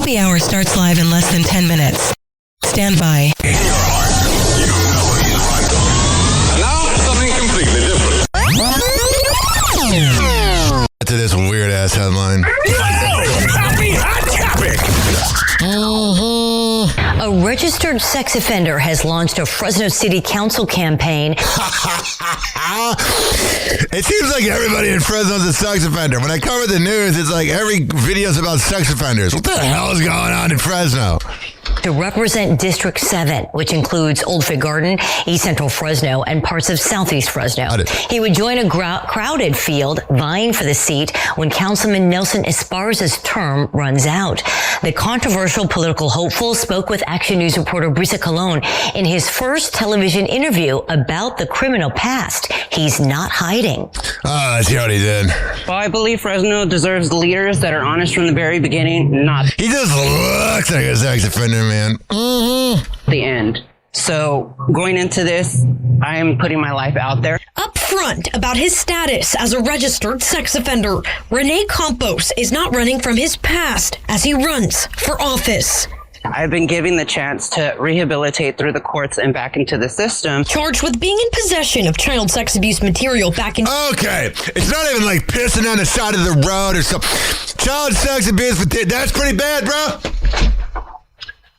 Hoppe Hour starts live in less than 10 minutes. Stand by. In your heart, you know he's right. And now, something completely different. To this weird-ass headline. Happy Hot Topic! A registered sex offender has launched a Fresno City Council campaign. It seems like everybody in Fresno's a sex offender. When I cover the news, it's like every video's about sex offenders. What the hell is going on in Fresno? To represent District 7, which includes Old Fig Garden, East Central Fresno, and parts of Southeast Fresno. He would join a crowded field vying for the seat when Councilman Nelson Esparza's term runs out. The controversial political hopeful spoke with Action News reporter Brisa Colon in his first television interview about the criminal past he's not hiding. Oh, let's hear what he did. Well, I believe Fresno deserves leaders that are honest from the very beginning, not He just looks like a sex offender, man. the end. So going into this, I am putting my life out there. Up front about his status as a registered sex offender, Rene Campos is not running from his past as he runs for office. I've been given the chance to rehabilitate through the courts and back into the system. Charged with being in possession of child sex abuse material back in... Okay, it's not even like pissing on the side of the road or something. Child sex abuse, that's pretty bad, bro.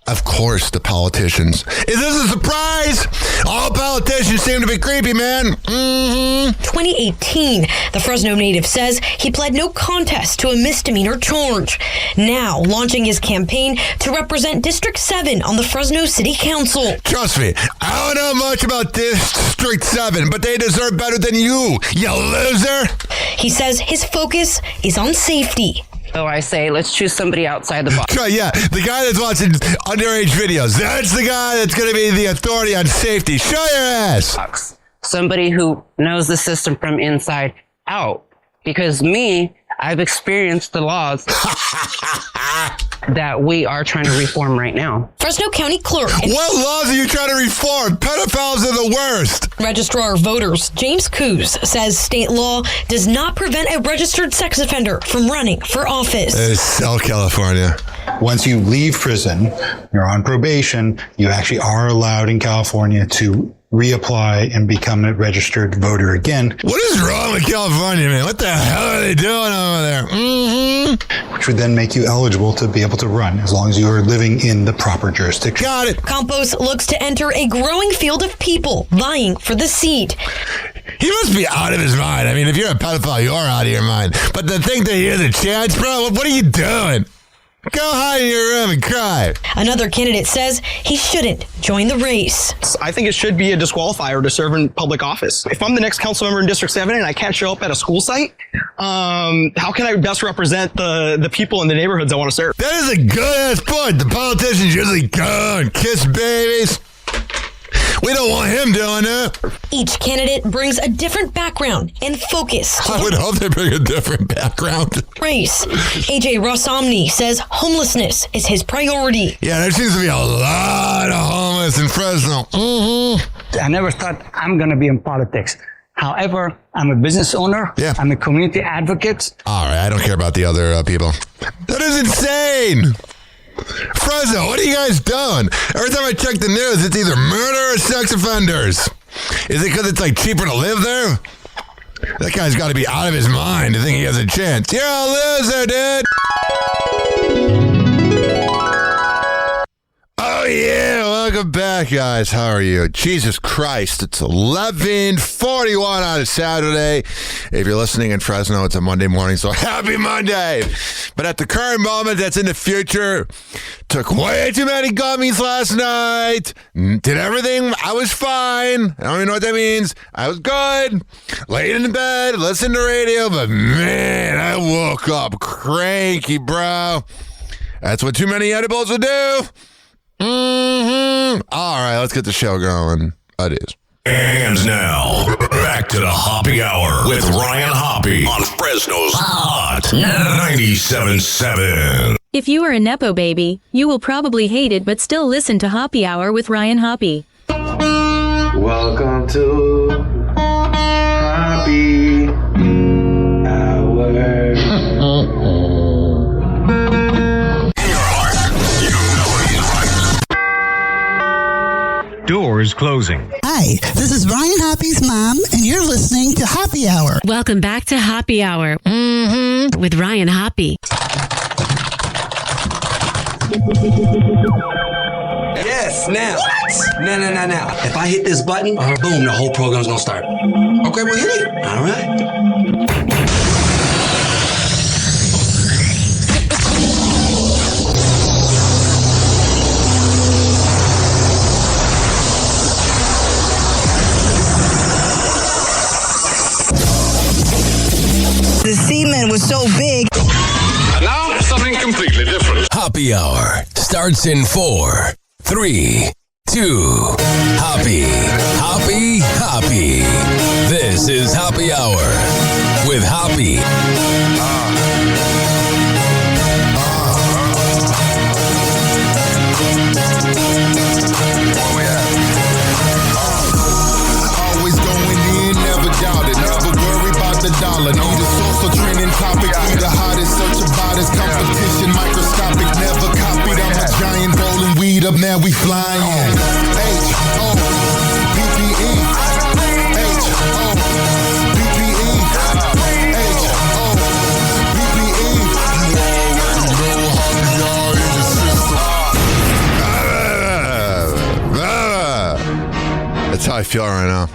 Of course, the politicians. Is this a surprise? All politicians seem to be creepy, man. 2018, the Fresno native says he pled no contest to a misdemeanor charge. Now, launching his campaign to represent District 7 on the Fresno City Council. Trust me, I don't know much about District 7, but they deserve better than you loser. He says his focus is on safety. So I say, let's choose somebody outside the box. Yeah, the guy that's watching underage videos, that's the guy that's going to be the authority on safety. Show your ass. Somebody who knows the system from inside out. Because me, I've experienced the laws that we are trying to reform right now. Fresno County Clerk. What laws are you trying to reform? Pedophiles are the worst. Registrar of Voters James Coos says state law does not prevent a registered sex offender from running for office. South California. Once you leave prison, you're on probation, you actually are allowed in California to reapply and become a registered voter again. What is wrong with California, man? What the hell are they doing over there? Which would then make you eligible to be able to run as long as you are living in the proper jurisdiction. Got it. Campos looks to enter a growing field of people vying for the seat. He must be out of his mind. I mean, if you're a pedophile, you're out of your mind. But to think that he has a chance, bro, what are you doing? Go hide in your room and cry. Another candidate says he shouldn't join the race. I think it should be a disqualifier to serve in public office. If I'm the next council member in District 7 and I can't show up at a school site, how can I best represent the people in the neighborhoods I want to serve? That is a good-ass point. The politicians usually go and kiss babies. We don't want him doing that. Each candidate brings a different background and focus. I would hope they bring a different background. Race. AJ Rossomny says homelessness is his priority. Yeah, there seems to be a lot of homeless in Fresno. I never thought I'm going to be in politics. However, I'm a business owner. Yeah. I'm a community advocate. All right, I don't care about the other people. That is insane. Fresno, what are you guys doing? Every time I check the news, it's either murder or sex offenders. Is it because it's like cheaper to live there? That guy's got to be out of his mind to think he has a chance. You're a loser, dude. Oh, yeah. Welcome back, guys. How are you? Jesus Christ. It's 11:41 on a Saturday. If you're listening in Fresno, it's a Monday morning, so happy Monday. But at the current moment, that's in the future. Took way too many gummies last night. Did everything. I was fine. I don't even know what that means. I was good. Laid in bed, listened to radio, but man, I woke up cranky, bro. That's what too many edibles will do. All right, let's get the show going. It is. And now, back to the Hoppe Hour with Ryan Hoppe on Fresno's Hot 97.7. If you are a Nepo baby, you will probably hate it but still listen to Hoppe Hour with Ryan Hoppe. Welcome to Hoppe Hour. In your heart, Hour is closing. Hi, this is Ryan Hoppy's mom, and you're listening to Hoppy Hour. Welcome back to Hoppy Hour with Ryan Hoppy. Yes, now. What? Now. If I hit this button, boom, the whole program's gonna start. Okay, well, hit it. All right. The semen was so big. And now, something completely different. Hoppy Hour starts in 4, 3, 2. Hoppy. This is Hoppy Hour with Hoppy. Always going in, never doubted. Never worry about the dollar. Need a source of trending topic. Be the hottest, search about his competition. Microscopic, never copied. I'm a giant rolling weed up, now we flying. H-O-P-P-E. H-O-P-P-E. H-O-P-P-E. That's how I feel right now.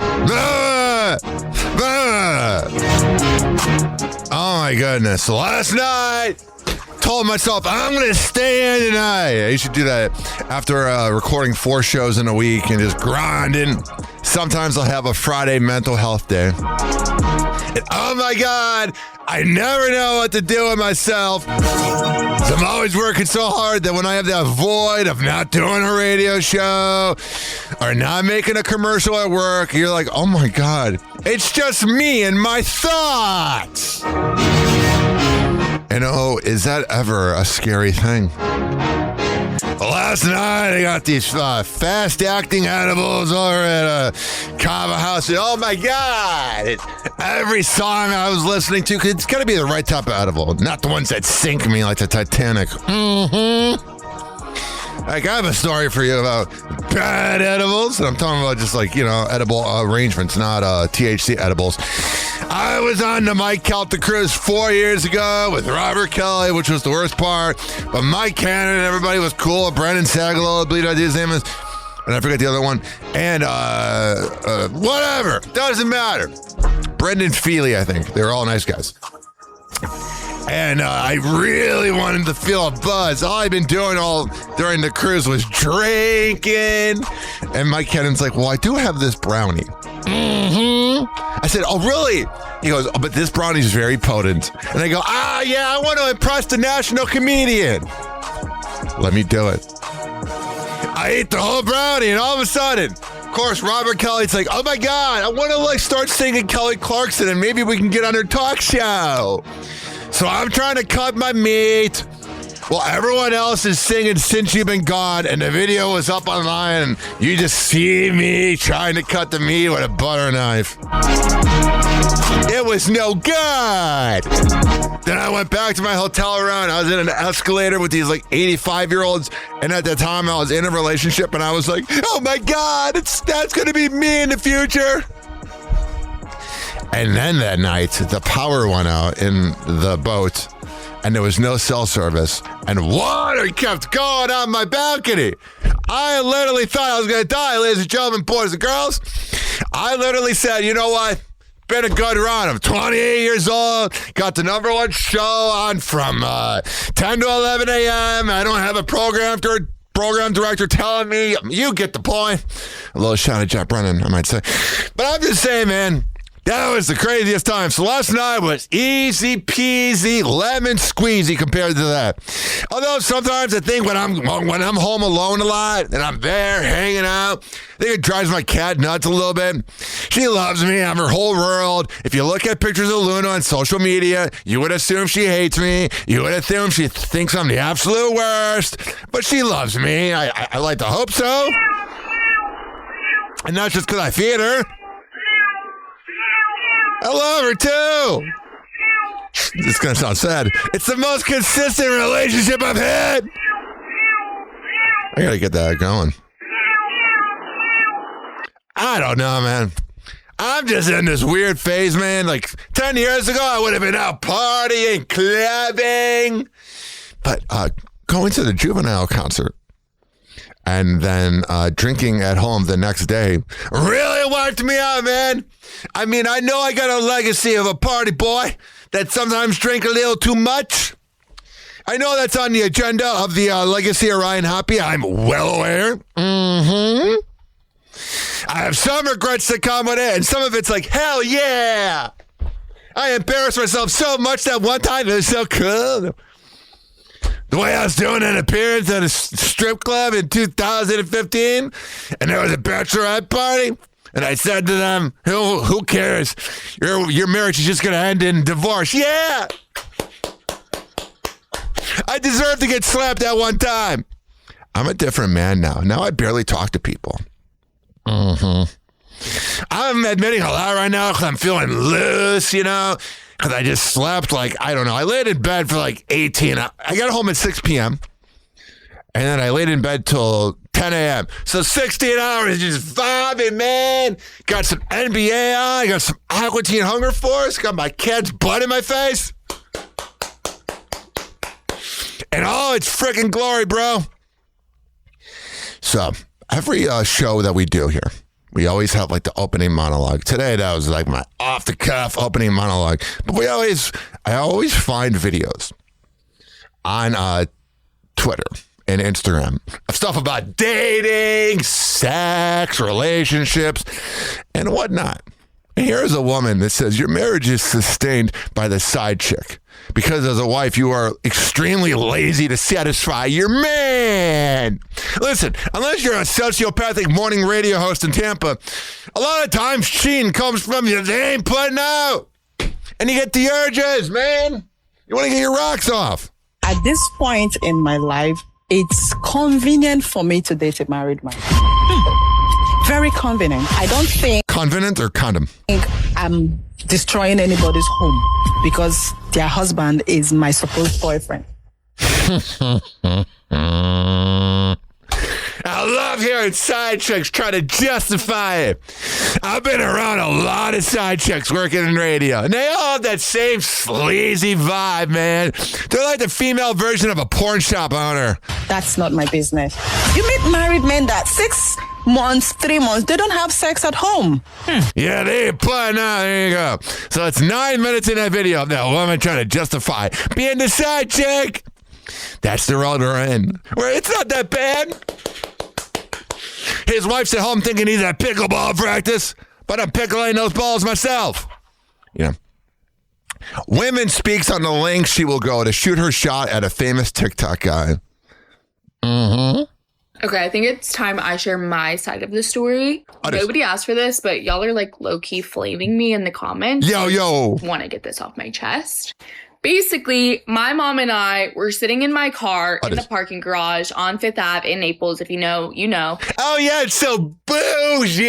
Oh my goodness. Last night, told myself I'm going to stay in tonight. I should do that after recording 4 shows in a week and just grinding. Sometimes I'll have a Friday mental health day. And oh my God, I never know what to do with myself. So I'm always working so hard that when I have that void of not doing a radio show or not making a commercial at work, you're like, oh my God, it's just me and my thoughts. And oh, is that ever a scary thing? Last night, I got these fast-acting edibles over at a Kava house. And oh, my God. Every song I was listening to, it's got to be the right type of edible, not the ones that sink me like the Titanic. Like, I have a story for you about bad edibles. And I'm talking about just like, edible arrangements, not THC edibles. I was on the Mike Kelta cruise 4 years ago with Robert Kelly, which was the worst part. But Mike Cannon and everybody was cool. Brandon Sagalow, I believe his name is. And I forget the other one. And whatever. Doesn't matter. Brendan Feely, I think. They were all nice guys. And I really wanted to feel a buzz. All I've been doing all during the cruise was drinking. And Mike Cannon's like, well, I do have this brownie. I said, oh, really? He goes, oh, but this brownie's very potent. And I go, yeah, I want to impress the national comedian. Let me do it. I ate the whole brownie, and all of a sudden, of course, Robert Kelly's like, oh my God, I want to start singing Kelly Clarkson, and maybe we can get on her talk show. So I'm trying to cut my meat. Well, everyone else is singing Since You've Been Gone, and the video was up online, and you just see me trying to cut the meat with a butter knife. It was no good. Then I went back to my hotel room. I was in an escalator with these 85-year-olds, and at the time I was in a relationship, and I was like, oh my God, that's going to be me in the future. And then that night, the power went out in the boat, and there was no cell service, and water kept going on my balcony. I literally thought I was going to die, ladies and gentlemen, boys and girls. I literally said, you know what? Been a good run. I'm 28 years old, got the #1 show on from 10 to 11 a.m. I don't have a program director telling me, you get the point. A little shot at Jack Brennan, I might say. But I'm just saying, man, that was the craziest time. So last night was easy peasy, lemon squeezy compared to that. Although sometimes I think when I'm home alone a lot and I'm there hanging out, I think it drives my cat nuts a little bit. She loves me. I'm her whole world. If you look at pictures of Luna on social media, you would assume she hates me. You would assume she thinks I'm the absolute worst. But she loves me. I like to hope so. And not just because I feed her. I love her too. This is going to sound sad. It's the most consistent relationship I've had. I got to get that going. I don't know, man. I'm just in this weird phase, man. Like 10 years ago, I would have been out partying, clubbing. But going to the Juvenile concert and then drinking at home the next day really wiped me out, man. I mean, I know I got a legacy of a party boy that sometimes drink a little too much. I know that's on the agenda of the legacy of Ryan Hoppe. I'm well aware. Mm-hmm. I have some regrets that come with it, and some of it's like, hell yeah. I embarrassed myself so much that one time it was so cool. The way I was doing an appearance at a strip club in 2015, and there was a bachelorette party, and I said to them, who cares? Your marriage is just going to end in divorce. Yeah! I deserve to get slapped that one time. I'm a different man now. Now I barely talk to people. Mm-hmm. I'm admitting a lot right now because I'm feeling loose, because I just slept I don't know. I laid in bed for 18 hours. I got home at 6 p.m. and then I laid in bed till 10 a.m. So 16 hours just vibing, man. Got some NBA on. Got some Aqua Teen Hunger Force. Got my cat's butt in my face. And all its freaking glory, bro. So every show that we do here, we always have the opening monologue. Today, that was my off-the-cuff opening monologue. But I always find videos on Twitter and Instagram of stuff about dating, sex, relationships, and whatnot. And here's a woman that says, your marriage is sustained by the side chick. Because as a wife, you are extremely lazy to satisfy your man. Listen, unless you're a sociopathic morning radio host in Tampa, a lot of times cheating comes from you. They ain't putting out. And you get the urges, man. You want to get your rocks off. At this point in my life, it's convenient for me to date a married man. Very convenient. I don't think... Convenient or condom? I'm destroying anybody's home because their husband is my supposed boyfriend. I love hearing side chicks try to justify it. I've been around a lot of side chicks working in radio, and they all have that same sleazy vibe, man. They're like the female version of a porn shop owner. That's not my business. You meet married men that 6 months, 3 months, they don't have sex at home. Yeah, they ain't playing now. There you go. So it's 9 minutes in that video of that woman trying to justify being the side chick. That's the road we're in. Where it's not that bad. His wife's at home thinking he's at pickleball practice, but I'm pickling those balls myself. Women speaks on the length she will go to shoot her shot at a famous TikTok guy. Mm-hmm. Okay, I think it's time I share my side of the story. Nobody asked for this, but y'all are low-key flaming me in the comments. Yo. I want to get this off my chest. Basically, my mom and I were sitting in my car in the parking garage on 5th Ave in Naples. If you know, you know. Oh, yeah, it's so bougie.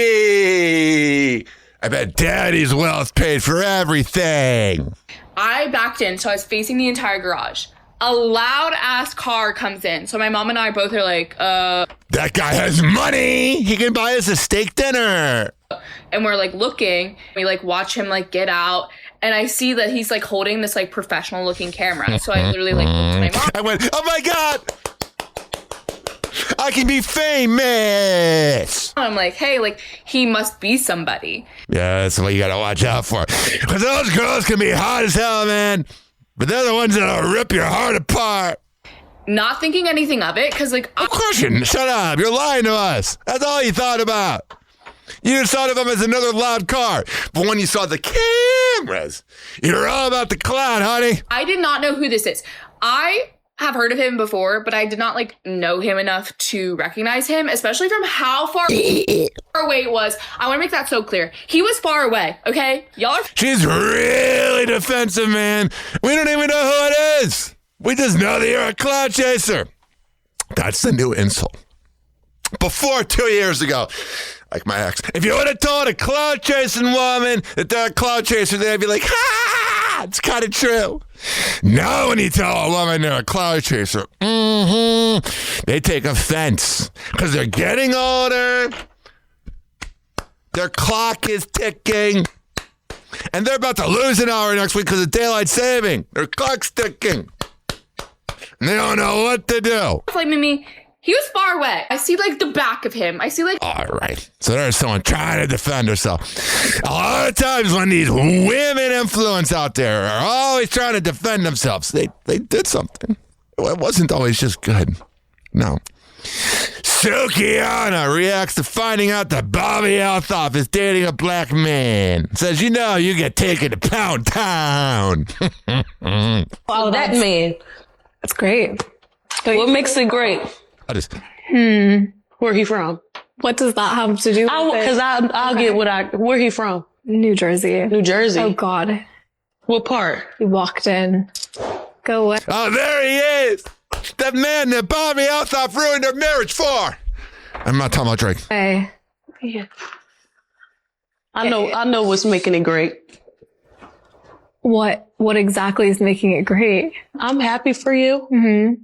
I bet daddy's wealth paid for everything. I backed in, so I was facing the entire garage. A loud-ass car comes in. So my mom and I both are like, that guy has money. He can buy us a steak dinner. And we're looking. We watch him get out. And I see that he's holding this professional looking camera. So I literally looked at my mom. I went, oh my God, I can be famous. I'm like, hey, he must be somebody. Yeah, that's what you gotta watch out for. Because those girls can be hot as hell, man. But they're the ones that'll rip your heart apart. Not thinking anything of it, because of course you shut up. You're lying to us. That's all you thought about. You just thought of them as another loud car. But when you saw the cameras, you're all about the cloud, honey. I did not know who this is. I have heard of him before, but I did not know him enough to recognize him, especially from how far away it was. I want to make that so clear. He was far away, okay? Y'all are... She's really defensive, man. We don't even know who it is. We just know that you're a cloud chaser. That's the new insult. Before 2 years ago, like my ex, if you would have told a cloud chasing woman that they're a cloud chaser, they'd be like, ha, it's kind of true. Now when you tell a woman they're a cloud chaser, they take offense because they're getting older. Their clock is ticking. And they're about to lose an hour next week because of daylight saving. Their clock's ticking. And they don't know what to do. Blaming me. He was far away. I see like the back of him. I see like. All right. So there's someone trying to defend herself. A lot of times when these women influence out there are always trying to defend themselves, they did something. It wasn't always just good. No. Sukiana reacts to finding out that Bobby Althoff is dating a black man. Says, you get taken to Pound Town. Oh, that man. That's great. What makes it great? Where he from? What does that have to do with it? Because I'll get where he from? New Jersey. New Jersey. Oh, God. What part? He walked in. Go away. Oh, there he is. That man that Bobby Althoff ruined their marriage for. I'm not talking about Drake. Hey. Yeah. I know what's making it great. What exactly is making it great? I'm happy for you. Mm-hmm.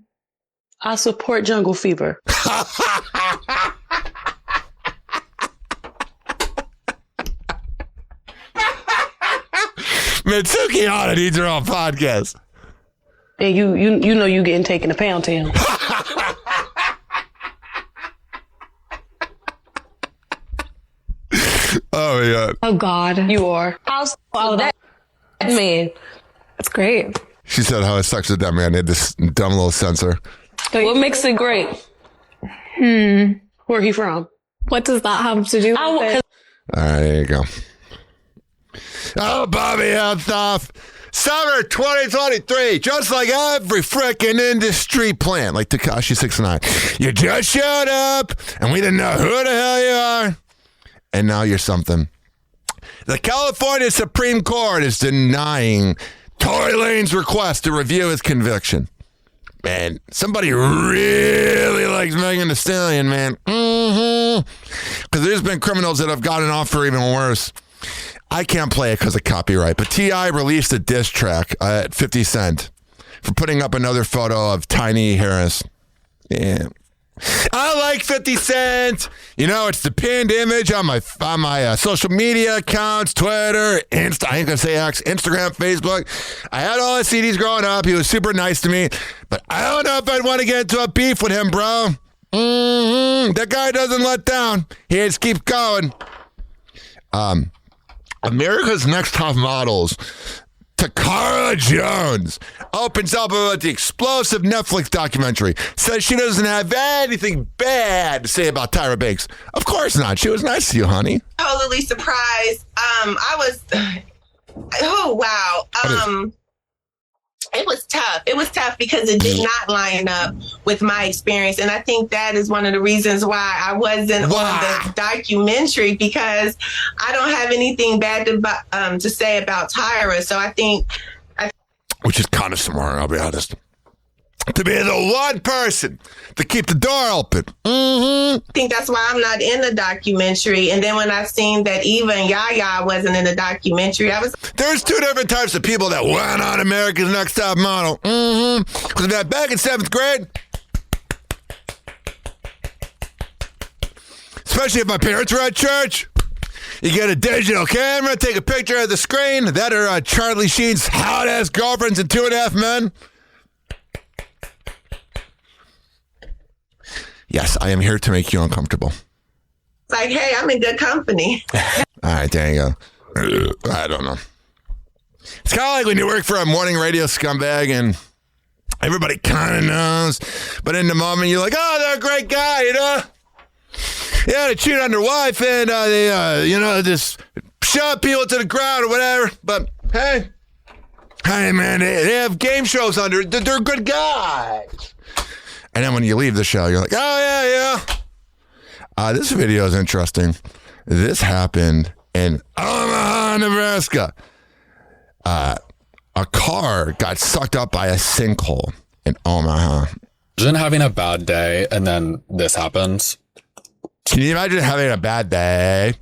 I support Jungle Fever. Mitsuki needs her own podcast. And you know you getting taken to Pound Town. Oh, yeah. Oh, God. You are. Oh, that man. That's great. She said how it sucks with that man. They had this dumb little sensor. What makes it great? Where he from? What does that have to do with it? All right, there you go. Oh, Bobby Althoff. Summer 2023, just like every frickin' industry plant, like Tekashi 6ix9ine. You just showed up, and we didn't know who the hell you are, and now you're something. The California Supreme Court is denying Tory Lane's request to review his conviction. Man, somebody really likes Megan Thee Stallion, man. Because there's been criminals that have gotten off for even worse. I can't play it because of copyright, but T.I. released a diss track at 50 Cent for putting up another photo of Tiny Harris. Yeah. I like 50 Cent. It's the pinned image on my social media accounts, Twitter, I ain't gonna say X, Instagram, Facebook. I had all his CDs growing up. He was super nice to me, but I don't know if I'd want to get into a beef with him, bro. That guy doesn't let down. He just keeps going. America's Next Top Models, Takara Jones, opens up about the explosive Netflix documentary. Says she doesn't have anything bad to say about Tyra Banks. Of course not. She was nice to you, honey. Totally surprised. I was, oh, wow. It was tough. It was tough because it did not line up with my experience. And I think that is one of the reasons why I wasn't on the documentary, because I don't have anything bad to say about Tyra. So I think... Which is kind of smart, I'll be honest. To be the one person to keep the door open. I think that's why I'm not in the documentary. And then when I seen that Eva and Yaya wasn't in the documentary, I was... There's two different types of people that went on America's Next Top Model. Because back in 7th grade, especially if my parents were at church, you get a digital camera, take a picture of the screen. That are Charlie Sheen's hot-ass girlfriends and 2.5 Men. Yes, I am here to make you uncomfortable. It's like, hey, I'm in good company. All right, there you go. I don't know. It's kind of like when you work for a morning radio scumbag and everybody kind of knows, but in the moment you're like, oh, they're a great guy, Yeah, they cheat on their wife and they, just shove people to the ground or whatever. But hey, man, they have game shows under. They're good guys. And then when you leave the show, you're like, oh, yeah. This video is interesting. This happened in Omaha, Nebraska. A car got sucked up by a sinkhole in Omaha. Imagine having a bad day and then this happens. Can you imagine having a bad day?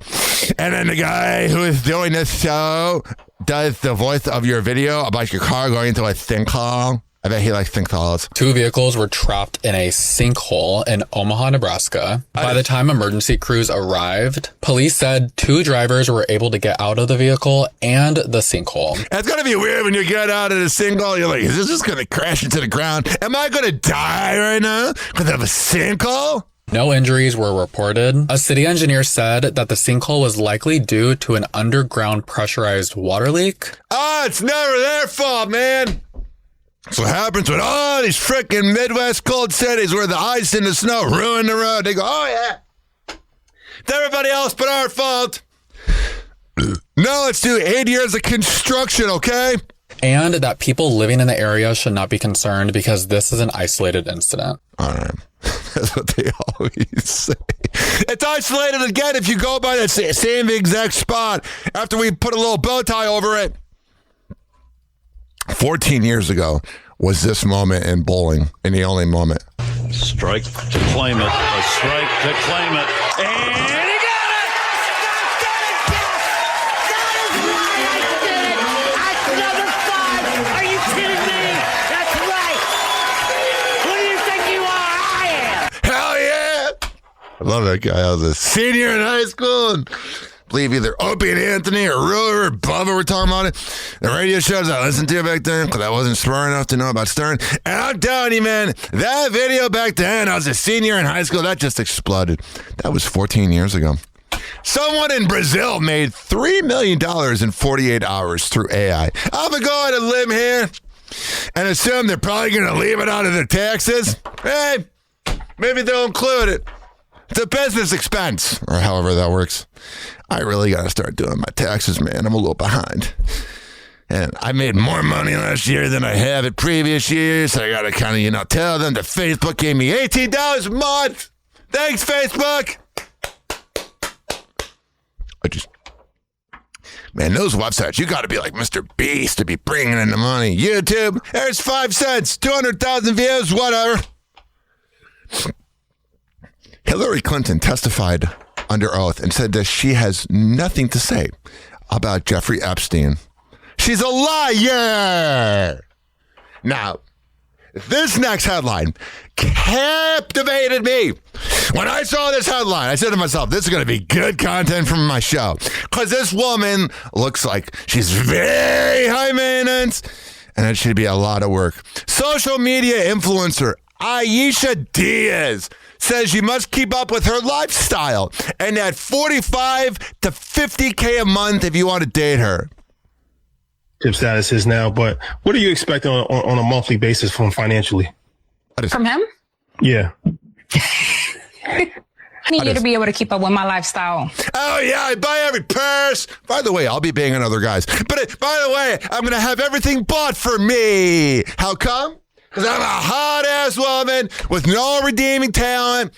And then the guy who is doing this show does the voice of your video about your car going into a sinkhole. I bet he thinks follows. 2 vehicles were trapped in a sinkhole in Omaha, Nebraska. By the time emergency crews arrived, police said 2 drivers were able to get out of the vehicle and the sinkhole. It's going to be weird when you get out of the sinkhole. You're like, is this just going to crash into the ground? Am I going to die right now because of a sinkhole? No injuries were reported. A city engineer said that the sinkhole was likely due to an underground pressurized water leak. Oh, it's never their fault, man. That's what happens with all these frickin' Midwest cold cities where the ice and the snow ruin the road. They go, oh yeah, it's everybody else but our fault. No, let's do 8 years of construction, okay? And that people living in the area should not be concerned because this is an isolated incident. All right. That's what they always say. It's isolated again if you go by that same exact spot after we put a little bow tie over it. 14 years ago was this moment in bowling, and the only moment. Strike to claim it. A strike to claim it. And he got it! That's number 5. Are you kidding me? That's right. Who do you think you are? I am. Hell yeah! I love that guy. I was a senior in high school, and I believe either Opie and Anthony or Ruler or Bubba were talking about it. The radio shows I listened to back then because I wasn't smart enough to know about Stern. And I'm telling you, man, that video back then, I was a senior in high school, that just exploded. That was 14 years ago. Someone in Brazil made $3 million in 48 hours through AI. I'm going to go on a limb here and assume they're probably going to leave it out of their taxes. Hey, maybe they'll include it. It's a business expense, or however that works. I really got to start doing my taxes, man. I'm a little behind. And I made more money last year than I have in previous years. So I got to kind of, tell them that Facebook gave me $18 a month. Thanks, Facebook. Man, those websites, you got to be like Mr. Beast to be bringing in the money. YouTube, there's 5 cents, 200,000 views, whatever. Hillary Clinton testified under oath and said that she has nothing to say about Jeffrey Epstein. She's a liar. Now, this next headline captivated me. When I saw this headline, I said to myself, this is going to be good content from my show. Because this woman looks like she's very high maintenance, and it should be a lot of work. Social media influencer Aisha Diaz says you must keep up with her lifestyle and at $45 to $50K a month if you want to date her. Tip status is now, but what do you expect on a monthly basis from financially? From him? Yeah. I need you to be able to keep up with my lifestyle. Oh, yeah, I buy every purse. By the way, I'll be banging other guys. But by the way, I'm going to have everything bought for me. How come? Because I'm a hot-ass woman with no redeeming talent,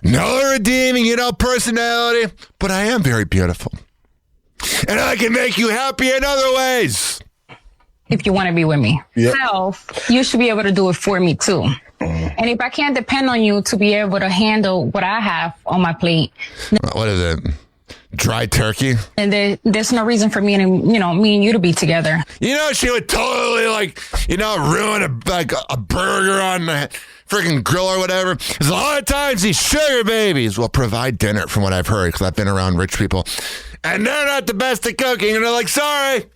no redeeming, personality. But I am very beautiful. And I can make you happy in other ways. If you want to be with me. Yep. Self, you should be able to do it for me, too. And if I can't depend on you to be able to handle what I have on my plate. What is it? Dry turkey? And there's no reason for me and, me and you to be together. She would totally, ruin a burger on the freaking grill or whatever. Because a lot of times these sugar babies will provide dinner, from what I've heard, because I've been around rich people. And they're not the best at cooking. And they're like, sorry,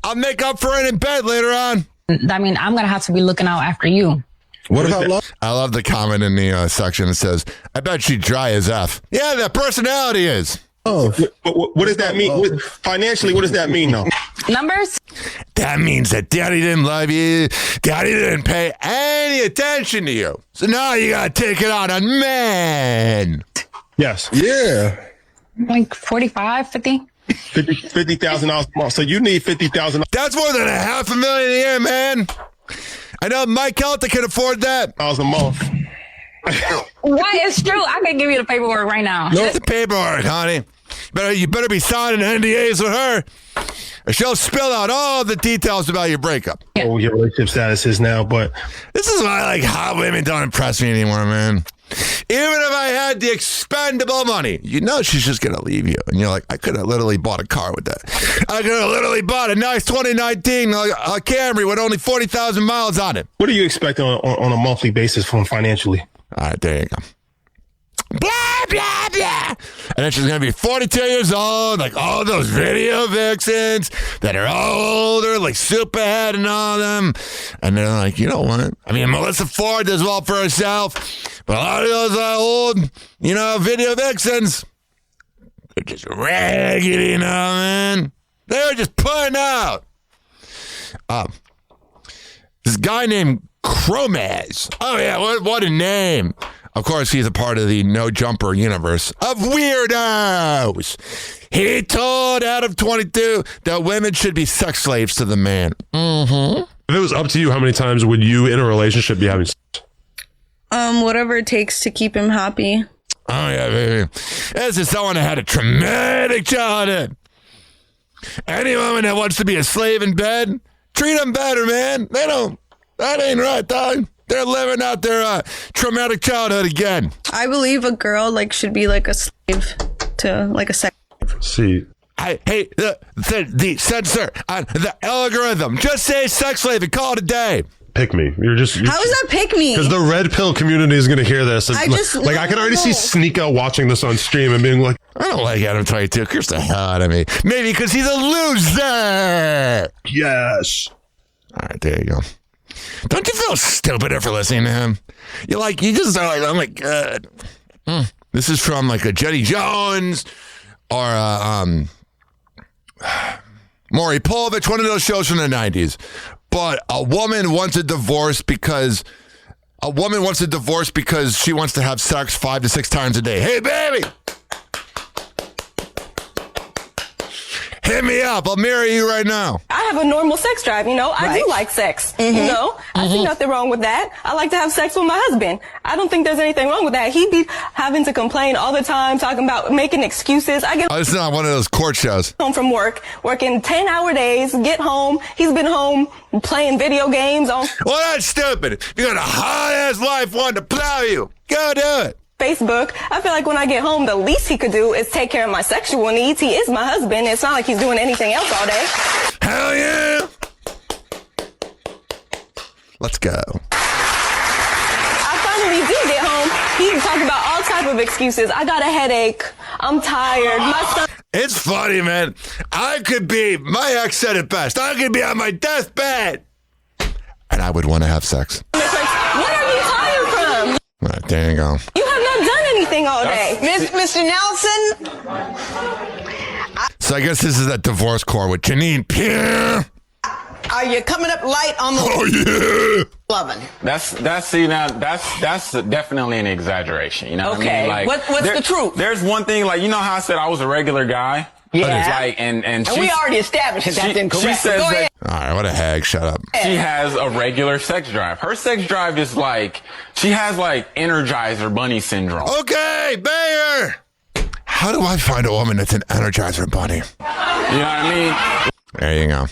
I'll make up for it in bed later on. I mean, I'm going to have to be looking out after you. What about love? I love the comment in the section that says, I bet she's dry as F. Yeah, that personality is. Oh, what does that mean? Financially, what does that mean, though? Numbers? That means that daddy didn't love you. Daddy didn't pay any attention to you. So now you got to take it out on men. Yes. Yeah. Like 45, 50? $50,000 a month. So you need $50,000. That's more than $500,000 a year, man. I know Mike Kelta can afford that. $1,000 a month. What is true? I can give you the paperwork right now. No, the paperwork, honey. You better be signing NDAs with her, or she'll spill out all the details about your breakup. Oh, your relationship status is now, but this is why hot women don't impress me anymore, man. Even if I had had the expendable money. You know she's just going to leave you. And you're like, I could have literally bought a car with that. I could have literally bought a nice 2019 Camry with only 40,000 miles on it. What do you expect on a monthly basis from financially? All right, there you go. Blah, blah, blah. And then she's going to be 42 years old, like all those video vixens that are all older, like Superhead and all of them. And they're like, you know what? I mean, Melissa Ford does well for herself, but a lot of those old, video vixens, they're just raggedy, man. They're just putting out. This guy named Chromaz. Oh, yeah, what a name. Of course, he's a part of the No Jumper universe of weirdos. He told Adam 22 that women should be sex slaves to the man. Mm-hmm. If it was up to you, how many times would you in a relationship be having sex? Whatever it takes to keep him happy. Oh, yeah, baby. This is someone that had a traumatic childhood. Any woman that wants to be a slave in bed, treat them better, man. That ain't right, dog. They're living out their traumatic childhood again. I believe a girl should be like a slave to a sex. See, I hate the censor on the algorithm. Just say sex slave and call it a day. Pick me. You're How is that pick me? Because the red pill community is going to hear this. And I can already see Sneeko watching this on stream and being like, I don't like Adam 22. Curse the hell out of me. Maybe because he's a loser. Yes. All right, there you go. Don't you feel stupider for listening to him? You just are like, oh my God. This is from a Jenny Jones or Maury Povich, one of those shows from the 90s. But a woman wants a divorce because she wants to have sex 5 to 6 times a day. Hey, baby! Hit me up. I'll marry you right now. I have a normal sex drive, I do like sex, I see nothing wrong with that. I like to have sex with my husband. I don't think there's anything wrong with that. He'd be having to complain all the time, talking about making excuses. I get it's not one of those court shows. Home from work, working 10-hour days, get home. He's been home playing video games on. Well, that's stupid. You got a hot-ass wife wanting to plow you. Go do it. Facebook. I feel like when I get home, the least he could do is take care of my sexual needs. He is my husband. It's not like he's doing anything else all day. Hell yeah! Let's go. I finally did get home. He talked about all type of excuses. I got a headache. I'm tired. My son. It's funny, man. My ex said it best. I could be on my deathbed. And I would want to have sex. What are you tired from? All right, there you go. You have not done anything all day. Mr. Nelson? So I guess this is that divorce court with Janine Pierre. Are you coming up light on the... Oh, yeah. Loving. That's definitely an exaggeration. You know what okay. I mean? What's the truth? There's one thing, how I said I was a regular guy? Yeah. And we already established that's incorrect. She says that. All right, what a hag. Shut up. She has a regular sex drive. Her sex drive is she has Energizer Bunny syndrome. Okay, Bayer. How do I find a woman that's an Energizer Bunny? You know what I mean? There you go.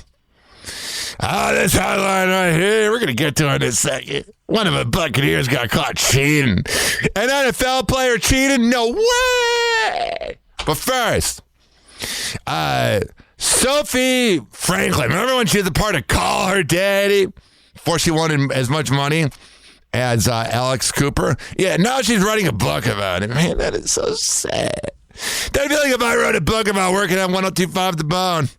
This hotline right here, we're going to get to it in a second. One of the Buccaneers got caught cheating. An NFL player cheated? No way. But first, Sophie Franklin. Remember when she was a part of Call Her Daddy before she wanted as much money as Alex Cooper? Yeah, now she's writing a book about it. Man, that is so sad. Don't feel like if I wrote a book about working at 1025 The Bone.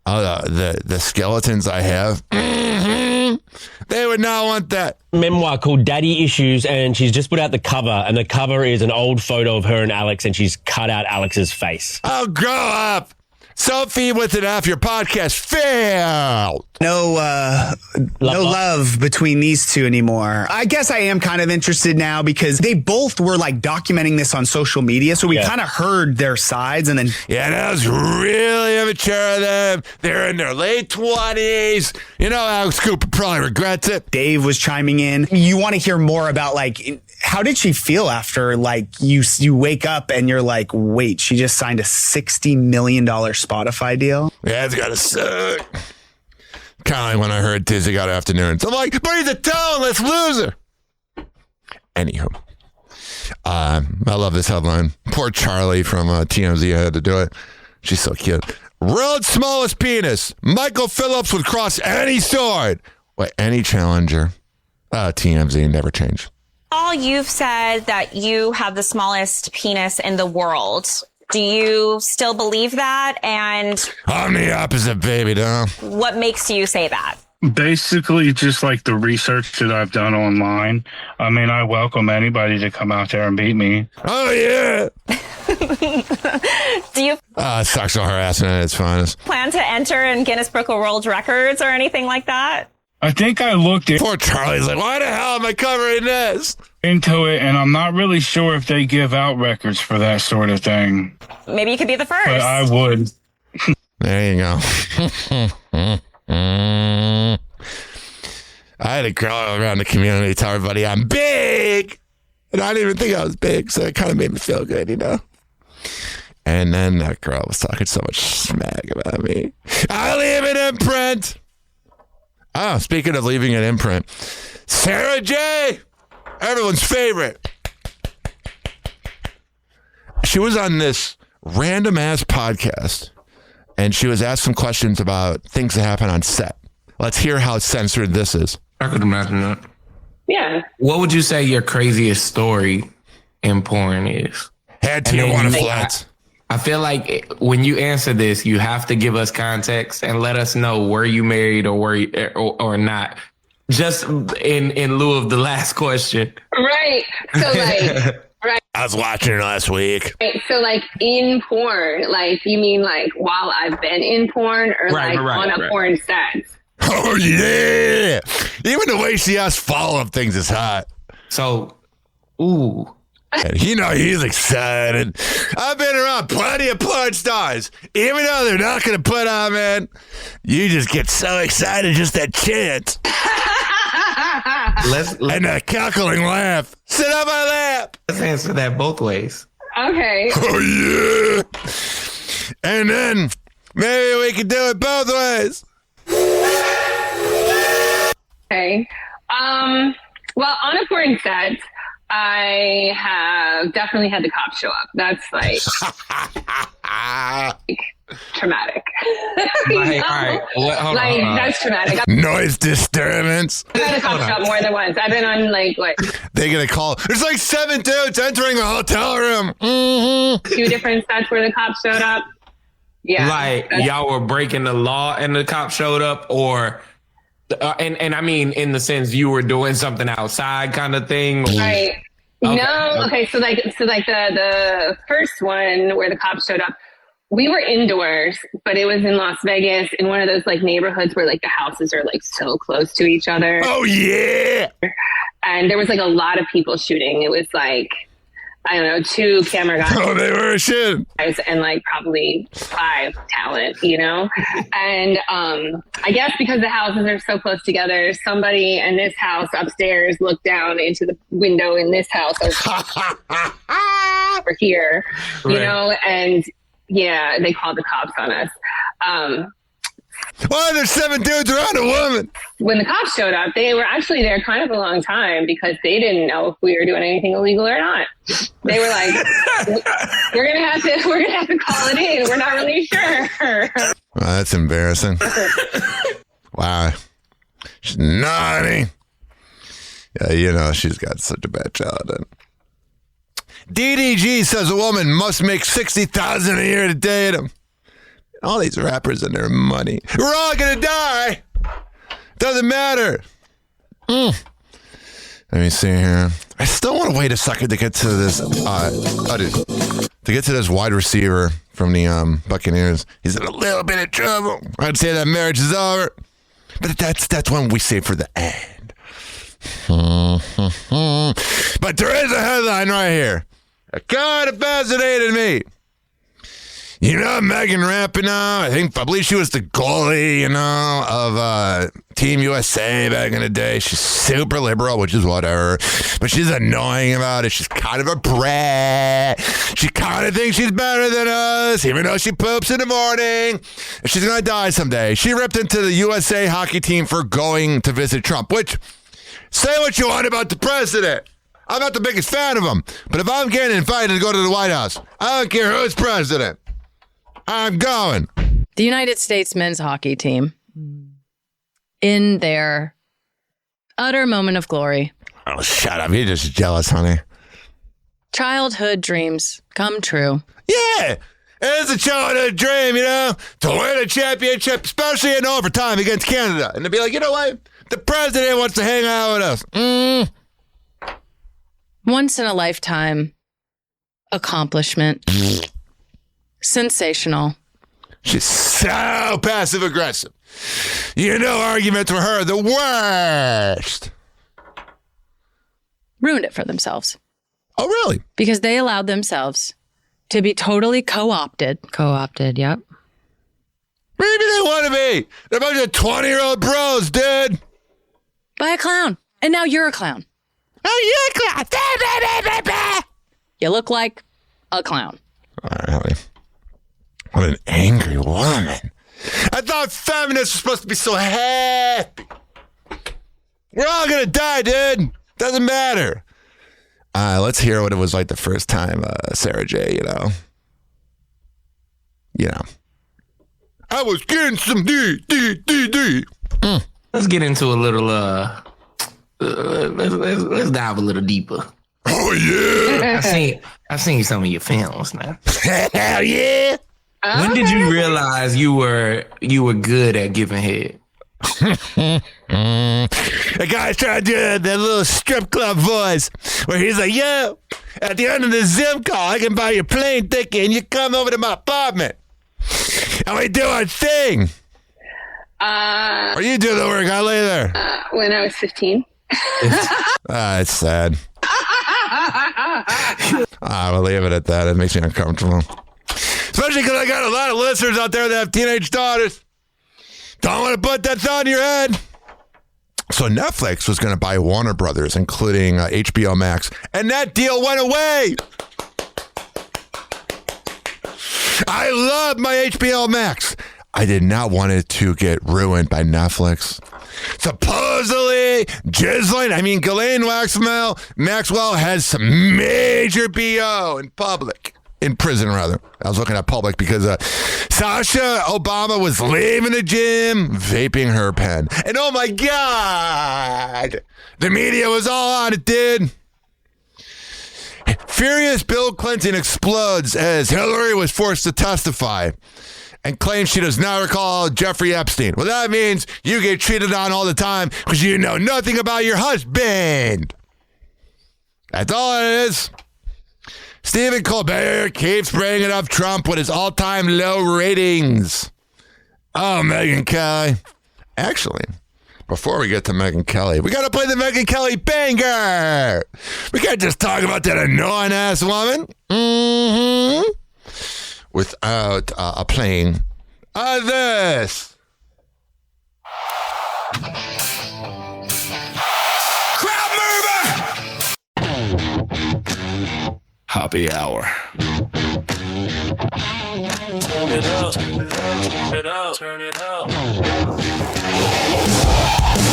Oh, the skeletons I have. Mm-hmm. They would not want that. Memoir called Daddy Issues, and she's just put out the cover, and the cover is an old photo of her and Alex, and she's cut out Alex's face. Oh, grow up. Sophie with an F, your podcast failed. No love between these two anymore. I guess I am kind of interested now because they both were documenting this on social media. So we kind of heard their sides and then. Yeah, that was really immature of them. They're in their late 20s. Alex Cooper probably regrets it. Dave was chiming in. You want to hear more about how did she feel after you wake up and you're like, wait, she just signed a $60 million Spotify deal? Yeah, it's gotta suck. Kind of like when I heard Tizzy got afternoons. I'm like, but he's a talentless loser. Anywho, time. I love this headline. Poor Charlie from TMZ had to do it. She's so cute. World's smallest penis. Michael Phillips would cross any sword. Wait, any challenger. TMZ never change. All you've said that you have the smallest penis in the world. Do you still believe that? And I'm the opposite, baby doll. what makes you say that? Basically, just like the research that I've done online. I mean, I welcome anybody to come out there and beat me. Oh, yeah. Do you Sexual harassment at its finest. plan to enter in Guinness Book of World Records or anything like that? I think I looked Poor Charlie's like, why the hell am I covering this? into it, and I'm not really sure if they give out records for that sort of thing. Maybe you could be the first. But I would. There you go. I had a girl around the community tell everybody I'm big. And I didn't even think I was big, so it kind of made me feel good, you know? And then that girl was talking so much smack about me. I leave an imprint. Oh, speaking of leaving an imprint, Sarah J., everyone's favorite. She was on this random ass podcast, and she was asked some questions about things that happen on set. Let's hear how censored this is. I could imagine that. Yeah. What would you say your craziest story in porn is? Head to your water flats. I feel like when you answer this, you have to give us context and let us know were you married or were you, or not. Just in lieu of the last question. Right. So like, right. I was watching it last week. Right. So like in porn, like you mean like while I've been in porn or Right, like right, on a right. porn set? Oh, yeah. Even the way she asks follow-up things is hot. So, ooh. And he's excited. I've been around plenty of porn stars. Even though they're not going to put on, man, you just get so excited just that chance. And that cackling laugh. Sit on my lap. Let's answer that both ways. Okay. Oh, yeah. And then maybe we can do it both ways. Okay. Well, on a porn set, I have definitely had the cops show up. That's like traumatic. Like, all right. Hold on. That's traumatic. Noise disturbance. I've had a cop show up more than once. I've been on like what? They get a call. There's like 7 dudes entering a hotel room. Mm-hmm. 2 different sets where the cops showed up. Yeah. Like y'all were breaking the law and the cop showed up, or and I mean in the sense you were doing something outside kind of thing. Right. Okay. No. Okay. So like the first one where the cops showed up, we were indoors, but it was in Las Vegas in one of those like neighborhoods where like the houses are like so close to each other. Oh yeah. And there was like a lot of people shooting. It was like, I don't know, 2 camera guys. Oh, they were shit. And like probably 5 talent, you know? And I guess because the houses are so close together, somebody in this house upstairs looked down into the window in this house over here, you know? And yeah, they called the cops on us. Why are there 7 dudes around a woman? When the cops showed up, they were actually there kind of a long time because they didn't know if we were doing anything illegal or not. They were like, "We're gonna have to call it in. We're not really sure." Well, that's embarrassing. Wow, she's naughty. Yeah, she's got such a bad childhood. DDG says a woman must make $60,000 a year to date him. All these rappers and their money. We're all gonna die. Doesn't matter. Let me see here. I still want to wait a second to get to this. To get to this wide receiver from the Buccaneers. He's in a little bit of trouble. I'd say that marriage is over, but that's one we save for the end. But there is a headline right here. It kind of fascinated me. You know Megan Rapinoe? I believe she was the goalie, of Team USA back in the day. She's super liberal, which is whatever. But she's annoying about it. She's kind of a brat. She kind of thinks she's better than us, even though she poops in the morning. And she's going to die someday. She ripped into the USA hockey team for going to visit Trump, which, say what you want about the president. I'm not the biggest fan of him. But if I'm getting invited to go to the White House, I don't care who's president. I'm going. The United States men's hockey team, in their utter moment of glory. Oh, shut up. You're just jealous, honey. Childhood dreams come true. Yeah. It's a childhood dream, to win a championship, especially in overtime against Canada. And to be like, you know what? The president wants to hang out with us. Once in a lifetime accomplishment. Sensational. She's so passive aggressive. Arguments for her, the worst. Ruined it for themselves. Oh, really? Because they allowed themselves to be totally co-opted. Co-opted, yep. Maybe they want to be. They're a bunch of 20-year-old bros, dude. By a clown. And now you're a clown. Oh, you're a clown. You look like a clown. All right, honey. What an angry woman. I thought feminists were supposed to be so happy. We're all going to die, dude. Doesn't matter. Let's hear what it was like the first time, Sarah J, I was getting some D. Let's get into a little, let's dive a little deeper. Oh, yeah. I've seen some of your films now. Hell yeah. When did you realize you were good at giving head? The guy's trying to do that little strip club voice where he's like, yo, at the end of the Zoom call, I can buy your plane ticket and you come over to my apartment. And we do our thing. Or you do the work, I'll lay there. When I was 15. It's sad. We'll leave it at that. It makes me uncomfortable. Especially because I got a lot of listeners out there that have teenage daughters. Don't want to put that thought in your head. So Netflix was going to buy Warner Brothers, including HBO Max. And that deal went away. I love my HBO Max. I did not want it to get ruined by Netflix. Supposedly, Ghislaine Maxwell has some major BO in prison, rather. I was looking at public because Sasha Obama was leaving the gym, vaping her pen. And oh my God, the media was all on it, dude. Furious Bill Clinton explodes as Hillary was forced to testify and claims she does not recall Jeffrey Epstein. Well, that means you get cheated on all the time because you know nothing about your husband. That's all it is. Stephen Colbert keeps bringing up Trump with his all-time low ratings. Oh, Megyn Kelly. Actually, before we get to Megyn Kelly, we got to play the Megyn Kelly banger. We can't just talk about that annoying-ass woman. Without playing this. Crowd mover! Happy hour. Turn it up, turn it up, turn it up.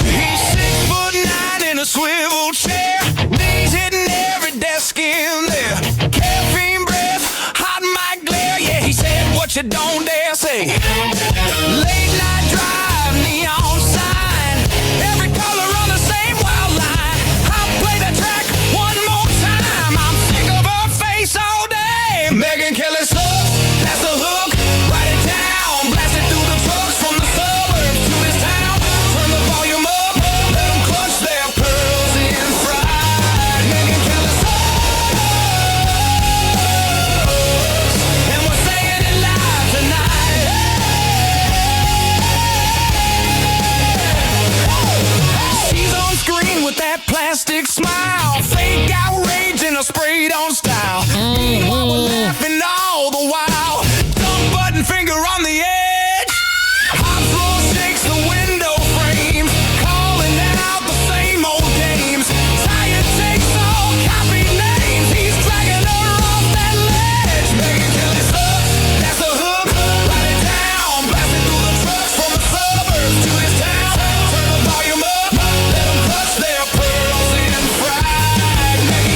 He's 6'9" in a swivel chair, knees hitting every desk in there. Caffeine breath, hot mic glare. Yeah, he said what you don't dare say. Late night drive, neon sign, every color on the same wild line. I'll play the track one more time. I'm sick of her face all day. Megyn Kelly sucks, that's the hook. Write it down, blast it through the trucks from the suburbs to this town. Turn the volume up, let them clutch their pearls in pride. Megyn Kelly sucks, and we're saying it live tonight. She's on screen with that plastic smile, fake outrage in a sprayed on style. Meanwhile, we're laughing all the while. Dumb button finger on the edge. Hot floor shakes the window frame, calling out the same old games. Tired takes all copy names. He's dragging her off that ledge. Megyn Kelly sucks, that's the hook. Write it down, blast it through the trucks from the suburbs to this town. Turn the volume up, let them clutch their pearls in pride. Megyn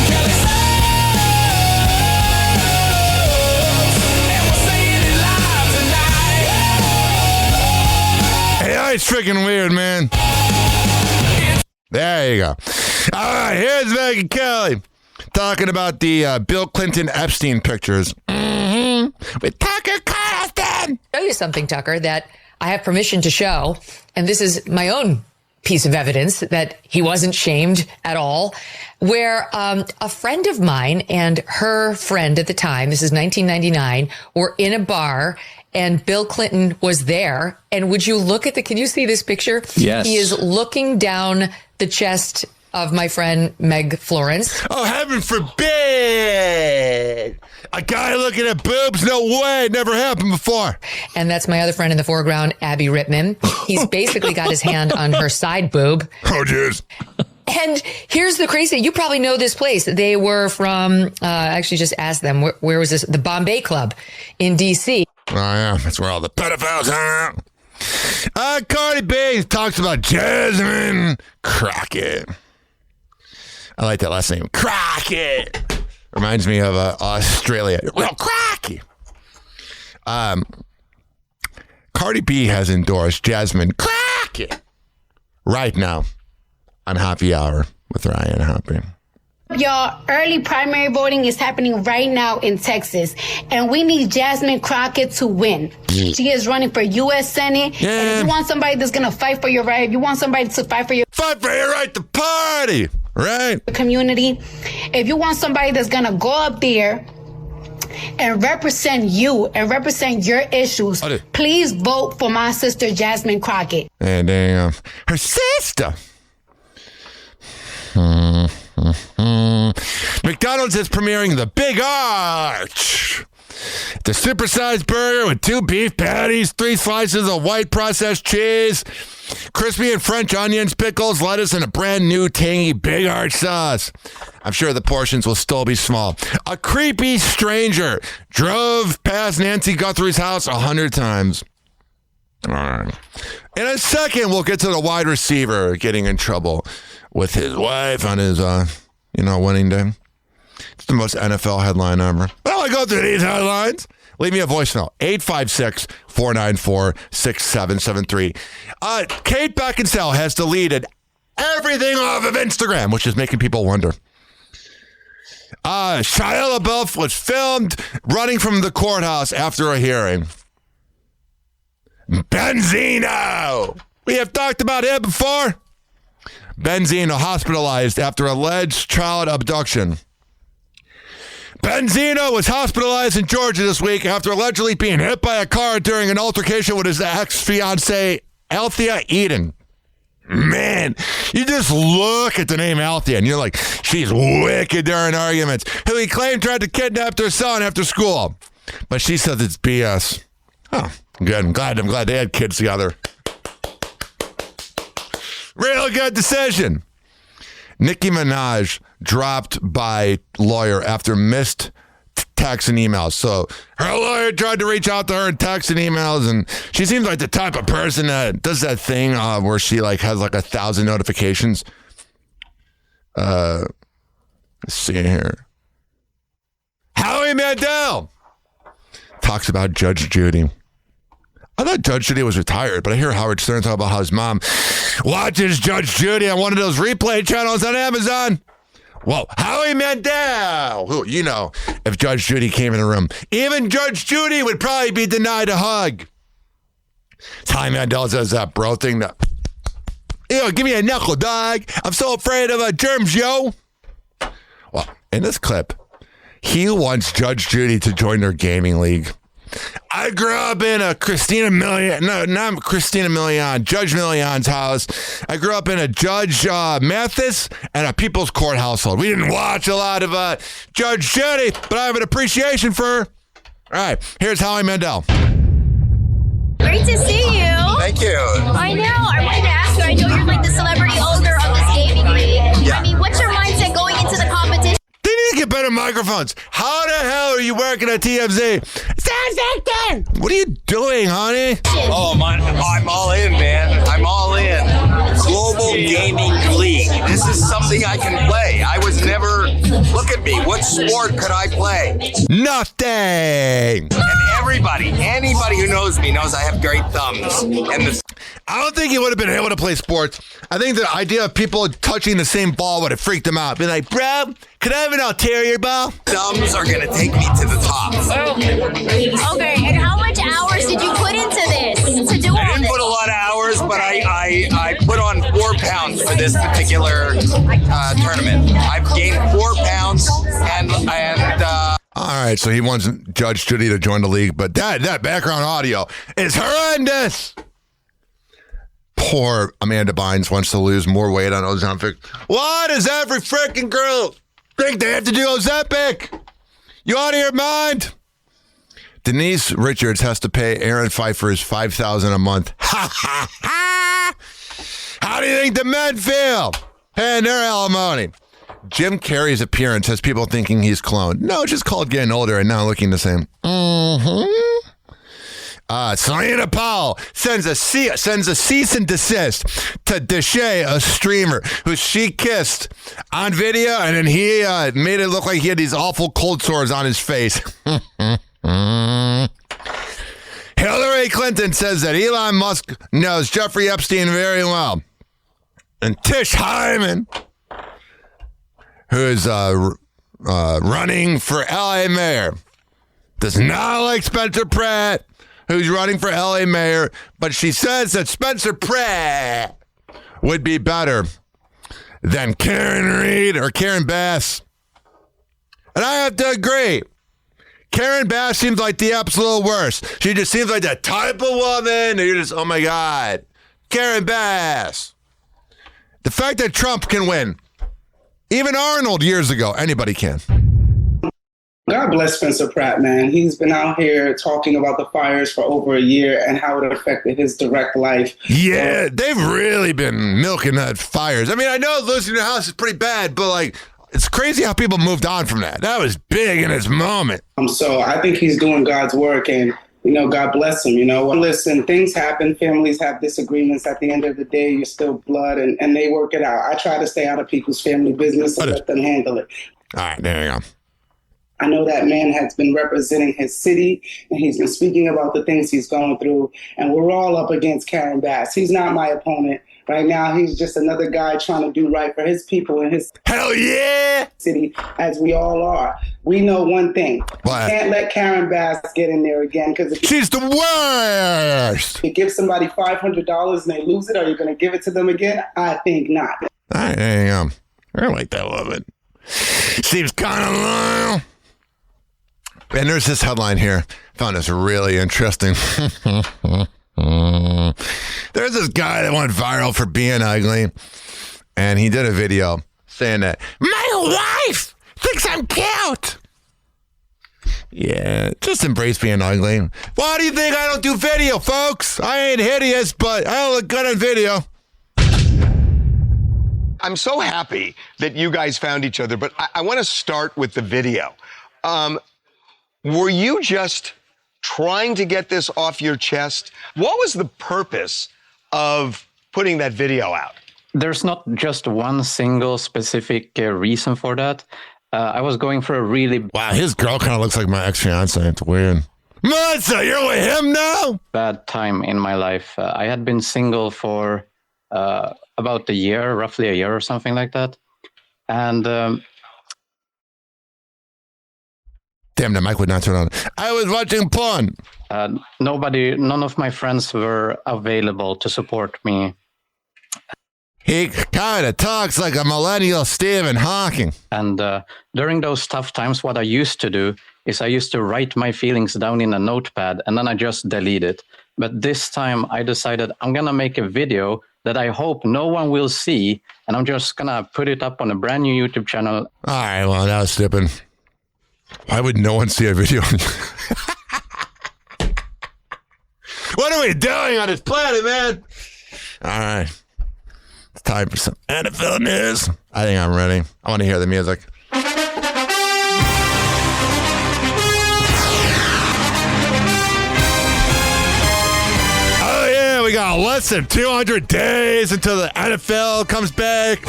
Everybody's freaking weird, man. There you go. All right, here's Megyn Kelly talking about the Bill Clinton Epstein pictures. With Tucker Carlson. Show you something, Tucker, that I have permission to show, and this is my own piece of evidence that he wasn't shamed at all, where a friend of mine and her friend at the time, this is 1999, were in a bar and Bill Clinton was there. And would you look at can you see this picture? Yes. He is looking down the chest of my friend Meg Florence. Oh, heaven forbid! A guy looking at boobs? No way! Never happened before. And that's my other friend in the foreground, Abby Rittman. He's basically got his hand on her side boob. Oh, jeez. And here's the crazy, you probably know this place. They were from, I actually just asked them, where was this? The Bombay Club in D.C. Oh, yeah, that's where all the pedophiles hang out. Cardi B talks about Jasmine Crockett. I like that last name, Crockett. Reminds me of Australia. Well, Crockett. Cardi B has endorsed Jasmine Crockett right now on Happy Hour with Ryan Hoppe. Y'all, early primary voting is happening right now in Texas, and we need Jasmine Crockett to win. She is running for U.S. Senate, and if you want somebody that's going to fight for your right, if you want somebody to fight for your right to party, right? Community, if you want somebody that's going to go up there and represent you and represent your issues, please vote for my sister, Jasmine Crockett. And her sister. McDonald's is premiering the Big Arch. The supersized burger with 2 beef patties, 3 slices of white processed cheese, crispy and French onions, pickles, lettuce, and a brand new tangy Big Arch sauce. I'm sure the portions will still be small. A creepy stranger drove past Nancy Guthrie's house 100 times. All right. In a second, we'll get to the wide receiver getting in trouble with his wife on his, wedding day. It's the most NFL headline ever. Well, I go through these headlines. Leave me a voicemail, 856-494-6773. Kate Beckinsale has deleted everything off of Instagram, which is making people wonder. Shia LaBeouf was filmed running from the courthouse after a hearing. Benzino! We have talked about him before. Benzino hospitalized after alleged child abduction. Benzino was hospitalized in Georgia this week after allegedly being hit by a car during an altercation with his ex-fiancée, Althea Eden. Man, you just look at the name Althea and you're like, she's wicked during arguments. Who he claimed tried to kidnap their son after school. But she says it's BS. Oh, good. I'm glad they had kids together. Real good decision. Nicki Minaj dropped by lawyer after missed texts and emails. So her lawyer tried to reach out to her in texts and emails, and she seems like the type of person that does that thing where she has 1,000 notifications. Let's see here. Howie Mandel talks about Judge Judy. I thought Judge Judy was retired, but I hear Howard Stern talk about how his mom watches Judge Judy on one of those replay channels on Amazon. Whoa, Howie Mandel, who, if Judge Judy came in the room, even Judge Judy would probably be denied a hug. Howie Mandel does that bro thing that, give me a knuckle, dog. I'm so afraid of germs, yo. Well, in this clip, he wants Judge Judy to join their gaming league. I grew up in a Judge Million's house. I grew up in a Judge Mathis and a People's Court household. We didn't watch a lot of Judge Judy, but I have an appreciation for her. All right, here's Howie Mandel. Great to see you. Thank you. I know. I wanted to ask you, I know you're like the celebrity owner of this gaming league. Yeah. I mean, what's your mindset going into the competition? They need to get better microphones. How the hell are you working at TMZ? What are you doing, honey? Oh, I'm all in, man. I'm all in. global gaming league. This is something I can play. I was never, look at me, what sport could I play? Nothing. And anybody who knows me knows I have great thumbs. And I don't think he would have been able to play sports. I think the idea of people touching the same ball would have freaked him out. Be like, bro, could I have an ulterior ball? thumbs are going to take me to the top. Okay, and how much hours did you put into this to do all I didn't this? put a lot of hours, but I put on 4 pounds for this particular tournament. I've gained 4 pounds and all right, so he wants Judge Judy to join the league, but that background audio is horrendous. Poor Amanda Bynes wants to lose more weight on Ozempic. Why does every freaking girl think they have to do Ozempic? You out of your mind? Denise Richards has to pay Aaron Pfeiffer's $5,000 a month. Ha ha ha! How do you think the men feel paying their alimony? Jim Carrey's appearance has people thinking he's cloned. No, it's just called getting older and not looking the same. Selena Powell sends a cease and desist to Deshae, a streamer who she kissed on video, and then he made it look like he had these awful cold sores on his face. Hillary Clinton says that Elon Musk knows Jeffrey Epstein very well. And Tish Hyman, who is running for LA mayor, does not like Spencer Pratt, who's running for LA mayor, but she says that Spencer Pratt would be better than Karen Reed or Karen Bass. And I have to agree. Karen Bass seems like the absolute worst. She just seems like that type of woman. And you're just, oh my God. Karen Bass. The fact that Trump can win. Even Arnold years ago. Anybody can. God bless Spencer Pratt, man. He's been out here talking about the fires for over a year and how it affected his direct life. Yeah, they've really been milking that fires. I mean, I know losing your house is pretty bad, but like, it's crazy how people moved on from that. That was big in its moment. So I think he's doing God's work, and, God bless him. Listen, things happen. Families have disagreements. At the end of the day, you're still blood, and they work it out. I try to stay out of people's family business and let them handle it. All right, there you go. I know that man has been representing his city, and he's been speaking about the things he's going through, and we're all up against Karen Bass. He's not my opponent. Right now, he's just another guy trying to do right for his people in his city, as we all are. We know one thing. What? You can't let Karen Bass get in there again, because she's the worst. If you give somebody $500 and they lose it, are you going to give it to them again? I think not. All right, there you go. I like that woman. Seems kind of loyal. And there's this headline here. Found this really interesting. There's this guy that went viral for being ugly, and he did a video saying that my wife thinks I'm cute. Yeah, just embrace being ugly. Why do you think I don't do video, folks? I ain't hideous, but I look good on video. I'm so happy that you guys found each other, but I want to start with the video. Were you just trying to get this off your chest? What was the purpose of putting that video out? There's not just one single specific reason for that. I was going for a really... Wow, his girl kind of looks like my ex-fiance. It's weird. Melissa, you're with him now? Bad time in my life. I had been single for about a year, roughly a year or something like that. And... Damn, the mic would not turn on. I was watching porn. None of my friends were available to support me. He kind of talks like a millennial Stephen Hawking. And during those tough times, what I used to do is I used to write my feelings down in a notepad, and then I just delete it. But this time I decided I'm going to make a video that I hope no one will see, and I'm just going to put it up on a brand new YouTube channel. All right, well, that was stupid. Why would no one see a video? What are we doing on this planet, man? All right. It's time for some NFL news. I think I'm ready. I want to hear the music. Oh, yeah. We got less than 200 days until the NFL comes back.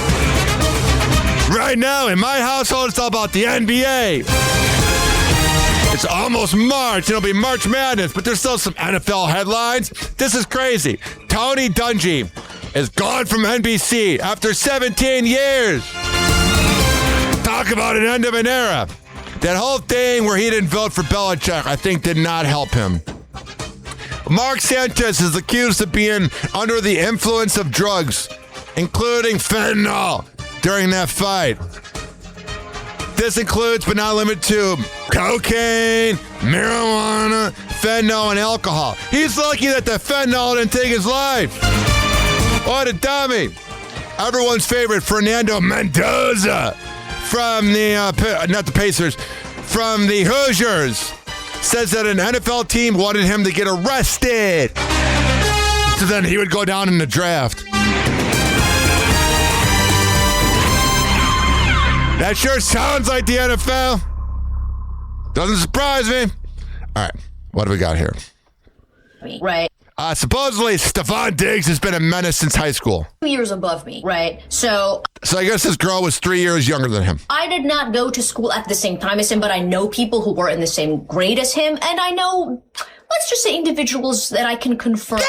Right now, in my household, it's all about the NBA. It's almost March. It'll be March Madness, but there's still some NFL headlines. This is crazy. Tony Dungy is gone from NBC after 17 years. Talk about an end of an era. That whole thing where he didn't vote for Belichick, I think, did not help him. Mark Sanchez is accused of being under the influence of drugs, including fentanyl, during that fight. This includes, but not limited to, cocaine, marijuana, fentanyl, and alcohol. He's lucky that the fentanyl didn't take his life. What a dummy. Everyone's favorite, Fernando Mendoza, from the, not the Pacers, from the Hoosiers, says that an NFL team wanted him to get arrested. So then he would go down in the draft. That sure sounds like the NFL. Doesn't surprise me. All right, what do we got here? Right. Supposedly, Stephon Diggs has been a menace since high school. 2 years above me, right? So I guess this girl was 3 years younger than him. I did not go to school at the same time as him, but I know people who were in the same grade as him, and I know, let's just say, individuals that I can confirm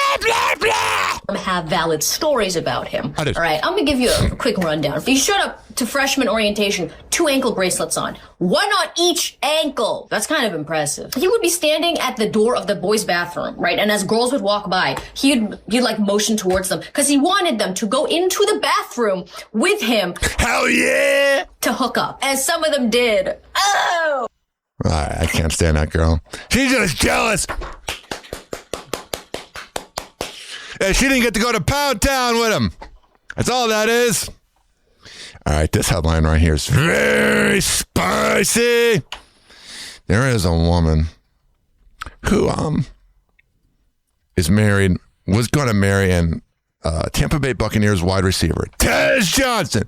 have valid stories about him. All right, I'm gonna give you a quick rundown. He showed up to freshman orientation, 2 ankle bracelets on, 1 on each ankle. That's kind of impressive. He would be standing at the door of the boys' bathroom, right? And as girls would walk by, he'd like motion towards them because he wanted them to go into the bathroom with him. Hell yeah! To hook up. And some of them did. Oh! I can't stand that girl. She's just jealous. And she didn't get to go to Pound Town with him. That's all that is. All right, this headline right here is very spicy. There is a woman who is married, was going to marry an Tampa Bay Buccaneers wide receiver, Tez Johnson.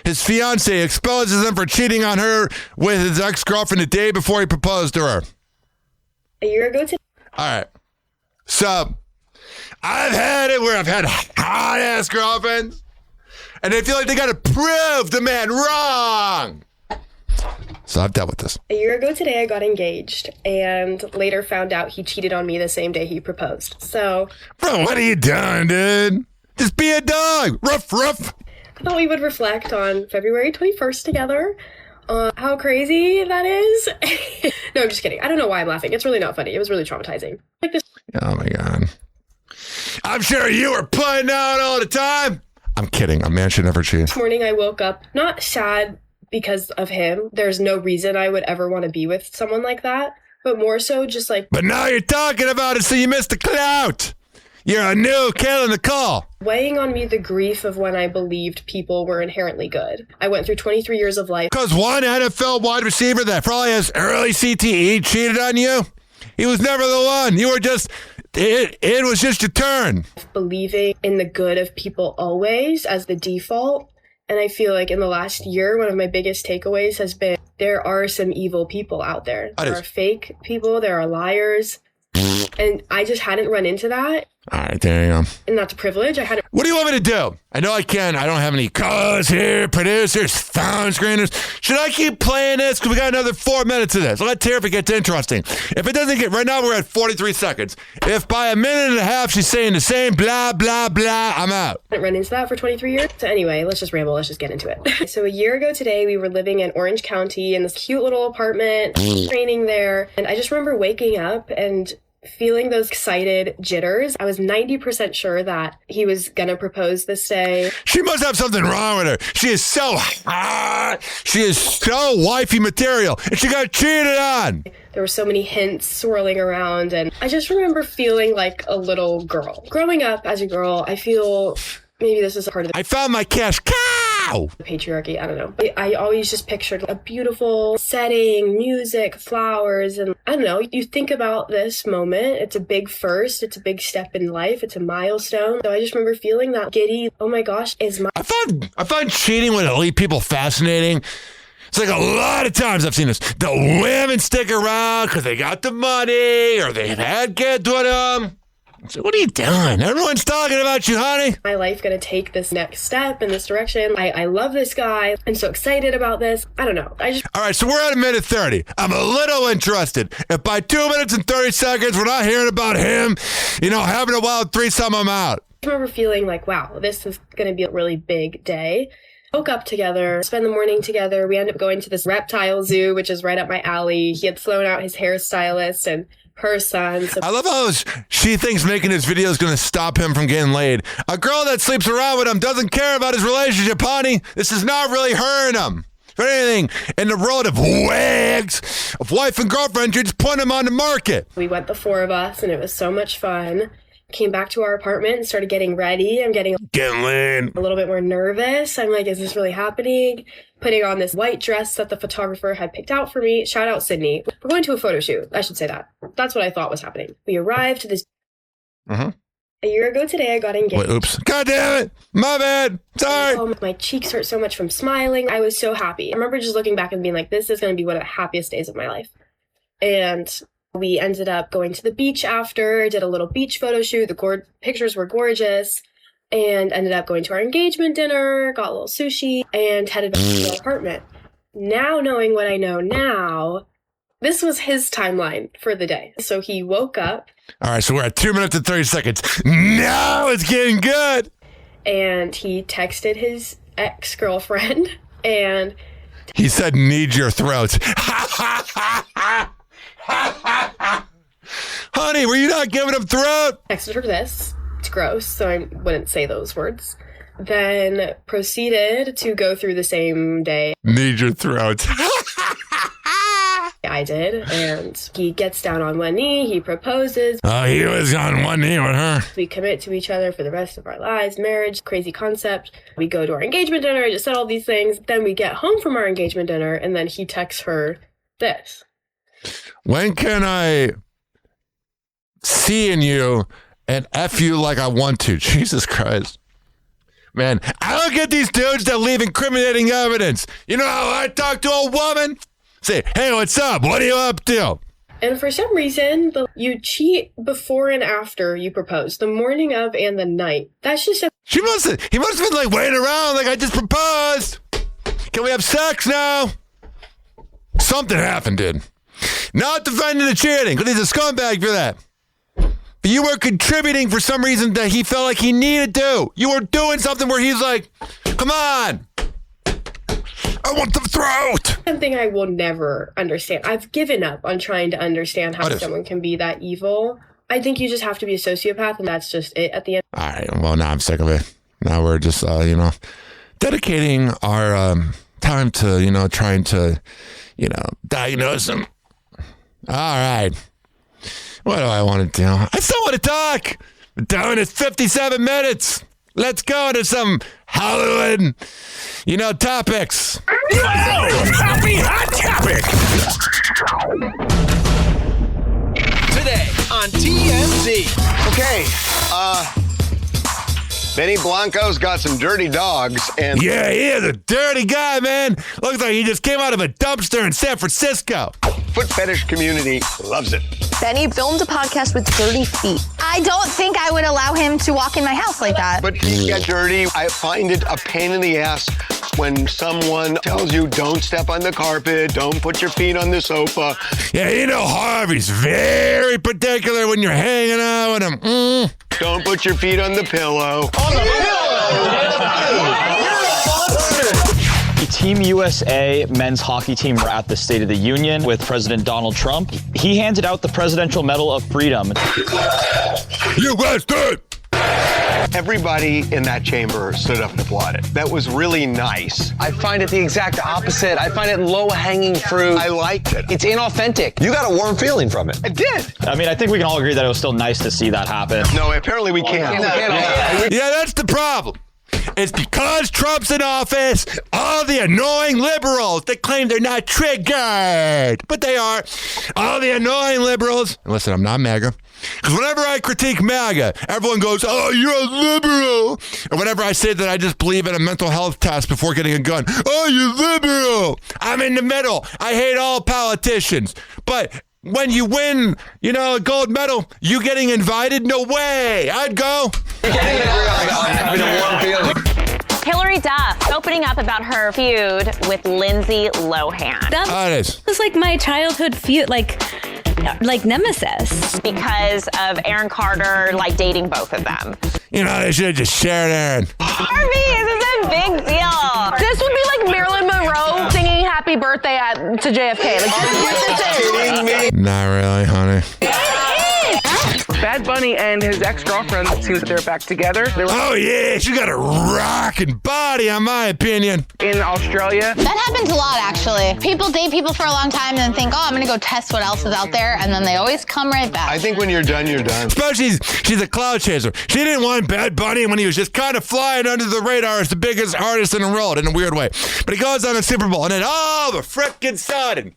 His fiance exposes him for cheating on her with his ex-girlfriend the day before he proposed to her. A year ago today. All right. So, I've had it where I've had hot-ass girlfriends, and they feel like they got to prove the man wrong. So I've dealt with this. A year ago today, I got engaged and later found out he cheated on me the same day he proposed. So... Bro, what are you doing, dude? Just be a dog. Ruff, ruff. I thought we would reflect on February 21st together. How crazy that is. No, I'm just kidding. I don't know why I'm laughing. It's really not funny. It was really traumatizing. Like this. Oh, my God. I'm sure you were playing out all the time. I'm kidding. A man should never cheat. This morning, I woke up not sad because of him. There's no reason I would ever want to be with someone like that, but more so just like... But now you're talking about it, so you missed the clout. You're a new kill in the call. Weighing on me the grief of when I believed people were inherently good. I went through 23 years of life. Because one NFL wide receiver that probably has early CTE cheated on you? He was never the one. You were just... It was just your turn. Believing in the good of people always as the default. And I feel like in the last year, one of my biggest takeaways has been there are some evil people out there. There are fake people. There are liars. And I just hadn't run into that. All right, there you go. And that's a privilege. I hadn't. What do you want me to do? I know I can. I don't have any calls here, producers, phone screeners. Should I keep playing this? Because we got another 4 minutes of this. Let's hear if it gets interesting. If it doesn't get, right now we're at 43 seconds. If by a minute and a half she's saying the same blah, blah, blah, I'm out. I hadn't run into that for 23 years. So anyway, let's just ramble. Let's just get into it. So a year ago today, we were living in Orange County in this cute little apartment, training there. And I just remember waking up and feeling those excited jitters. I was 90% sure that he was going to propose this day. She must have something wrong with her. She is so hot. She is so wifey material. And she got cheated on. There were so many hints swirling around. And I just remember feeling like a little girl. Growing up as a girl, I feel maybe this is a part of the... I found my cash cow. Patriarchy, I don't know. I always just pictured a beautiful setting, music, flowers, and I don't know. You think about this moment. It's a big first. It's a big step in life. It's a milestone. So I just remember feeling that giddy, oh my gosh, is my... I find cheating with elite people fascinating. It's like a lot of times I've seen this. The women stick around because they got the money or they've had kids with them. So what are you doing? Everyone's talking about you, honey. My life going to take this next step in this direction. I love this guy. I'm so excited about this. I don't know. All right, so we're at a minute 30. I'm a little interested. If by 2 minutes and 30 seconds we're not hearing about him, having a wild threesome, I'm out. I remember feeling like, wow, this is going to be a really big day. Woke up together, spent the morning together. We ended up going to this reptile zoo, which is right up my alley. He had flown out his hairstylist and her son. So I love how she thinks making his video is going to stop him from getting laid. A girl that sleeps around with him doesn't care about his relationship, honey. This is not really her and him. If anything, in the world of wags, of wife and girlfriend, you just put him on the market. We went, the four of us, and it was so much fun. Came back to our apartment and started getting ready. I'm getting laid. A little bit more nervous. I'm like, is this really happening? Putting on this white dress that the photographer had picked out for me. Shout out, Sydney. We're going to a photo shoot. I should say that. That's what I thought was happening. We arrived to this. Mm-hmm. A year ago today, I got engaged. Wait, oops. God damn it. My bad. Sorry. Oh, my cheeks hurt so much from smiling. I was so happy. I remember just looking back and being like, this is going to be one of the happiest days of my life. And we ended up going to the beach after, did a little beach photo shoot. The pictures were gorgeous, and ended up going to our engagement dinner, got a little sushi, and headed back to our apartment. Now, knowing what I know now, this was his timeline for the day. So he woke up. All right, so we're at 2 minutes and 30 seconds. Now it's getting good. And he texted his ex-girlfriend, and he said, need your throat. Honey, were you not giving him throat? Texted her this. It's gross, so I wouldn't say those words. Then proceeded to go through the same day. Need your throat. I did, and he gets down on one knee, he proposes. Oh, he was on one knee with her. We commit to each other for the rest of our lives, marriage, crazy concept. We go to our engagement dinner, I just said all these things. Then we get home from our engagement dinner, and then he texts her this. When can I see in you and F you like I want to? Jesus Christ. Man, I don't get these dudes that leave incriminating evidence. You know how I talk to a woman? Say, hey, what's up? What are you up to? And for some reason, you cheat before and after you propose. The morning of and the night. That's just he must have been like waiting around like I just proposed. Can we have sex now? Something happened, dude. Not defending the cheating, because he's a scumbag for that. But you were contributing for some reason that he felt like he needed to. You were doing something where he's like, come on. I want the throat. Something I will never understand. I've given up on trying to understand how someone can be that evil. I think you just have to be a sociopath, and that's just it at the end. All right. Well, now I'm sick of it. Now we're just, dedicating our time to, trying to, diagnose him. All right. What do I want to do? I still want to talk. We're down at 57 minutes. Let's go to some Hollywood, topics. Happy hot topic. Today on TMZ. Okay, Benny Blanco's got some dirty dogs, and yeah, he is a dirty guy, man. Looks like he just came out of a dumpster in San Francisco. Foot fetish community loves it. Benny filmed a podcast with dirty feet. I don't think I would allow him to walk in my house like that. But feet get dirty. I find it a pain in the ass when someone tells you don't step on the carpet, don't put your feet on the sofa. Yeah, Harvey's very particular when you're hanging out with him. Don't put your feet on the pillow. The Team USA men's hockey team were at the State of the Union with President Donald Trump. He handed out the Presidential Medal of Freedom. USA! Everybody in that chamber stood up and applauded. That was really nice. I find it the exact opposite. I find it low-hanging fruit. I liked it. It's inauthentic. You got a warm feeling from it. I did. I mean, I think we can all agree that it was still nice to see that happen. No, apparently we can't. Yeah, that's the problem. It's because Trump's in office, all the annoying liberals that claim they're not triggered, but they are. All the annoying liberals, and listen, I'm not MAGA, because whenever I critique MAGA, everyone goes, oh, you're a liberal. And whenever I say that I just believe in a mental health test before getting a gun, oh, you're liberal. I'm in the middle. I hate all politicians. But when you win, a gold medal, you getting invited? No way. I'd go. Hillary Duff opening up about her feud with Lindsay Lohan. That was like my childhood feud, like nemesis. Because of Aaron Carter, dating both of them. They should have just shared Aaron. Harvey, this is a big deal. This would be like Marilyn Monroe singing happy birthday to JFK. Not really, honey. Bad Bunny and his ex-girlfriend, seems that they're back together. Oh, yeah, she got a rocking body, in my opinion. In Australia. That happens a lot, actually. People date people for a long time and then think, I'm going to go test what else is out there, and then they always come right back. I think when you're done, you're done. Especially, she's a cloud chaser. She didn't want Bad Bunny when he was just kind of flying under the radar as the biggest artist in the world in a weird way. But he goes on the Super Bowl, and then all the frickin' sudden,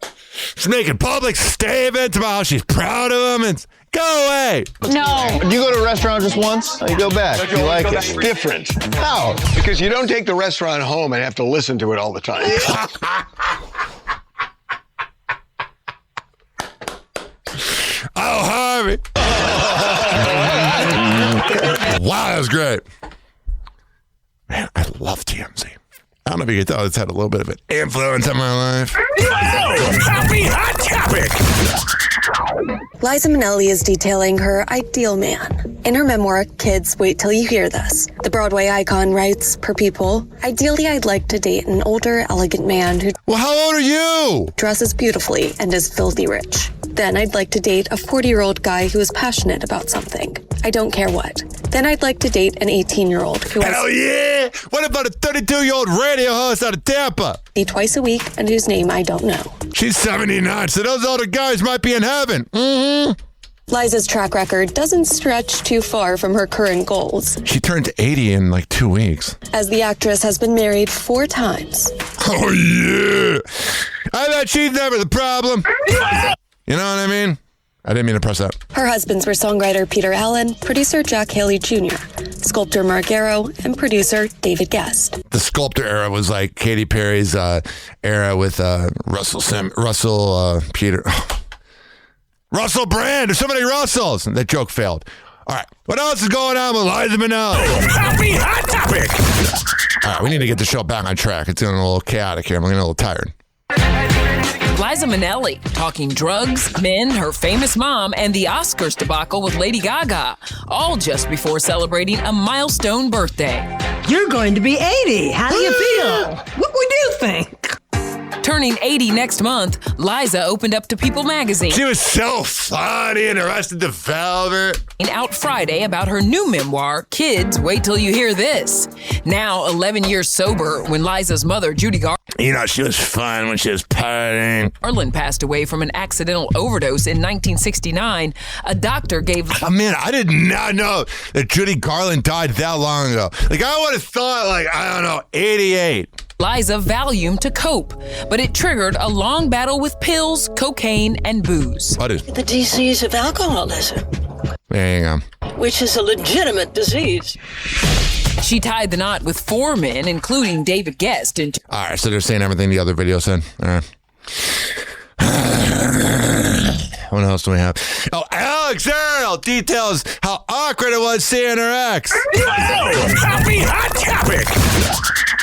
she's making public statements about how she's proud of him, and go away. No. You go to a restaurant just once, you go back. You like it. It's different. How? Because you don't take the restaurant home and have to listen to it all the time. Oh, Harvey. Wow, that was great. Man, I love TMZ. I don't know if you can tell, it's had a little bit of an influence on my life. Happy Hot Topic! Liza Minnelli is detailing her ideal man. In her memoir, Kids, Wait Till You Hear This, the Broadway icon writes, per People, ideally I'd like to date an older, elegant man who... Well, how old are you? ...dresses beautifully and is filthy rich. Then I'd like to date a 40-year-old guy who is passionate about something. I don't care what. Then I'd like to date an 18-year-old who Hell yeah! What about a 32-year-old radio host out of Tampa? Twice a week and whose name I don't know. She's 79, so those older guys might be in heaven. Mm-hmm. Liza's track record doesn't stretch too far from her current goals. She turned 80 in 2 weeks. As the actress has been married 4 times. Oh, yeah! I bet she's never the problem. You know what I mean? I didn't mean to press that. Her husbands were songwriter Peter Allen, producer Jack Haley Jr., sculptor Mark Arrow, and producer David Guest. The sculptor era was like Katy Perry's era with Russell Brand. There's so many Russells. That joke failed. All right. What else is going on with Liza Minnelli? Happy Hot Topic! All right. We need to get the show back on track. It's getting a little chaotic here. I'm getting a little tired. Liza Minnelli talking drugs, men, her famous mom, and the Oscars debacle with Lady Gaga, all just before celebrating a milestone birthday. You're going to be 80. How do you feel? What would you think? Turning 80 next month, Liza opened up to People magazine. She was so funny in Arrested Development. Out Friday about her new memoir, Kids, Wait Till You Hear This. Now 11 years sober when Liza's mother, Judy Garland, she was fun when she was partying. Garland passed away from an accidental overdose in 1969. A doctor gave... Oh, man, I did not know that Judy Garland died that long ago. I would have thought, 88. Liza Valium to cope, but it triggered a long battle with pills, cocaine, and booze. What is? The disease of alcoholism. There you go. Which is a legitimate disease. She tied the knot with 4 men, including David Guest. All right, so they're saying everything the other video said. All right. What else do we have? Oh, Alex Earl details how awkward it was seeing her ex. Happy Hot Topic!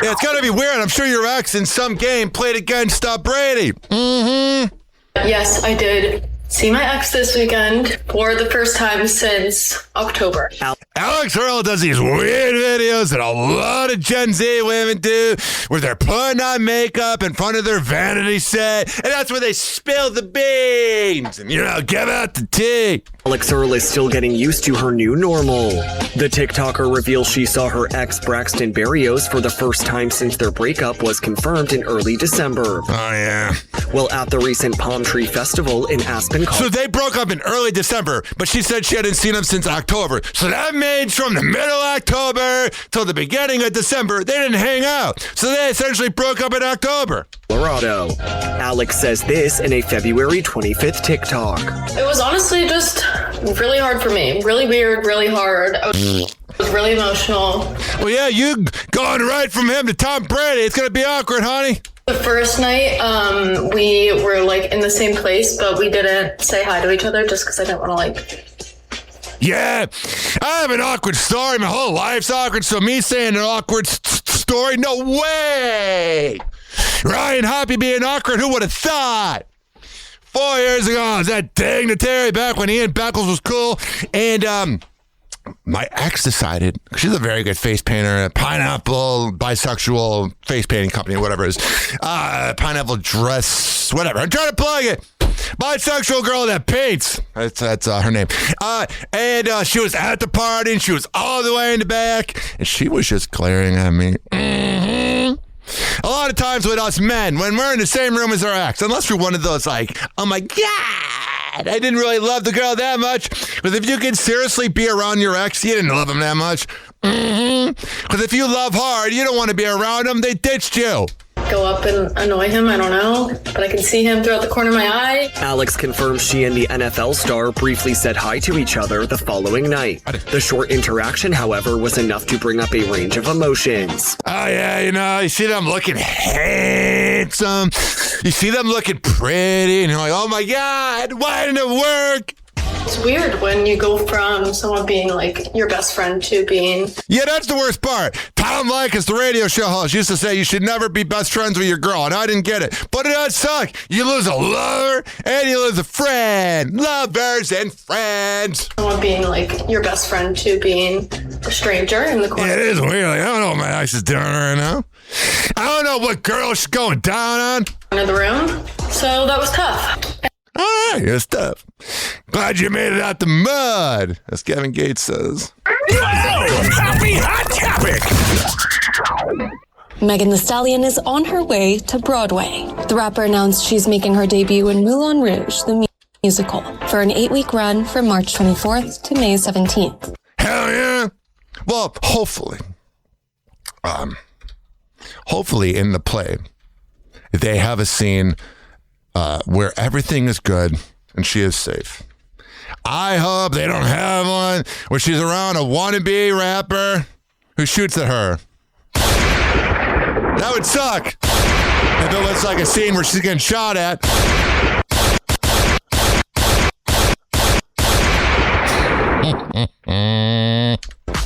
Yeah, it's gotta be weird. I'm sure your ex in some game played against Brady. Mm-hmm. Yes, I did see my ex this weekend for the first time since October. Alex Earl does these weird videos that a lot of Gen Z women do where they're putting on makeup in front of their vanity set, and that's where they spill the beans and, give out the tea. Alex Earl is still getting used to her new normal. The TikToker reveals she saw her ex Braxton Berrios for the first time since their breakup was confirmed in early December. Oh, yeah. Well, at the recent Palm Tree Festival in Aspen, So they broke up in early December, but she said she hadn't seen him since October. So that means from the middle of October till the beginning of December, they didn't hang out. So they essentially broke up in October. Colorado. Alex says this in a February 25th TikTok. It was honestly just really hard for me. Really weird, really hard. I was really emotional. Well, yeah, you going right from him to Tom Brady. It's going to be awkward, honey. The first night, we were like in the same place, but we didn't say hi to each other just because I didn't want to like. Yeah, I have an awkward story. My whole life's awkward, so me saying an awkward story, no way. Ryan Hoppe being awkward, who would have thought? 4 years ago, I was at Dignitary back when Ian Beckles was cool, and my ex decided, she's a very good face painter, Pineapple bisexual face painting company, whatever it is, Pineapple Dress, whatever. I'm trying to plug it. Bisexual girl that paints. That's her name. And she was at the party, and she was all the way in the back, and she was just glaring at me. A lot of times with us men, when we're in the same room as our ex, unless we're one of those like, oh my God, I didn't really love the girl that much. Because if you can seriously be around your ex, you didn't love him that much. Because if you love hard, you don't want to be around him. They ditched you. Go up and annoy him, I don't know, but I can see him throughout the corner of my eye. Alex confirms she and the NFL star briefly said hi to each other the following night. The short interaction, however, was enough to bring up a range of emotions. Oh, yeah, you see them looking handsome. You see them looking pretty, and you're like, oh, my God, why didn't it work? It's weird when you go from someone being like your best friend to being... Yeah, that's the worst part. Tom Likas, the radio show host, used to say you should never be best friends with your girl, and I didn't get it. But it does suck. You lose a lover, and you lose a friend. Lovers and friends. Someone being like your best friend to being a stranger in the corner. Yeah, it is weird. Like, I don't know what my ex is doing right now. I don't know what girl she's going down on. In the room. So that was tough. All right, it's tough. Glad you made it out the mud, as Kevin Gates says. Happy Hot Topic! Megan Thee Stallion is on her way to Broadway. The rapper announced she's making her debut in Moulin Rouge, the musical, for an 8-week run from March 24th to May 17th. Hell yeah! Well, hopefully. Hopefully in the play, they have a scene where everything is good and she is safe. I hope they don't have one where she's around a wannabe rapper who shoots at her. That would suck if it was like a scene where she's getting shot at.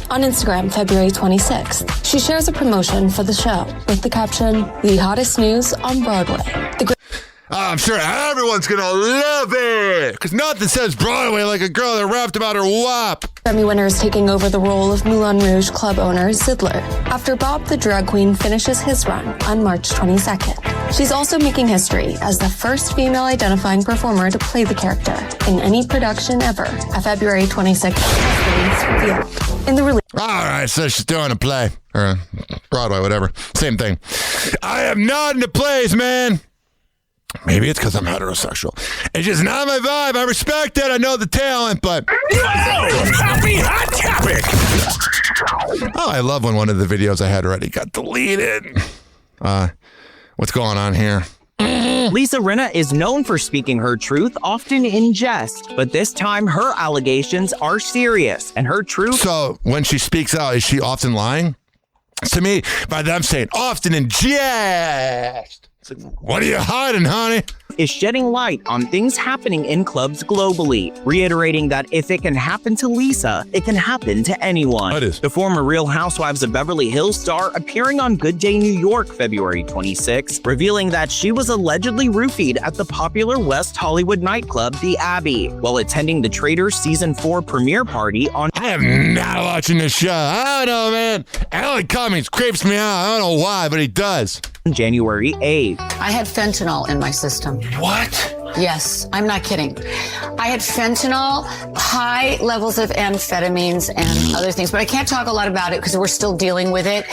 On Instagram, February 26th, she shares a promotion for the show with the caption, "The hottest news on Broadway." I'm sure everyone's going to love it, because nothing says Broadway like a girl that rapped about her WAP. Grammy winner is taking over the role of Moulin Rouge club owner Zidler after Bob the Drag Queen finishes his run on March 22nd. She's also making history as the first female identifying performer to play the character in any production ever. A February 26th press release revealed. In the release. All right, so she's doing a play, or Broadway, whatever. Same thing. I am not into plays, man. Maybe it's because I'm heterosexual. It's just not my vibe. I respect it. I know the talent, but... Happy Hot Topic! Oh, I love when one of the videos I had already got deleted. What's going on here? Lisa Rinna is known for speaking her truth, often in jest, but this time her allegations are serious, and her truth... So, when she speaks out, is she often lying? To me, by them saying often in jest... What are you hiding, honey? Is shedding light on things happening in clubs globally, reiterating that if it can happen to Lisa, it can happen to anyone. That is. The former Real Housewives of Beverly Hills star appearing on Good Day New York February 26, revealing that she was allegedly roofied at the popular West Hollywood nightclub, The Abbey, while attending the Traitors Season 4 premiere party on... I am not watching this show. I don't know, man. Alan Cummings creeps me out. I don't know why, but he does. January 8th. I had fentanyl in my system. What? Yes, I'm not kidding. I had fentanyl, high levels of amphetamines and other things, but I can't talk a lot about it because we're still dealing with it.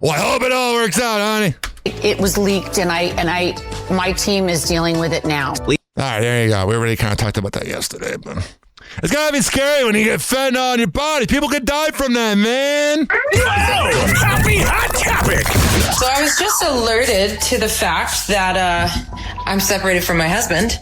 Well, I hope it all works out, honey. It was leaked, and my team is dealing with it now. All right, there you go. We already kind of talked about that yesterday, but it's gotta be scary when you get fentanyl in your body. People could die from that, man. Happy Hot Topic! So I was just alerted to the fact that I'm separated from my husband.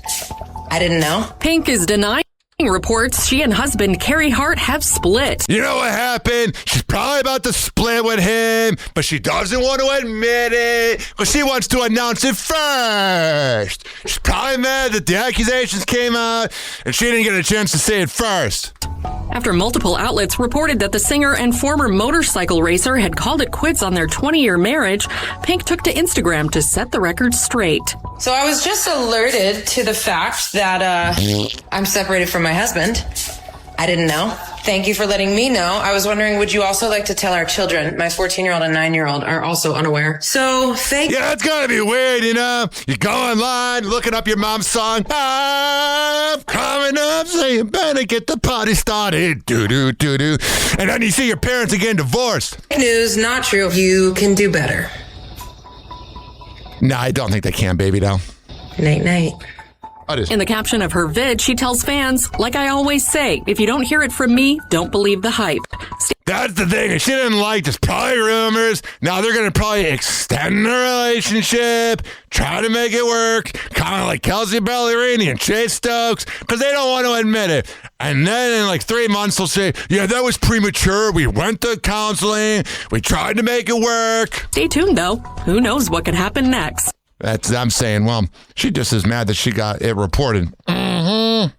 I didn't know. Pink is denying Reports she and husband Carrie Hart have split. You know what happened? She's probably about to split with him, but she doesn't want to admit it because she wants to announce it first. She's probably mad that the accusations came out and she didn't get a chance to say it first. After multiple outlets reported that the singer and former motorcycle racer had called it quits on their 20-year marriage, Pink took to Instagram to set the record straight. So I was just alerted to the fact that I'm separated from my husband. I didn't know. Thank you for letting me know. I was wondering, would you also like to tell our children? My 14-year-old and 9-year-old are also unaware. So thank you. Yeah, it's gotta be weird, you know? You go online, looking up your mom's song. I'm coming up, so you better get the party started. Do-do-do-do. And then you see your parents again divorced. News, not true. You can do better. No, I don't think they can, baby, though. Night-night. In the caption of her vid, she tells fans, like I always say, if you don't hear it from me, don't believe the hype. That's the thing. If she didn't like, there's probably rumors. Now they're going to probably extend the relationship, try to make it work, kind of like Kelsey Ballerini and Chase Stokes, because they don't want to admit it. And then in like 3 months, they'll say, yeah, that was premature. We went to counseling. We tried to make it work. Stay tuned, though. Who knows what could happen next? I'm saying, well, she just is mad that she got it reported. Happy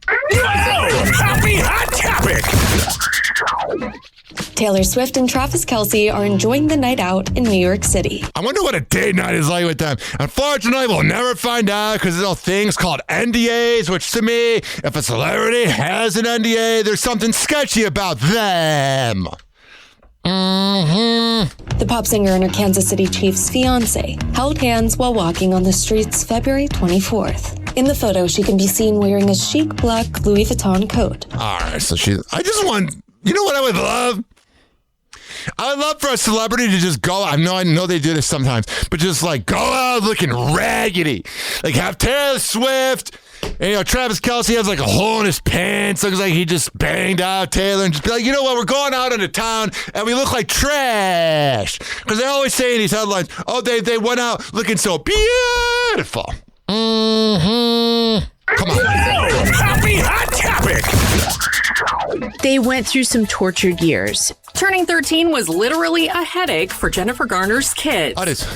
Hot Topic! Taylor Swift and Travis Kelce are enjoying the night out in New York City. I wonder what a date night is like with them. Unfortunately, we'll never find out because there's all things called NDAs, which to me, if a celebrity has an NDA, there's something sketchy about them. The pop singer and her Kansas City Chiefs fiance held hands while walking on the streets February 24th. In the photo, she can be seen wearing a chic black Louis Vuitton coat. All right, so I just want, you know what I would love? I would love for a celebrity to just go, I know they do this sometimes, but just like go out looking raggedy. Like have Taylor Swift, and Travis Kelce has like a hole in his pants, looks like he just banged out Taylor, and just be like, you know what, we're going out into town and we look like trash. Because they always say in these headlines, oh, they went out looking so beautiful. Come on. Happy Hot Topic! They went through some tortured years. Turning 13 was literally a headache for Jennifer Garner's kids. What is?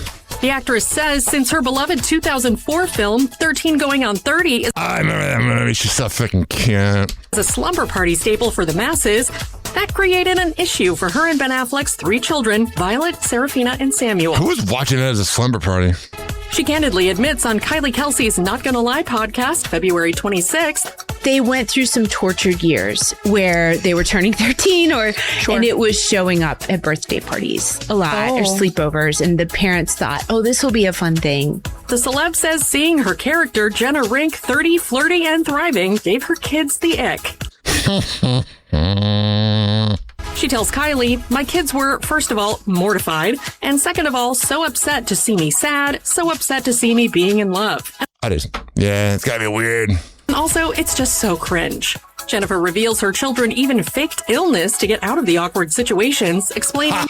The actress says since her beloved 2004 film, 13 Going on 30, is I remember that movie. She's so freaking cute. A slumber party staple for the masses, that created an issue for her and Ben Affleck's 3 children, Violet, Serafina, and Samuel. Who was watching it as a slumber party? She candidly admits on Kylie Kelsey's Not Gonna Lie podcast, February 26th, they went through some tortured years where they were turning 13 and it was showing up at birthday parties a lot or sleepovers, and the parents thought, oh, this will be a fun thing. The celeb says seeing her character, Jenna Rink, 30, flirty, and thriving, gave her kids the ick. She tells Kylie, my kids were, first of all, mortified, and second of all, so upset to see me sad, so upset to see me being in love. Yeah, it's gotta be weird. Also, it's just so cringe. Jennifer reveals her children even faked illness to get out of the awkward situations, explaining,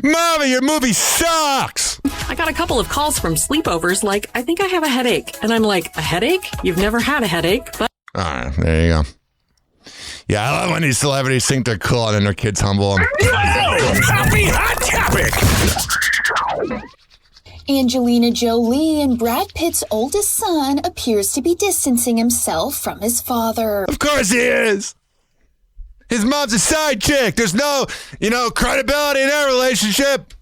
Mama, your movie sucks! I got a couple of calls from sleepovers like, I think I have a headache. And I'm like, a headache? You've never had a headache, but... All right, there you go. Yeah, I love when these celebrities think they're cool and their kids humble them. Happy Hot Topic! Angelina Jolie and Brad Pitt's oldest son appears to be distancing himself from his father. Of course he is. His mom's a side chick. There's no, credibility in their relationship.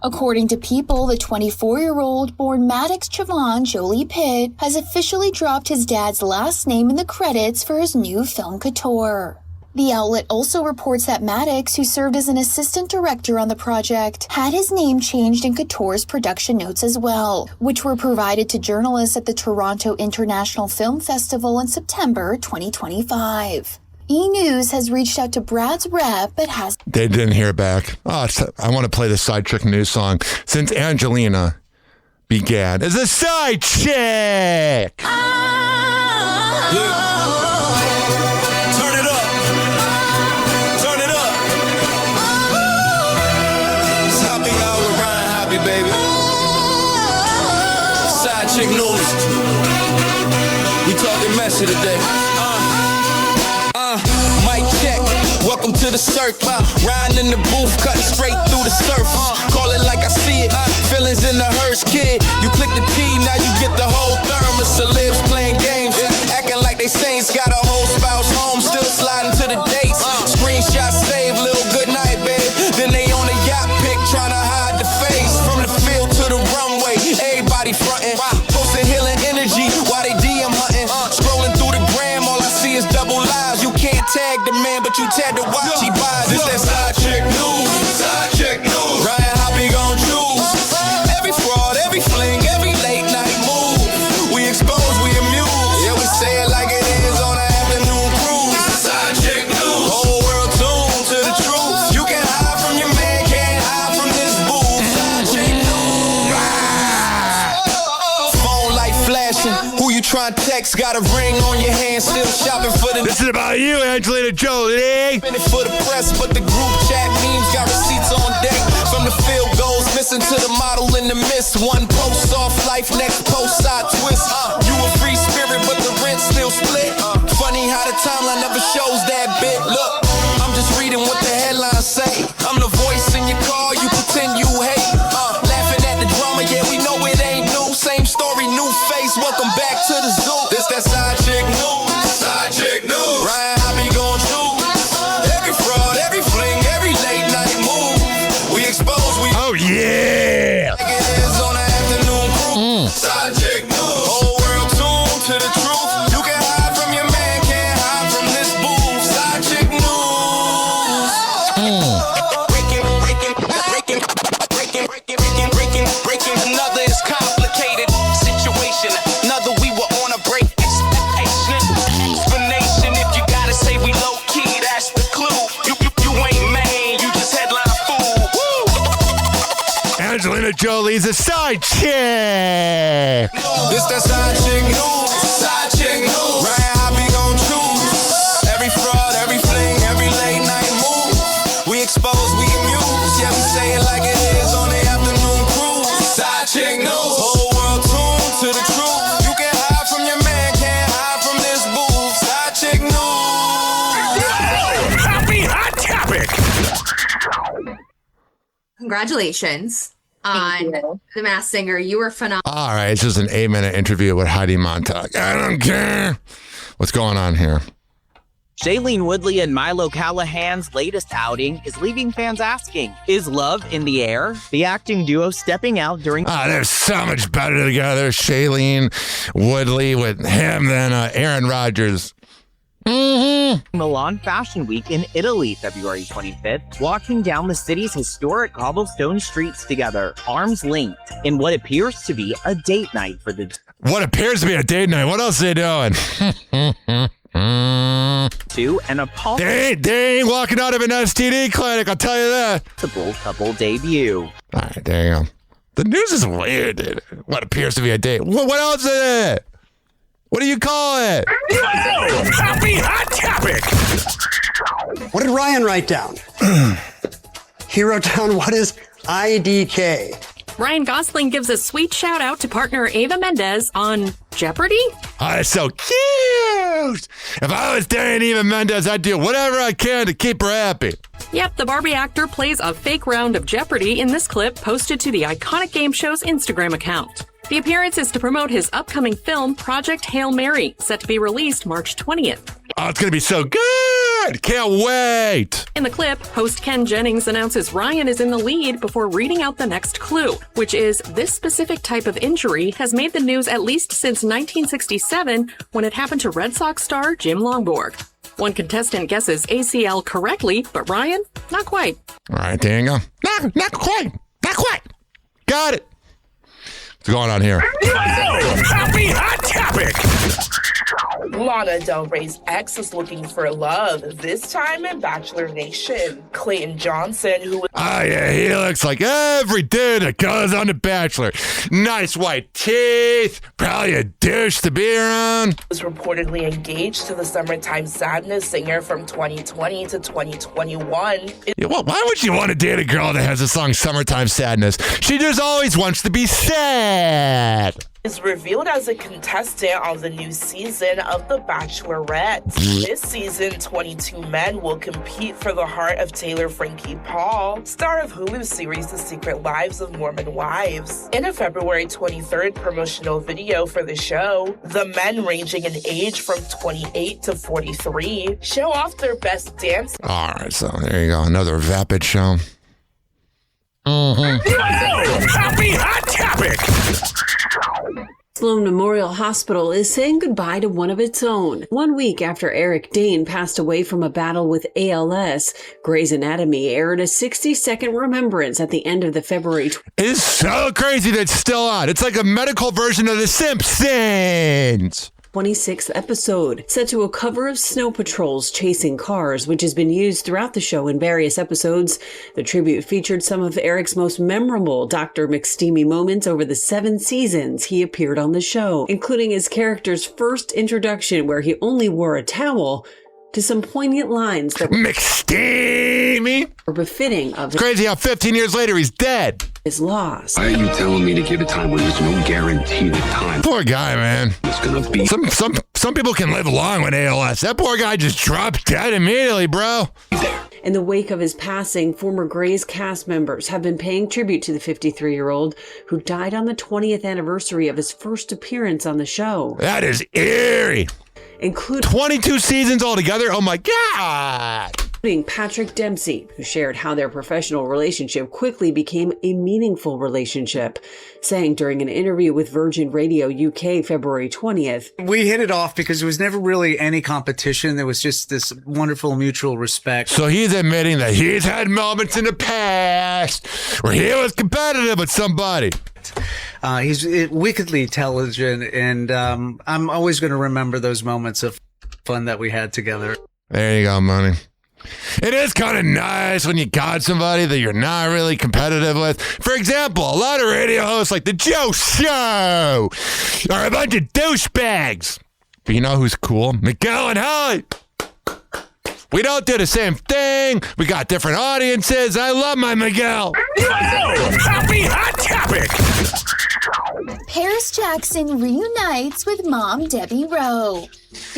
According to People, the 24-year-old born Maddox Chavon Jolie Pitt has officially dropped his dad's last name in the credits for his new film Couture. The outlet also reports that Maddox, who served as an assistant director on the project, had his name changed in Couture's production notes as well, which were provided to journalists at the Toronto International Film Festival in September 2025. E! News has reached out to Brad's rep, but has... They didn't hear back. I want to play the side chick news song. Since Angelina began as a side chick. Turn it up. Turn it up. It's happy hour, Ryan Happy, baby. Side chick news. We talking messy today. Welcome to the circle. Riding in the booth, cutting straight through the surface. Call it like I see it. Feelings in the hearse, kid. You click the T, now you get the whole thermos. Celebs playing games, acting like they saints. Got a whole spouse home, still sliding to the dates. Screenshot save, little good night, babe. Then they on a yacht pic, trying to hide the face. From the field to the runway, everybody frontin'. Posting healing energy while they DM hunting. Scrolling through the gram, all I see is double lives. You can't tag the man, but you tag the watch he buys. This that side chick news, side chick news. Ryan Hoppe gon' choose. Every fraud, every fling, every late night move. We expose, we amuse. Yeah, we say it like it is on an afternoon cruise. Side chick news. Whole world tuned to the truth. You can hide from your man, can't hide from this booth. Side chick news. Phone light flashing. Who you trying to text? Got a ring on your hand, still shopping for the. This is about you, Angelina Jolie. Spinning for the press, but the group chat memes got receipts on deck. From the field goals, missing to the model in the mist. One post off life, next post side twist. You a free spirit, but the rent still split. Funny how the timeline never shows that bit. Look, I'm just reading what the headlines say. I'm the voice in your car, you pretend you hate. Laughing at the drama, yeah, we know it ain't new. Same story, new face. Welcome back to the zoo. This that side chick news. Side chick news. Ryan Hoppe gon' choose. Every fraud, every fling, every late night move. We expose, we. Oh, yeah. Like it is on an afternoon cruise. Side chick news. Whole world tuned to the truth. You can hide from your man, can't hide from this booth. Side chick news. Breaking. Another is complicated situation. Another we were on a break. Explanation. If you gotta say we low key, that's the clue. You ain't main, you just headline fool. Angelina Jolie's a side chick. This that side chick news. Side chick news. Ryan Hoppe gon' choose. Every fraud, every fling, every late night move. We expose, we amuse. Yeah, we say it like it is on the afternoon cruise. Side chick news. Whole world tuned to the truth. You can hide from your man, can't hide from this booth. Side chick news. Happy hot topic. Congratulations on The Masked Singer. You were phenomenal. All right, this is an 8-minute interview with Heidi Montag. I don't care. What's going on here? Shailene Woodley and Milo Callahan's latest outing is leaving fans asking, is love in the air? The acting duo stepping out during... They're so much better together. Shailene Woodley with him than Aaron Rodgers. Milan Fashion Week in Italy, February 25th, walking down the city's historic cobblestone streets together, arms linked, in what appears to be a date night for the... What appears to be a date night? What else are they doing? To an They ain't walking out of an STD clinic, I'll tell you that. possible couple debut. All right, there you go. The news is weird, dude. What appears to be a date. What else is it? What do you call it? Happy hot topic. What did Ryan write down? He wrote down, what is IDK? Ryan Gosling gives a sweet shout out to partner Eva Mendes on Jeopardy. Oh, that's so cute. If I was dating Eva Mendes, I'd do whatever I can to keep her happy. Yep, the Barbie actor plays a fake round of Jeopardy in this clip posted to the iconic game show's Instagram account. The appearance is to promote his upcoming film, Project Hail Mary, set to be released March 20th. Oh, it's going to be so good. Can't wait. In the clip, host Ken Jennings announces Ryan is in the lead before reading out the next clue, which is this specific type of injury has made the news at least since 1967 when it happened to Red Sox star Jim Longborg. One contestant guesses ACL correctly, but Ryan, not quite. All right, there you go. Not quite. Not quite. Got it. What's going on here? Happy hot topic. Lana Del Rey's ex is looking for love, this time in Bachelor Nation. Clayton Johnson, who was... Oh, yeah, he looks like every dude that goes on The Bachelor. Nice white teeth, probably a douche to be around. Was reportedly engaged to the Summertime Sadness singer from 2020 to 2021. Yeah, well, why would you want to date a girl that has the song Summertime Sadness? She just always wants to be sad. is revealed as a contestant on the new season of The Bachelorette. This season, 22 men will compete for the heart of Taylor Frankie Paul, star of Hulu's series The Secret Lives of Mormon Wives. In a February 23rd promotional video for the show, the men ranging in age from 28 to 43 show off their best dance. All right, so there you go. Another vapid show. Happy Hot Topic! Sloan Memorial Hospital is saying goodbye to one of its own. 1 week after Eric Dane passed away from a battle with ALS, Grey's Anatomy aired a 60-second remembrance at the end of the February. It's so crazy that it's still on. It's like a medical version of The Simpsons. 26th episode, set to a cover of Snow Patrol's Chasing Cars, which has been used throughout the show in various episodes. The tribute featured some of Eric's most memorable Dr. McSteamy moments over the 7 seasons he appeared on the show, including his character's first introduction where he only wore a towel, to some poignant lines that McSteamy were befitting of crazy how 15 years later he's dead. His loss. Why are you telling me to give it time when there's no guarantee that time? Poor guy, man. It's gonna be. Some people can live long with ALS. That poor guy just dropped dead immediately, bro. In the wake of his passing, former Grey's cast members have been paying tribute to the 53-year-old who died on the 20th anniversary of his first appearance on the show. That is eerie. Including 22 seasons altogether. Oh my God. Including Patrick Dempsey, who shared how their professional relationship quickly became a meaningful relationship, saying during an interview with Virgin Radio UK February 20th. We hit it off because there was never really any competition. There was just this wonderful mutual respect. So he's admitting that he's had moments in the past where he was competitive with somebody. He's wickedly intelligent, and I'm always going to remember those moments of fun that we had together. There you go, Money. It is kind of nice when you got somebody that you're not really competitive with. For example, a lot of radio hosts like The Joe Show are a bunch of douchebags. But you know who's cool? Miguel and Holly. We don't do the same thing. We got different audiences. I love my Miguel. Happy Hot Topic! Paris Jackson reunites with mom Debbie Rowe.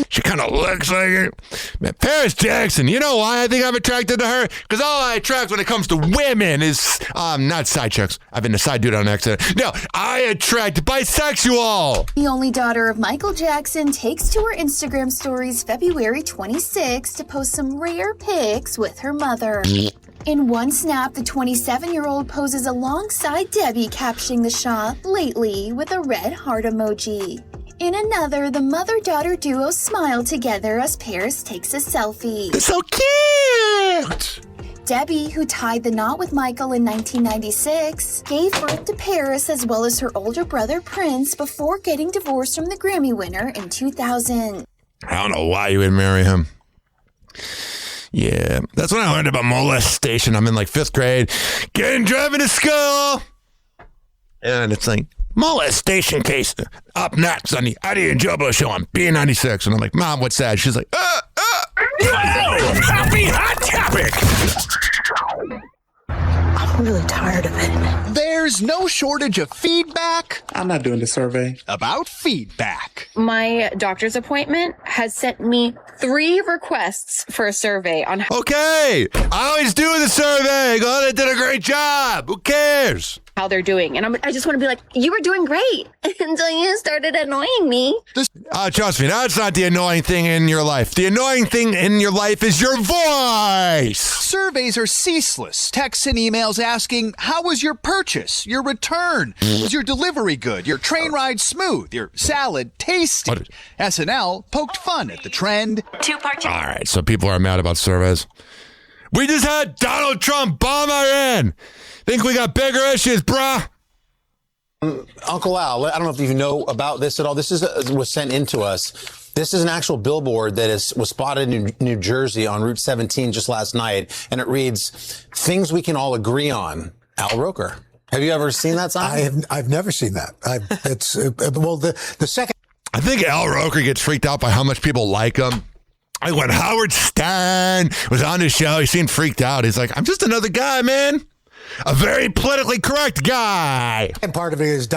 She kind of looks like her. Man, Paris Jackson, you know why I think I'm attracted to her? Because all I attract when it comes to women is, not side chicks. I've been a side dude on accident. No, I attract bisexual. The only daughter of Michael Jackson takes to her Instagram stories February 26 to post some rare pics with her mother. In one snap, the 27-year-old poses alongside Debbie, captioning the shot lately with a red heart emoji. In another, the mother-daughter duo smile together as Paris takes a selfie. So cute! Debbie, who tied the knot with Michael in 1996, gave birth to Paris as well as her older brother Prince before getting divorced from the Grammy winner in 2000. I don't know why you would marry him. Yeah, that's when I learned about molestation. I'm in like 5th grade, getting driven to school. And it's like, molestation case up next on the Eddie and Jobo show on B96. And I'm like, Mom, what's that? She's like, Happy Hot Topic! I'm really tired of it. There's no shortage of feedback. I'm not doing the survey. About feedback. My doctor's appointment has sent me 3 requests for a survey on okay, I always do the survey. Oh, they did a great job. Who cares? How they're doing. And I just want to be like, you were doing great until you started annoying me. Trust me, that's not the annoying thing in your life. The annoying thing in your life is your voice. Surveys are ceaseless. Texts and emails asking, how was your purchase? Your return? Was your delivery good? Your train ride smooth? Your salad tasty? SNL poked fun at the trend. All right, so people are mad about surveys. We just had Donald Trump bomb Iran. Think we got bigger issues, bruh? Uncle Al, I don't know if you know about this at all. This was sent in to us. This is an actual billboard that was spotted in New Jersey on Route 17 just last night, and it reads, "Things we can all agree on." Al Roker. Have you ever seen that sign? I've never seen that. The second. I think Al Roker gets freaked out by how much people like him. Like when Howard Stern was on his show, he seemed freaked out. He's like, I'm just another guy, man. A very politically correct guy. And part of it is ...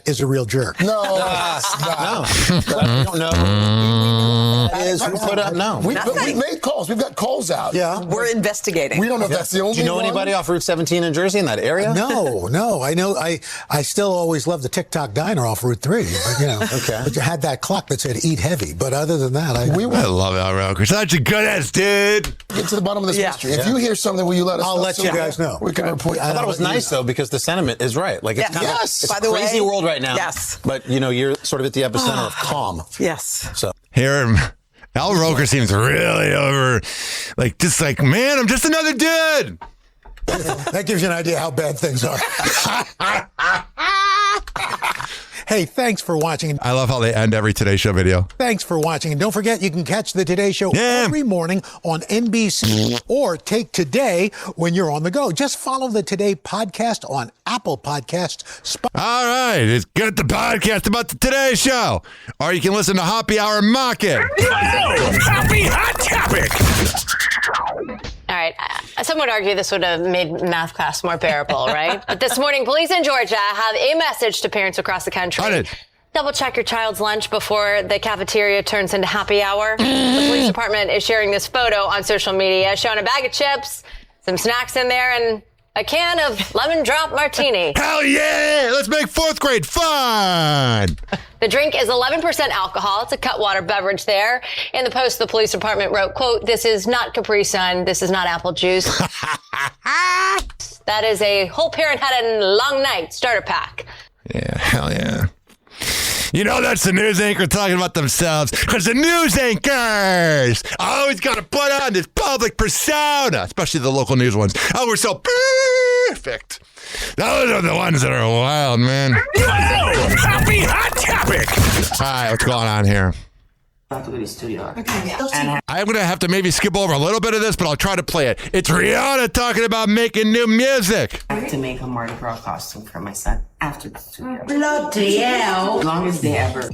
is a real jerk. No. I don't know. We made calls. We've got calls out. Yeah. We're investigating. We don't know if that's the only one. Do you know anybody off Route 17 in Jersey in that area? No. I know. I still always love the TikTok diner off Route 3. But, Okay. But you had that clock that said eat heavy. But other than that, I love Al Roker. Such a good ass dude. Get to the bottom of this mystery. If you hear something, will you let us know? I'll let you guys know. We can report. I thought it was nice, though, because the sentiment is right. Like, it's kind of it's a crazy world right now. Yes. But, you're sort of at the epicenter of calm. Yes. So Here, Al Roker seems really over, man, I'm just another dude. That gives you an idea how bad things are. Hey, thanks for watching. I love how they end every Today Show video. Thanks for watching. And don't forget, you can catch the Today Show every morning on NBC or take Today when you're on the go. Just follow the Today podcast on Apple Podcasts. All right, let's get the podcast about the Today Show. Or you can listen to Hoppe Hour Mock It. Happy Hot Topic. All right. Some would argue this would have made math class more bearable, right? But this morning, police in Georgia have a message to parents across the country. Double check your child's lunch before the cafeteria turns into happy hour. The police department is sharing this photo on social media showing a bag of chips, some snacks in there, and a can of lemon drop martini. Hell yeah! Let's make fourth grade fun! The drink is 11% alcohol. It's a cutwater beverage there. In the post, the police department wrote, quote, "This is not Capri Sun. This is not apple juice." That is a whole parent had a long night starter pack. Yeah, hell yeah. That's the news anchor talking about themselves, because the news anchors always got to put on this public persona, especially the local news ones. Oh, we're so perfect. Those are the ones that are wild, man. Happy Hot Topic. All right, what's going on here? I'm going to have to maybe skip over a little bit of this, but I'll try to play it. It's Rihanna talking about making new music. I have to make a Mardi Gras costume for my son after the studio. Bloody hell. As long as they ever.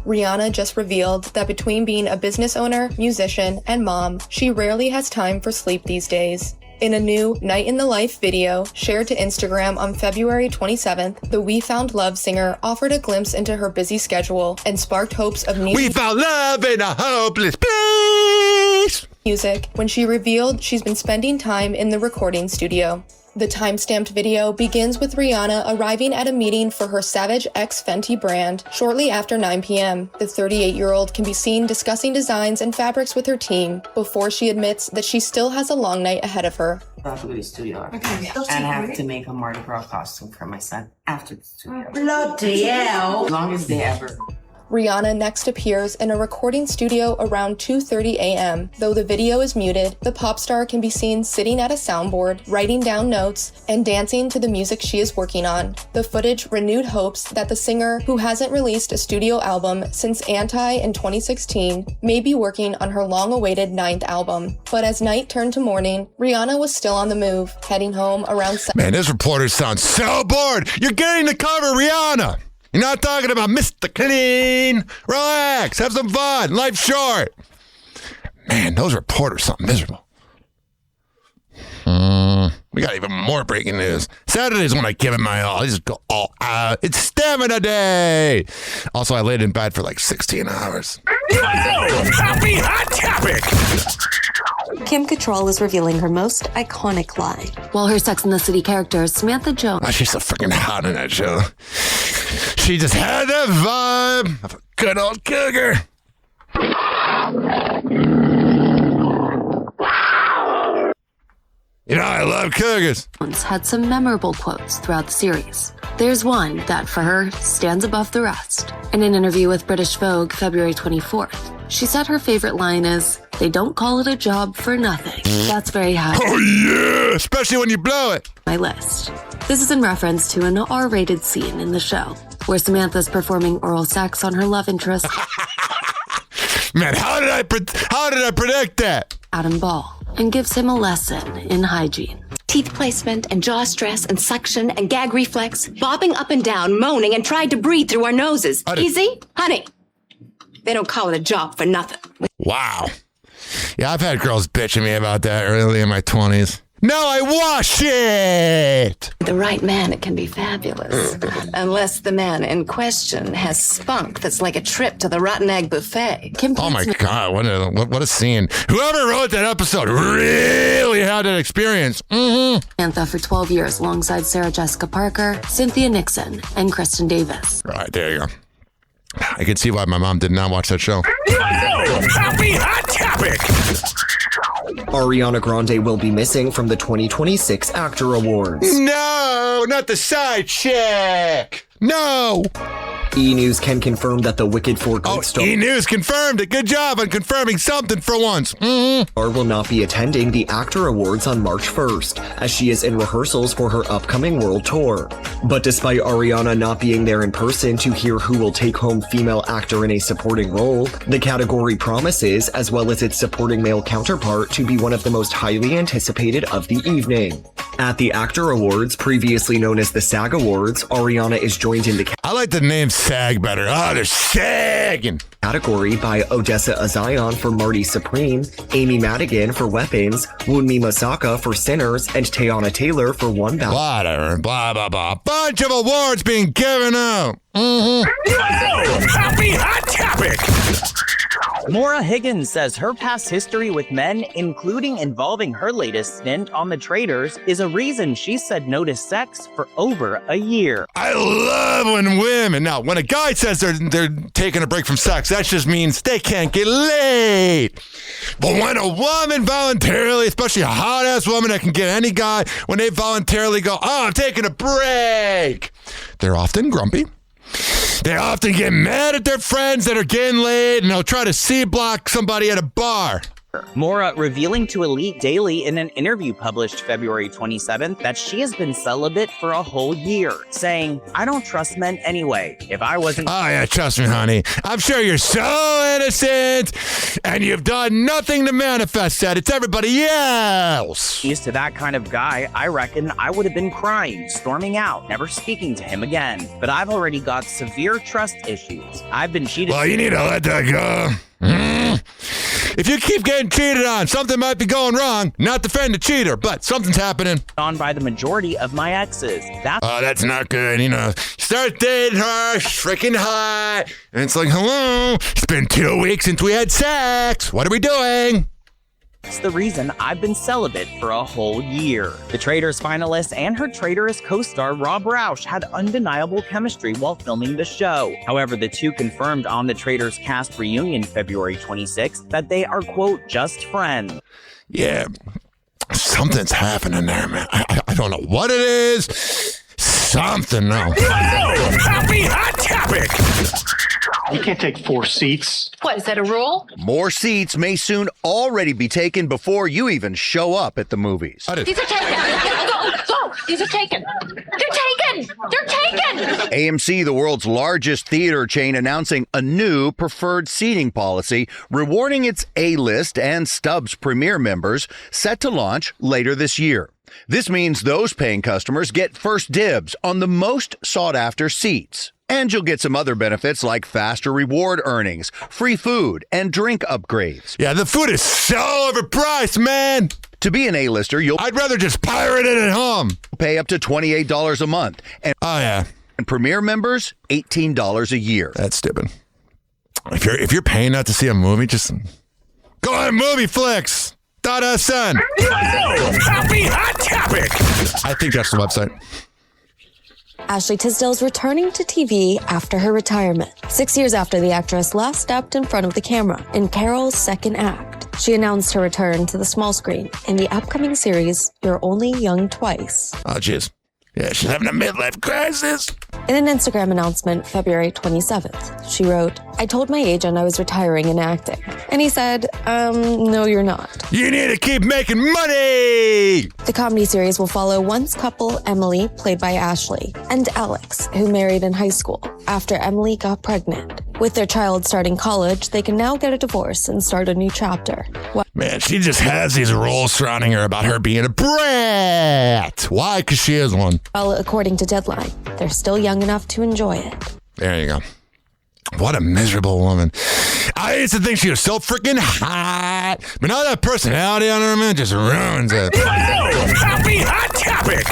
Rihanna just revealed that between being a business owner, musician, and mom, she rarely has time for sleep these days. In a new Night in the Life video shared to Instagram on February 27th, the We Found Love singer offered a glimpse into her busy schedule and sparked hopes of new We found love in a hopeless place music when she revealed she's been spending time in the recording studio. The time-stamped video begins with Rihanna arriving at a meeting for her Savage X Fenty brand shortly after 9 p.m. The 38-year-old can be seen discussing designs and fabrics with her team before she admits that she still has a long night ahead of her. I have to go to the studio. And I have to make a Mardi Gras costume for my son after the studio. Bloody hell. As long as they ever. Rihanna next appears in a recording studio around 2:30 a.m. Though the video is muted, the pop star can be seen sitting at a soundboard, writing down notes, and dancing to the music she is working on. The footage renewed hopes that the singer, who hasn't released a studio album since Anti in 2016, may be working on her long-awaited 9th album. But as night turned to morning, Rihanna was still on the move, heading home around 7. Man, this reporter sounds so bored. You're getting to cover Rihanna. You're not talking about Mr. Clean. Relax. Have some fun. Life's short. Man, those reporters sound miserable. We got even more breaking news. Saturday's when I give it my all. I just go all out. It's stamina day. Also, I laid in bed for like 16 hours. Happy Hot Topic. Kim Cattrall is revealing her most iconic lie. While her Sex and the City character, Samantha Jones... Oh, she's so freaking hot in that show. She just had that vibe of a good old cougar. I love cougars. ...had some memorable quotes throughout the series. There's one that, for her, stands above the rest. In an interview with British Vogue, February 24th, she said her favorite line is, "They don't call it a job for nothing." That's very high. Oh, yeah, especially when you blow it. My list. This is in reference to an R-rated scene in the show, where Samantha's performing oral sex on her love interest. Man, how did I predict that? Adam Ball, and gives him a lesson in hygiene. Teeth placement and jaw stress and suction and gag reflex, bobbing up and down, moaning, and trying to breathe through our noses. Easy? Honey, they don't call it a job for nothing. Wow. Yeah, I've had girls bitching me about that early in my 20s. No, I wash it. The right man, it can be fabulous. Unless the man in question has spunk that's like a trip to the rotten egg buffet. Oh my God, what a scene. Whoever wrote that episode really had that experience. Samantha for 12 years alongside Sarah Jessica Parker, Cynthia Nixon, and Kristen Davis. All right, there you go. I can see why my mom did not watch that show. Happy Hot Topic! Ariana Grande will be missing from the 2026 Actor Awards. No, not the side chick. No. E! News can confirm that the Wicked 4 Good star... E! News confirmed it. Good job on confirming something for once. Will not be attending the Actor Awards on March 1st, as she is in rehearsals for her upcoming world tour. But despite Ariana not being there in person to hear who will take home female actor in a supporting role, the category promises, as well as its supporting male counterpart, to be one of the most highly anticipated of the evening. At the Actor Awards, previously known as the SAG Awards, Ariana is joined in the... I like the name SAG better. Oh, they're sagging. Category by Odessa Azion for Marty Supreme, Amy Madigan for Weapons, Wunmi Masaka for Sinners, and Teyana Taylor for One Battle. Whatever, blah, blah, blah. Bunch of awards being given out. Happy Hot Topic! Maura Higgins says her past history with men, including involving her latest stint on The Traitors, is a reason she said no to sex for over a year. I love when women... Now, when a guy says they're taking a break from sex, that just means they can't get laid. But when a woman voluntarily, especially a hot-ass woman that can get any guy, when they voluntarily go, I'm taking a break, they're often grumpy. They often get mad at their friends that are getting laid, and they'll try to C-block somebody at a bar. Maura revealing to Elite Daily in an interview published February 27th that she has been celibate for a whole year, saying, I don't trust men anyway. If I wasn't... Oh yeah, trust me, honey. I'm sure you're so innocent, and you've done nothing to manifest that. It's everybody else. Used to that kind of guy, I reckon I would have been crying, storming out, never speaking to him again. But I've already got severe trust issues. I've been cheated... Well, you need to let that go. If you keep getting cheated on, something might be going wrong. Not defend the cheater, but something's happening. On by the majority of my exes. That's not good. You know, start dating her, freaking hot, and it's like, hello, it's been 2 weeks since we had sex. What are we doing? That's the reason I've been celibate for a whole year. The Traitors finalist and her traitorous co-star Rob Roush had undeniable chemistry while filming the show. However, the two confirmed on the Traitors cast reunion February 26th that they are, quote, just friends. Yeah, something's happening there, man. I don't know what it is. Something, no. Happy Hot Topic! You can't take 4 seats. What, is that a rule? More seats may soon already be taken before you even show up at the movies. These are taken. Go. These are taken. They're taken. They're taken. AMC, the world's largest theater chain, announcing a new preferred seating policy, rewarding its A-list and Stubs Premier members, set to launch later this year. This means those paying customers get first dibs on the most sought-after seats. And you'll get some other benefits like faster reward earnings, free food, and drink upgrades. Yeah, the food is so overpriced, man. To be an A-lister, I'd rather just pirate it at home. Pay up to $28 a month. And and Premier members, $18 a year. That's stupid. If you're paying not to see a movie, just go on movieflix.sn. Happy Hot Topic! I think that's the website. Ashley Tisdale's returning to TV after her retirement. 6 years after the actress last stepped in front of the camera in Carol's second act, she announced her return to the small screen in the upcoming series, You're Only Young Twice. Oh, jeez. Yeah, she's having a midlife crisis. In an Instagram announcement February 27th, she wrote, I told my agent I was retiring in acting. And he said, no, you're not. You need to keep making money! The comedy series will follow once couple Emily, played by Ashley, and Alex, who married in high school after Emily got pregnant. With their child starting college, they can now get a divorce and start a new chapter. Man, she just has these roles surrounding her about her being a brat. Why? Because she is one. Well, according to Deadline, they're still young enough to enjoy it. There you go. What a miserable woman. I used to think she was so freaking hot. But now that personality on her, man, just ruins it. Happy Hot Topic!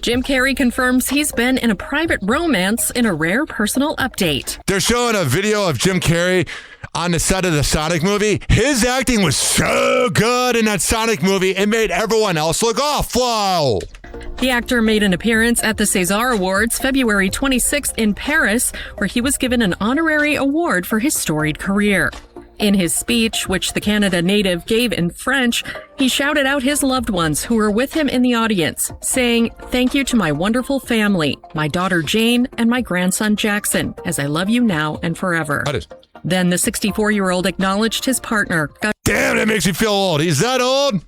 Jim Carrey confirms he's been in a private romance in a rare personal update. They're showing a video of Jim Carrey on the set of the Sonic movie. His acting was so good in that Sonic movie, it made everyone else look awful. The actor made an appearance at the César Awards February 26th in Paris, where he was given an honorary award for his storied career. In his speech, which the Canada native gave in French, he shouted out his loved ones who were with him in the audience, saying, "Thank you to my wonderful family, my daughter Jane, and my grandson Jackson, as I love you now and forever." Then the 64-year-old acknowledged his partner. Damn, that makes me feel old. He's that old?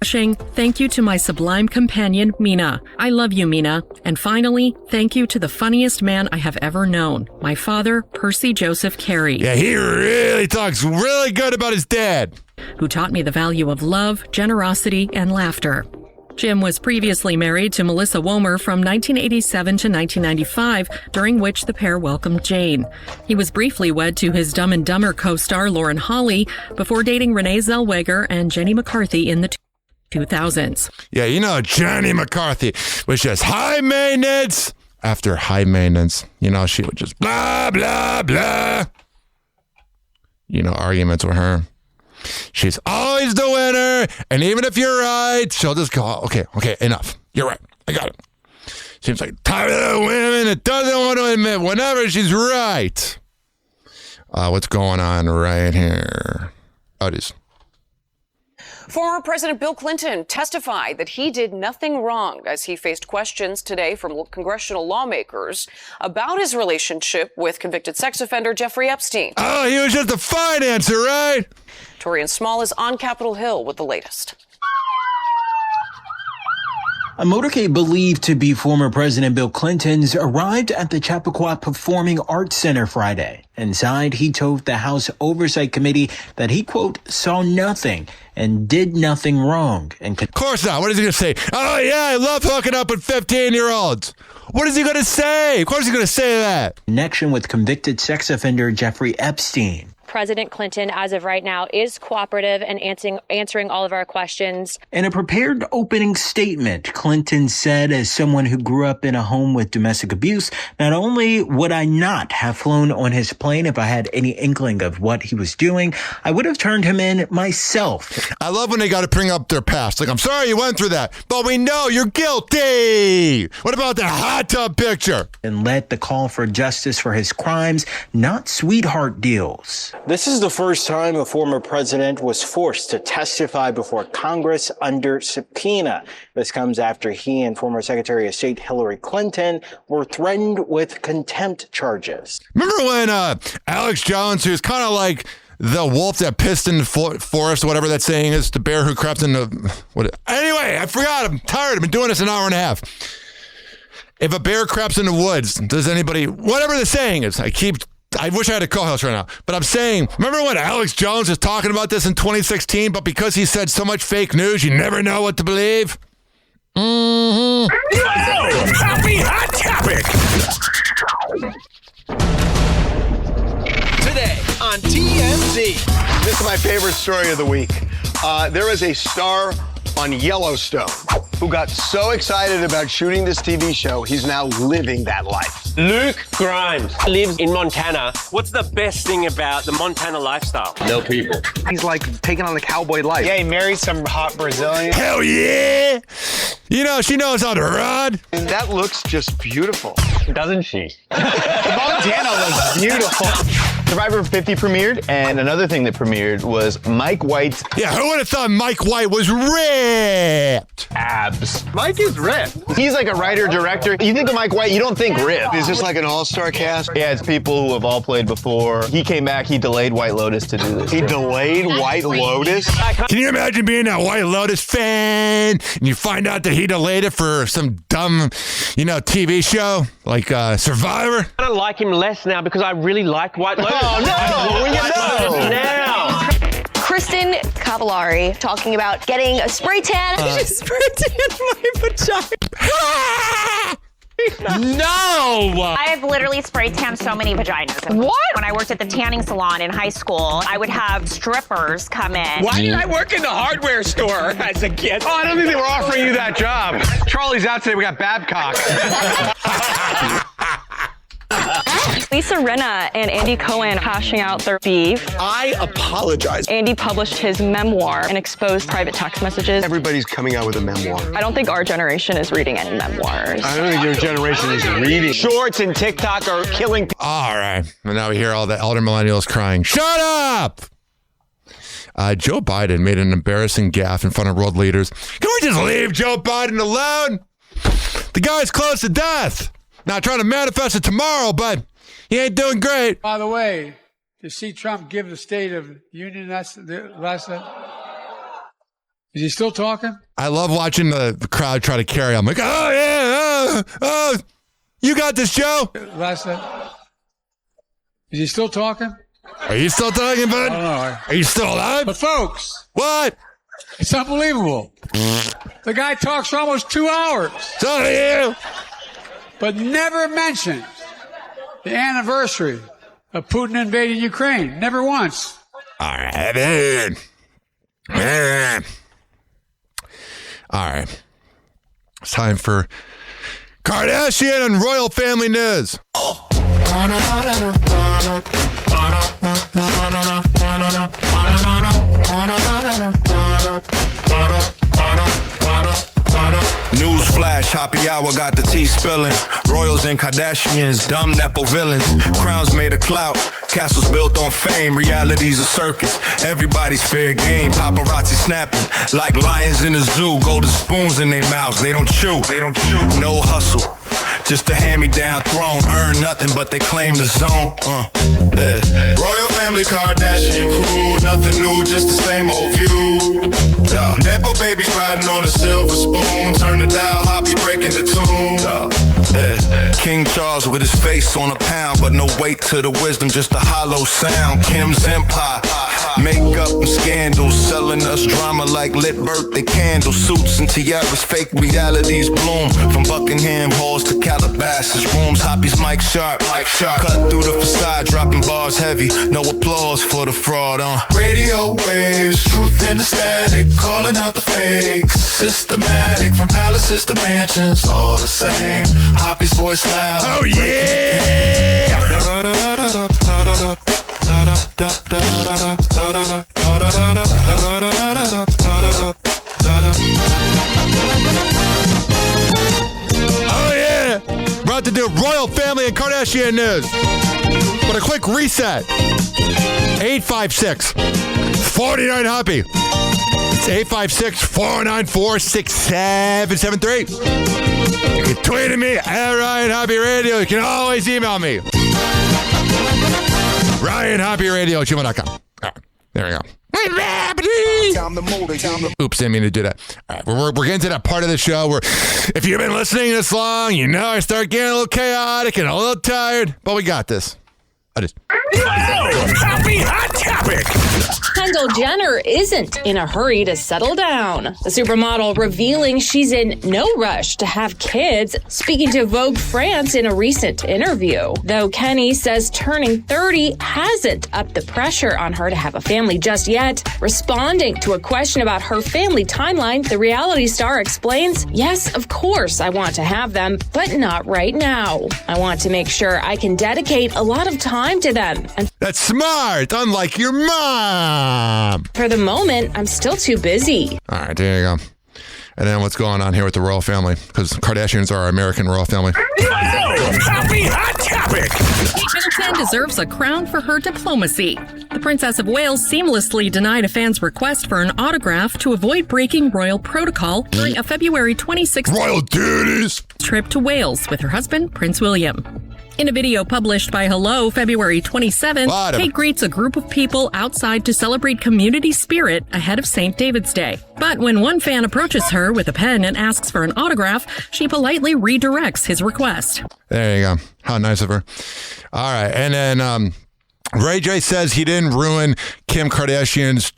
Thank you to my sublime companion, Mina. I love you, Mina. And finally, thank you to the funniest man I have ever known, my father, Percy Joseph Carey. Yeah, he really talks really good about his dad. Who taught me the value of love, generosity, and laughter. Jim was previously married to Melissa Womer from 1987 to 1995, during which the pair welcomed Jane. He was briefly wed to his Dumb and Dumber co-star Lauren Holly before dating Renee Zellweger and Jenny McCarthy in the 2000s. Yeah, you know, Jenny McCarthy was just high maintenance after high maintenance. You know, she would just blah, blah, blah. You know, arguments with her. She's always the winner, and even if you're right, she'll just go, okay, enough. You're right. I got it. Seems like tired of the women that doesn't want to admit whenever she's right. What's going on right here? Oh, it is. Former President Bill Clinton testified that he did nothing wrong as he faced questions today from congressional lawmakers about his relationship with convicted sex offender Jeffrey Epstein. Oh, he was just a financer, right? Torian Small is on Capitol Hill with the latest. A motorcade believed to be former President Bill Clinton's arrived at the Chappaqua Performing Arts Center Friday. Inside, he told the House Oversight Committee that he, quote, saw nothing and did nothing wrong. And of course not. What is he going to say? Oh, yeah, I love hooking up with 15-year-olds. What is he going to say? Of course he's going to say that. Connection with convicted sex offender Jeffrey Epstein. President Clinton, as of right now, is cooperative and answering all of our questions. In a prepared opening statement, Clinton said, as someone who grew up in a home with domestic abuse, not only would I not have flown on his plane if I had any inkling of what he was doing, I would have turned him in myself. I love when they got to bring up their past. Like, I'm sorry you went through that, but we know you're guilty. What about the hot tub picture? And led the call for justice for his crimes, not sweetheart deals. This is the first time a former president was forced to testify before Congress under subpoena. This comes after he and former Secretary of State Hillary Clinton were threatened with contempt charges. Remember when Alex Jones, who's kind of like the wolf that pissed in the forest, whatever that saying is, the bear who crept in the... Anyway, I forgot. I'm tired. I've been doing this an hour and a half. If a bear craps in the woods, does anybody... Whatever the saying is, I wish I had a co-host right now, but I'm saying, remember when Alex Jones was talking about this in 2016, but because he said so much fake news, you never know what to believe? Mm-hmm. Happy Hot Topic! Today on TMZ. This is my favorite story of the week. There is a star on Yellowstone who got so excited about shooting this TV show, he's now living that life. Luke Grimes lives in Montana. What's the best thing about the Montana lifestyle? No people. He's like taking on the cowboy life. Yeah, he married some hot Brazilian. Hell yeah! You know, she knows how to run. That looks just beautiful. Doesn't she? Montana looks beautiful. Survivor 50 premiered, and another thing that premiered was Mike White's... Yeah, who would have thought Mike White was ripped? Abs. Mike is ripped. He's like a writer-director. You think of Mike White, you don't think ripped. Is this like an all-star cast? Yeah, it's people who have all played before. He came back, he delayed White Lotus to do this. He delayed White Lotus? Can you imagine being a White Lotus fan, and you find out that he delayed it for some dumb, TV show, like Survivor? I don't like him less now because I really like White Lotus. Oh, no! Now! Kristen Cavallari talking about getting a spray tan. I just spray tan my vagina. No! I've literally spray tanned so many vaginas. What? When I worked at the tanning salon in high school, I would have strippers come in. Why did I work in the hardware store as a kid? Oh, I don't think they were offering you that job. Charlie's out today. We got Babcock. Lisa Rinna and Andy Cohen hashing out their beef. I apologize. Andy published his memoir and exposed private text messages. Everybody's coming out with a memoir. I don't think our generation is reading any memoirs. I don't think your generation is reading. Shorts and TikTok are killing people. All right. And now we hear all the elder millennials crying, shut up! Joe Biden made an embarrassing gaffe in front of world leaders. Can we just leave Joe Biden alone? The guy's close to death. Not trying to manifest it tomorrow, but he ain't doing great. By the way, to see Trump give the State of the Union last night, is he still talking? I love watching the crowd try to carry him. Like, oh, yeah, oh, you got this, Joe. Last night. Is he still talking? Are you still talking, bud? I don't know. Are you still alive? But folks. What? It's unbelievable. The guy talks for almost 2 hours. So do you. But never mentions the anniversary of Putin invading Ukraine. Never once. All right, man. All right. It's time for Kardashian and royal family news. Newsflash, happy hour got the tea spilling. Royals and Kardashians, dumb Nepo villains. Crowns made of clout, castles built on fame. Reality's a circus, everybody's fair game. Paparazzi snapping like lions in a zoo. Golden spoons in their mouths, they don't chew. No hustle, just a hand-me-down throne. Earn nothing, but they claim the zone. Yeah. Royal family Kardashian crew, nothing new, just the same old view. Yeah. Nepo babies riding on a silver spoon. Turn the dial, Hoppe breaking the tune. Yeah. King Charles with his face on a pound, but no weight to the wisdom, just a hollow sound. Kim's empire, makeup and scandals, selling us drama like lit birthday candles. Suits and tiaras, fake realities bloom. From Buckingham halls to Calabasas rooms. Hoppe's Mike Sharp, cut through the facade, dropping bars heavy. No applause for the fraud. Radio waves, truth in the static, calling out the fakes. Systematic, from palaces to mansions, all the same. Hoppe's voice loud. Oh yeah! Oh yeah! We're about to do royal family and Kardashian news. But a quick reset. 856-49 Hoppe. It's 856-494-6773. You can tweet at me at Ryan Hoppe Radio. You can always email me. RyanHoppeRadio@gmail.com. All right, there we go. Oops, didn't mean to do that. All right, we're getting to that part of the show where if you've been listening this long, you know I start getting a little chaotic and a little tired, but we got this. Happy hot topic. Kendall Jenner isn't in a hurry to settle down. The supermodel revealing she's in no rush to have kids, speaking to Vogue France in a recent interview. Though Kenny says turning 30 hasn't upped the pressure on her to have a family just yet. Responding to a question about her family timeline, the reality star explains, "Yes, of course I want to have them, but not right now. I want to make sure I can dedicate a lot of time to them. And that's smart, unlike your mom. For the moment, I'm still too busy." All right, there you go. And then what's going on here with the royal family? Because Kardashians are our American royal family. Happy hot topic. Kate Middleton deserves a crown for her diplomacy. The Princess of Wales seamlessly denied a fan's request for an autograph to avoid breaking royal protocol during a February 26th royal duties trip to Wales with her husband, Prince William. In a video published by Hello February 27th, Kate greets a group of people outside to celebrate community spirit ahead of St. David's Day. But when one fan approaches her with a pen and asks for an autograph, she politely redirects his request. There you go. How nice of her. All right. And then Ray J says he didn't ruin Kim Kardashian's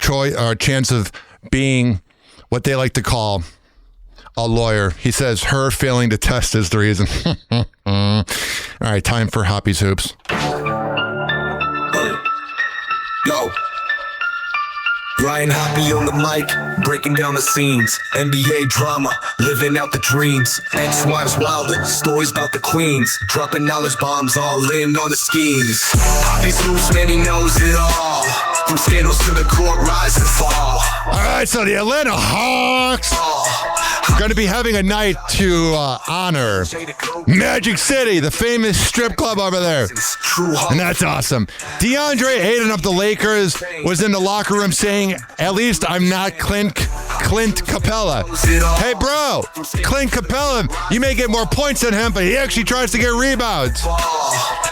chance of being what they like to call a lawyer. He says her failing to test is the reason. All right, time for Hoppe's Hoops. Go. Brian Hoppe on the mic, breaking down the scenes. NBA drama, living out the dreams. Ex-wives wilder, stories about the queens. Dropping knowledge bombs, all in on the schemes. Hoppe's Hoops, man, he knows it all. From scandals to the court, rise and fall. All right, so the Atlanta Hawks are going to be having a night to honor Magic City, the famous strip club over there. And that's awesome. DeAndre Ayton of the Lakers was in the locker room saying, at least I'm not Clint Capella. Hey, bro, Clint Capella, you may get more points than him, but he actually tries to get rebounds.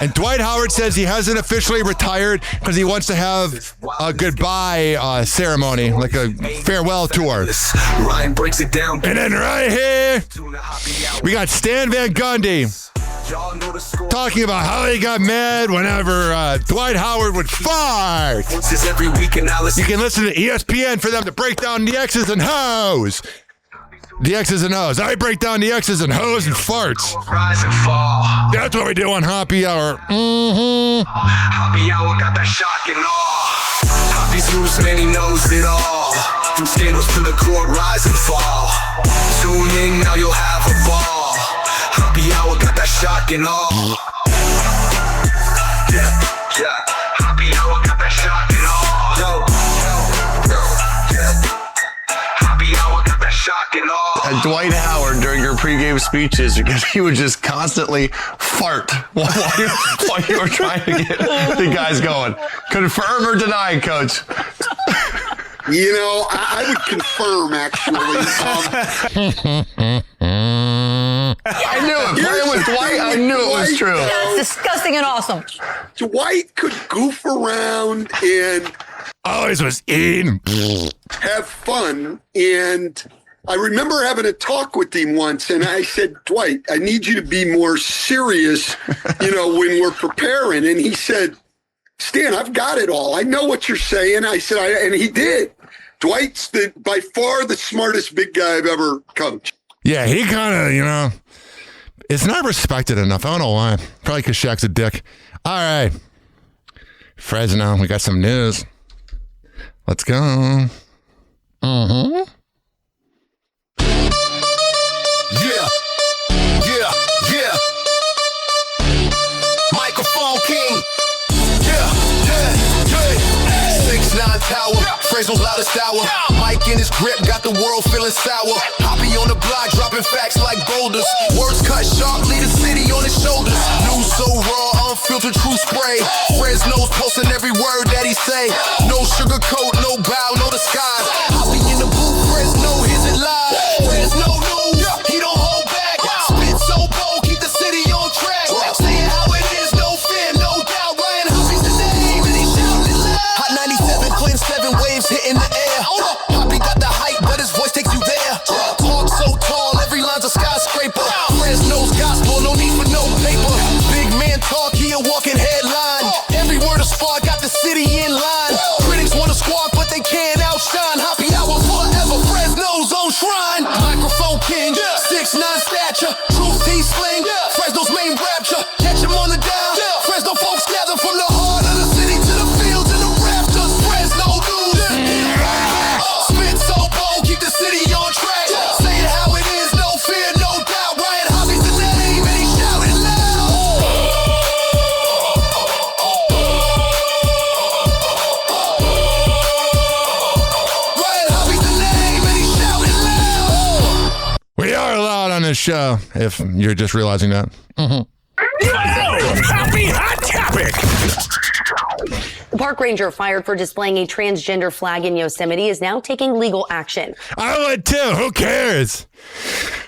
And Dwight Howard says he hasn't officially retired because he wants to have a goodbye ceremony, like a farewell tour. Ryan breaks it down. And then right here, we got Stan Van Gundy talking about how he got mad whenever Dwight Howard would fart. You can listen to ESPN for them to break down the X's and O's. The X's and O's. I break down the X's and O's and farts. That's what we do on Happy Hour. Happy Hour got that shock and awe. Hoppe's Hoops, man, he knows it all. From scandals to the court, rise and fall. Tune in, now you'll have a ball. Happy Hour got that shock and awe. Yeah. Happy Hour got that shock and awe. Happy Hour got that shock and awe. At Dwight Howard during your pregame speeches, because he would just constantly fart while you were trying to get the guys going. Confirm or deny, Coach? You know, I would confirm, actually. I knew it. Playing with Dwight, I knew it was true. That's disgusting and awesome. Dwight could goof around and always was in. Have fun. And I remember having a talk with him once, and I said, Dwight, I need you to be more serious, when we're preparing. And he said, Stan, I've got it all. I know what you're saying. I said, and he did. Dwight's by far the smartest big guy I've ever coached. Yeah, he kind of, it's not respected enough. I don't know why. Probably because Shaq's a dick. All right. Fresno, we got some news. Let's go. Mm-hmm. Yeah. Microphone King. Yeah. 6'9" tower, Fresno's loudest hour. Mike in his grip, got the world feeling sour. Hoppy on the block, dropping facts like boulders. Words cut sharp, lead the city on his shoulders. News so raw, unfiltered true spray. Fresno's posting every word that he say. No sugarcoat, no bow, no disguise. Hoppy in the booth, Fresno, here's it live. Fresno news, he don't hold back. Spit so bold, keep the city on track. Say it how it is, no fear, no doubt. Ryan Hoppy's the name, and he shouting it loud. Hot 97, Clint 7 waves hitting the air. Hoppy got the hype, but his voice takes you there. Talk so tall, every line's a skyscraper. Fresno's gospel, no need for no paper. Big man talk, he a walking headline. Every word a spark, got the city in line. Critics wanna squawk, but they can't outshine. Happy Hour forever, Fresno's own shrine. Microphone King, 6'9" stature. Truth he sling, Fresno's main rapture. Catch him on the down, Fresno folks gather from the heart of the city to the fields and the rafters. Fresno news. Spit so bold, keep the city on track. Say it how it is, no fear, no doubt. Ryan Hoppy's the name, and he shouting loud. Ryan Hoppy's the name, and he shouting loud. We are loud on this show, if you're just realizing that. Mm-hmm. Happy Hot Topic. The park ranger fired for displaying a transgender flag in Yosemite is now taking legal action. I would too. Who cares?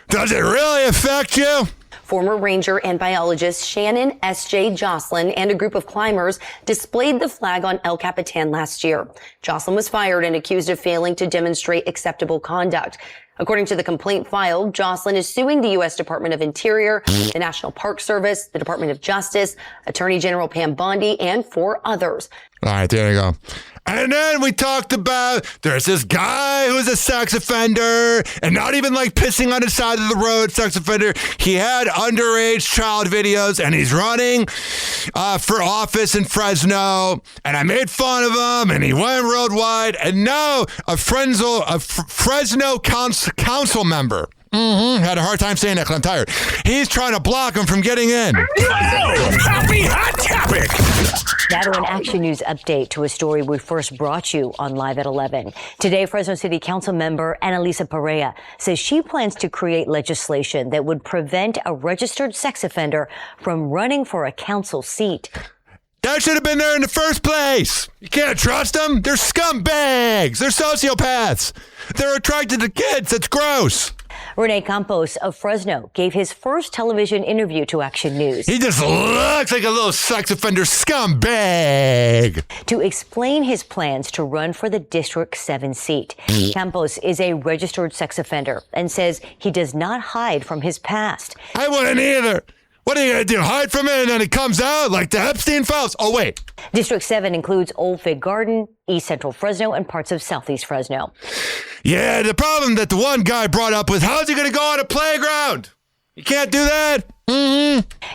Does it really affect you? Former ranger and biologist Shannon S.J. Jocelyn and a group of climbers displayed the flag on El Capitan last year. Jocelyn was fired and accused of failing to demonstrate acceptable conduct. According to the complaint filed, Jocelyn is suing the U.S. Department of Interior, the National Park Service, the Department of Justice, Attorney General Pam Bondi, and 4 others. All right, there you go. And then we talked about there's this guy who's a sex offender and not even like pissing on the side of the road sex offender. He had underage child videos and he's running for office in Fresno. And I made fun of him and he went worldwide. And now a Fresno council member. Had a hard time saying that because I'm tired. He's trying to block him from getting in. Happy Hot Topic! Now to an Action News update to a story we first brought you on Live at 11. Today, Fresno City Council member Annalisa Perea says she plans to create legislation that would prevent a registered sex offender from running for a council seat. That should have been there in the first place. You can't trust them. They're scumbags. They're sociopaths. They're attracted to kids. That's gross. Rene Campos of Fresno gave his first television interview to Action News. He just looks like a little sex offender scumbag. To explain his plans to run for the District 7 seat. Campos is a registered sex offender and says he does not hide from his past. I wouldn't either. What are you going to do? Hide from it and then it comes out like the Epstein files? Oh, wait. District 7 includes Old Fig Garden, East Central Fresno, and parts of Southeast Fresno. Yeah, the problem that the one guy brought up was, how's he going to go on a playground? You can't do that.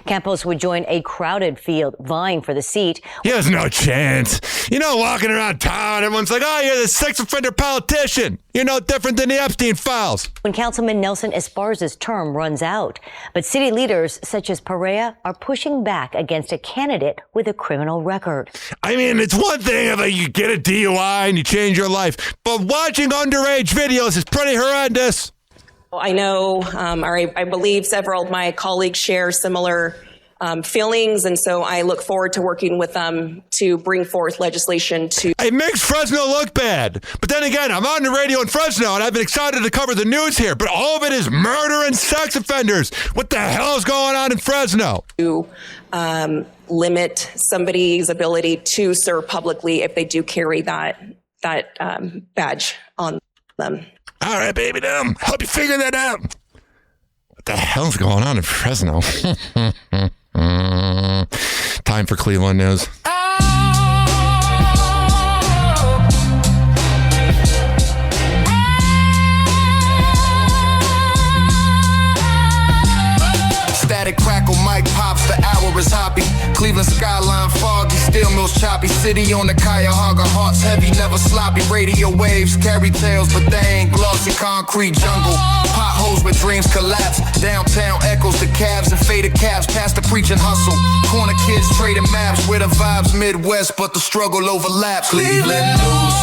Campos would join a crowded field vying for the seat. He has no chance. You know, walking around town, everyone's like, oh, you're the sex offender politician. You're no different than the Epstein files. When Councilman Nelson Esparza's term runs out. But city leaders such as Perea are pushing back against a candidate with a criminal record. I mean, it's one thing if you get a DUI and you change your life, but watching underage videos is pretty horrendous. I know, or I believe several of my colleagues share similar feelings, and so I look forward to working with them to bring forth legislation to... It makes Fresno look bad. But then again, I'm on the radio in Fresno, and I've been excited to cover the news here, but all of it is murder and sex offenders. What the hell is going on in Fresno? To limit somebody's ability to serve publicly if they do carry that badge on them. All right, baby, help you figure that out. What the hell's going on in Fresno? Time for Cleveland news. Static crackle, mic pops, the hour is hoppy. Cleveland skyline foggy, steel mills choppy. City on the Cuyahoga, hearts heavy, never sloppy. Radio waves carry tales, but they ain't glossy. Concrete jungle, potholes where dreams collapse. Downtown echoes the cabs and faded cabs past the preaching hustle. Corner kids trading maps where the vibes Midwest, but the struggle overlaps. Cleveland news,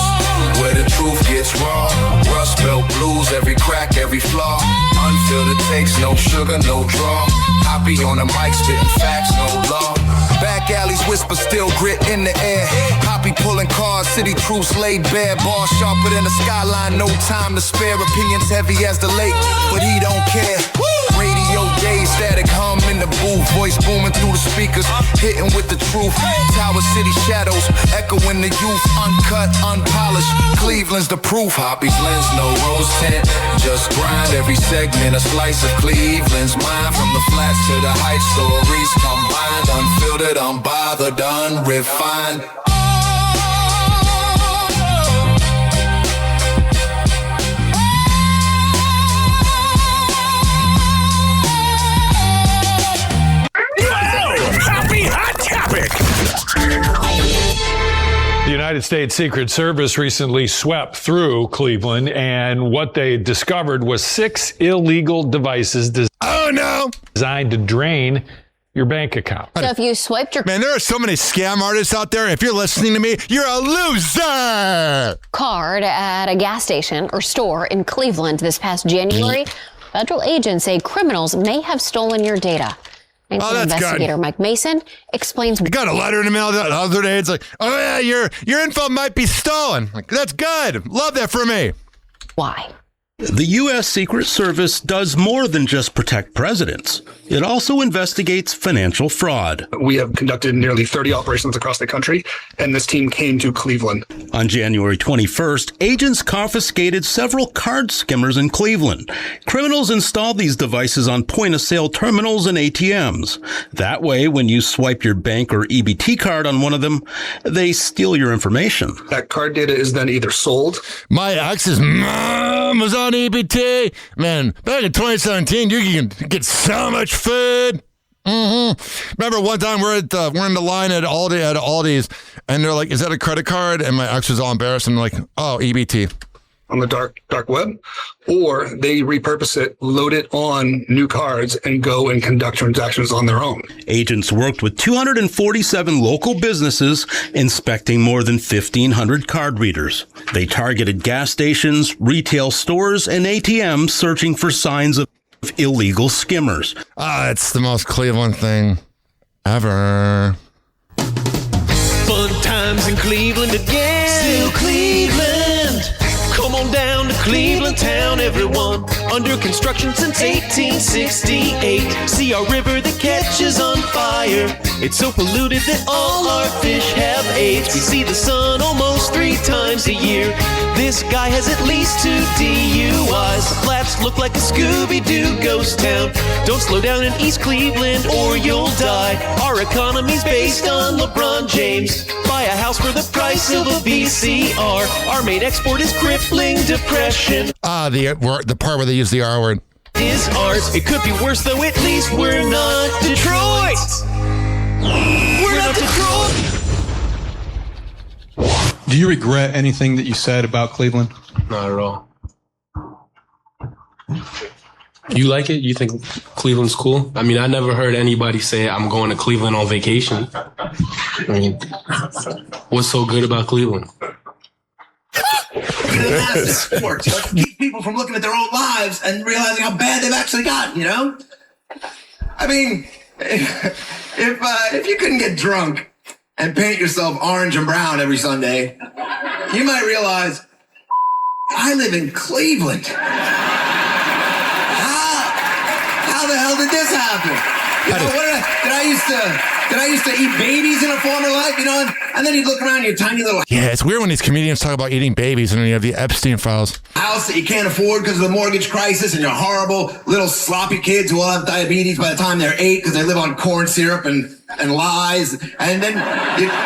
where the truth gets raw. Rust Belt blues, every crack, every flaw. Unfiltered takes, no sugar, no draw. Hoppy on the mic, spitting facts, no law. Back alleys whisper, still grit in the air. Hoppy pulling cars, city troops laid bare. Bars sharper than the skyline, no time to spare. Opinions heavy as the lake, but he don't care. Radio days, static hum in the booth. Voice booming through the speakers, hitting with the truth. Tower City shadows, echoing the youth. Uncut, unpolished, Cleveland's the proof. Hoppy blends, no rose tint. Just grind every segment, a slice of Cleveland's mind. From the flats to the heights, stories combined. Unfiltered, unbothered, unrefined. The United States Secret Service recently swept through Cleveland, and what they discovered was 6 illegal devices designed to drain your bank account. So if you swiped your... Man, there are so many scam artists out there. If you're listening to me, you're a loser! ...card at a gas station or store in Cleveland this past January, federal agents say criminals may have stolen your data. Investigator Mike Mason explains. I got a letter in the mail the other day. It's like, oh yeah, your info might be stolen. Like, that's good. Love that for me. Why? The U.S. Secret Service does more than just protect presidents. It also investigates financial fraud. We have conducted nearly 30 operations across the country, and this team came to Cleveland. On January 21st, agents confiscated several card skimmers in Cleveland. Criminals installed these devices on point-of-sale terminals and ATMs. That way, when you swipe your bank or EBT card on one of them, they steal your information. That card data is then either sold. My ex's mom was on EBT. Man, back in 2017, you can get so much food. Remember one time we're in the line at Aldi's, and they're like, "Is that a credit card?" And my ex was all embarrassed and like, "Oh, EBT." On the dark web, or they repurpose it, load it on new cards, and go and conduct transactions on their own. Agents worked with 247 local businesses, inspecting more than 1,500 card readers. They targeted gas stations, retail stores, and ATMs, searching for signs of illegal skimmers. It's the most Cleveland thing ever. Fun times in Cleveland again. Still Cleveland. Come on down to Cleveland town, everyone. Under construction since 1868. See our river that catches on fire. It's so polluted that all our fish have AIDS. We see the sun almost 3 times a year. This guy has at least 2 DUIs. The flats look like a Scooby-Doo ghost town. Don't slow down in East Cleveland or you'll die. Our economy's based on LeBron James. Buy a house for the price of a VCR. Our main export is crippling depression. The part where they use the R word. Is ours. It could be worse though, at least we're not Detroit. We're not Detroit. Do you regret anything that you said about Cleveland? Not at all. You like it? You think Cleveland's cool? I mean, I never heard anybody say I'm going to Cleveland on vacation. I mean, what's so good about Cleveland? It's a sport. So keep people from looking at their own lives and realizing how bad they've actually gotten, you know? I mean, if you couldn't get drunk and paint yourself orange and brown every Sunday, you might realize, I live in Cleveland. How the hell did this happen? You know, did I used to eat babies in a former life, you know? And then you look around your tiny little Yeah, it's weird when these comedians talk about eating babies and then you have the Epstein files. house that you can't afford because of the mortgage crisis, and you're horrible little sloppy kids who will have diabetes by the time they're 8 because they live on corn syrup and lies. And then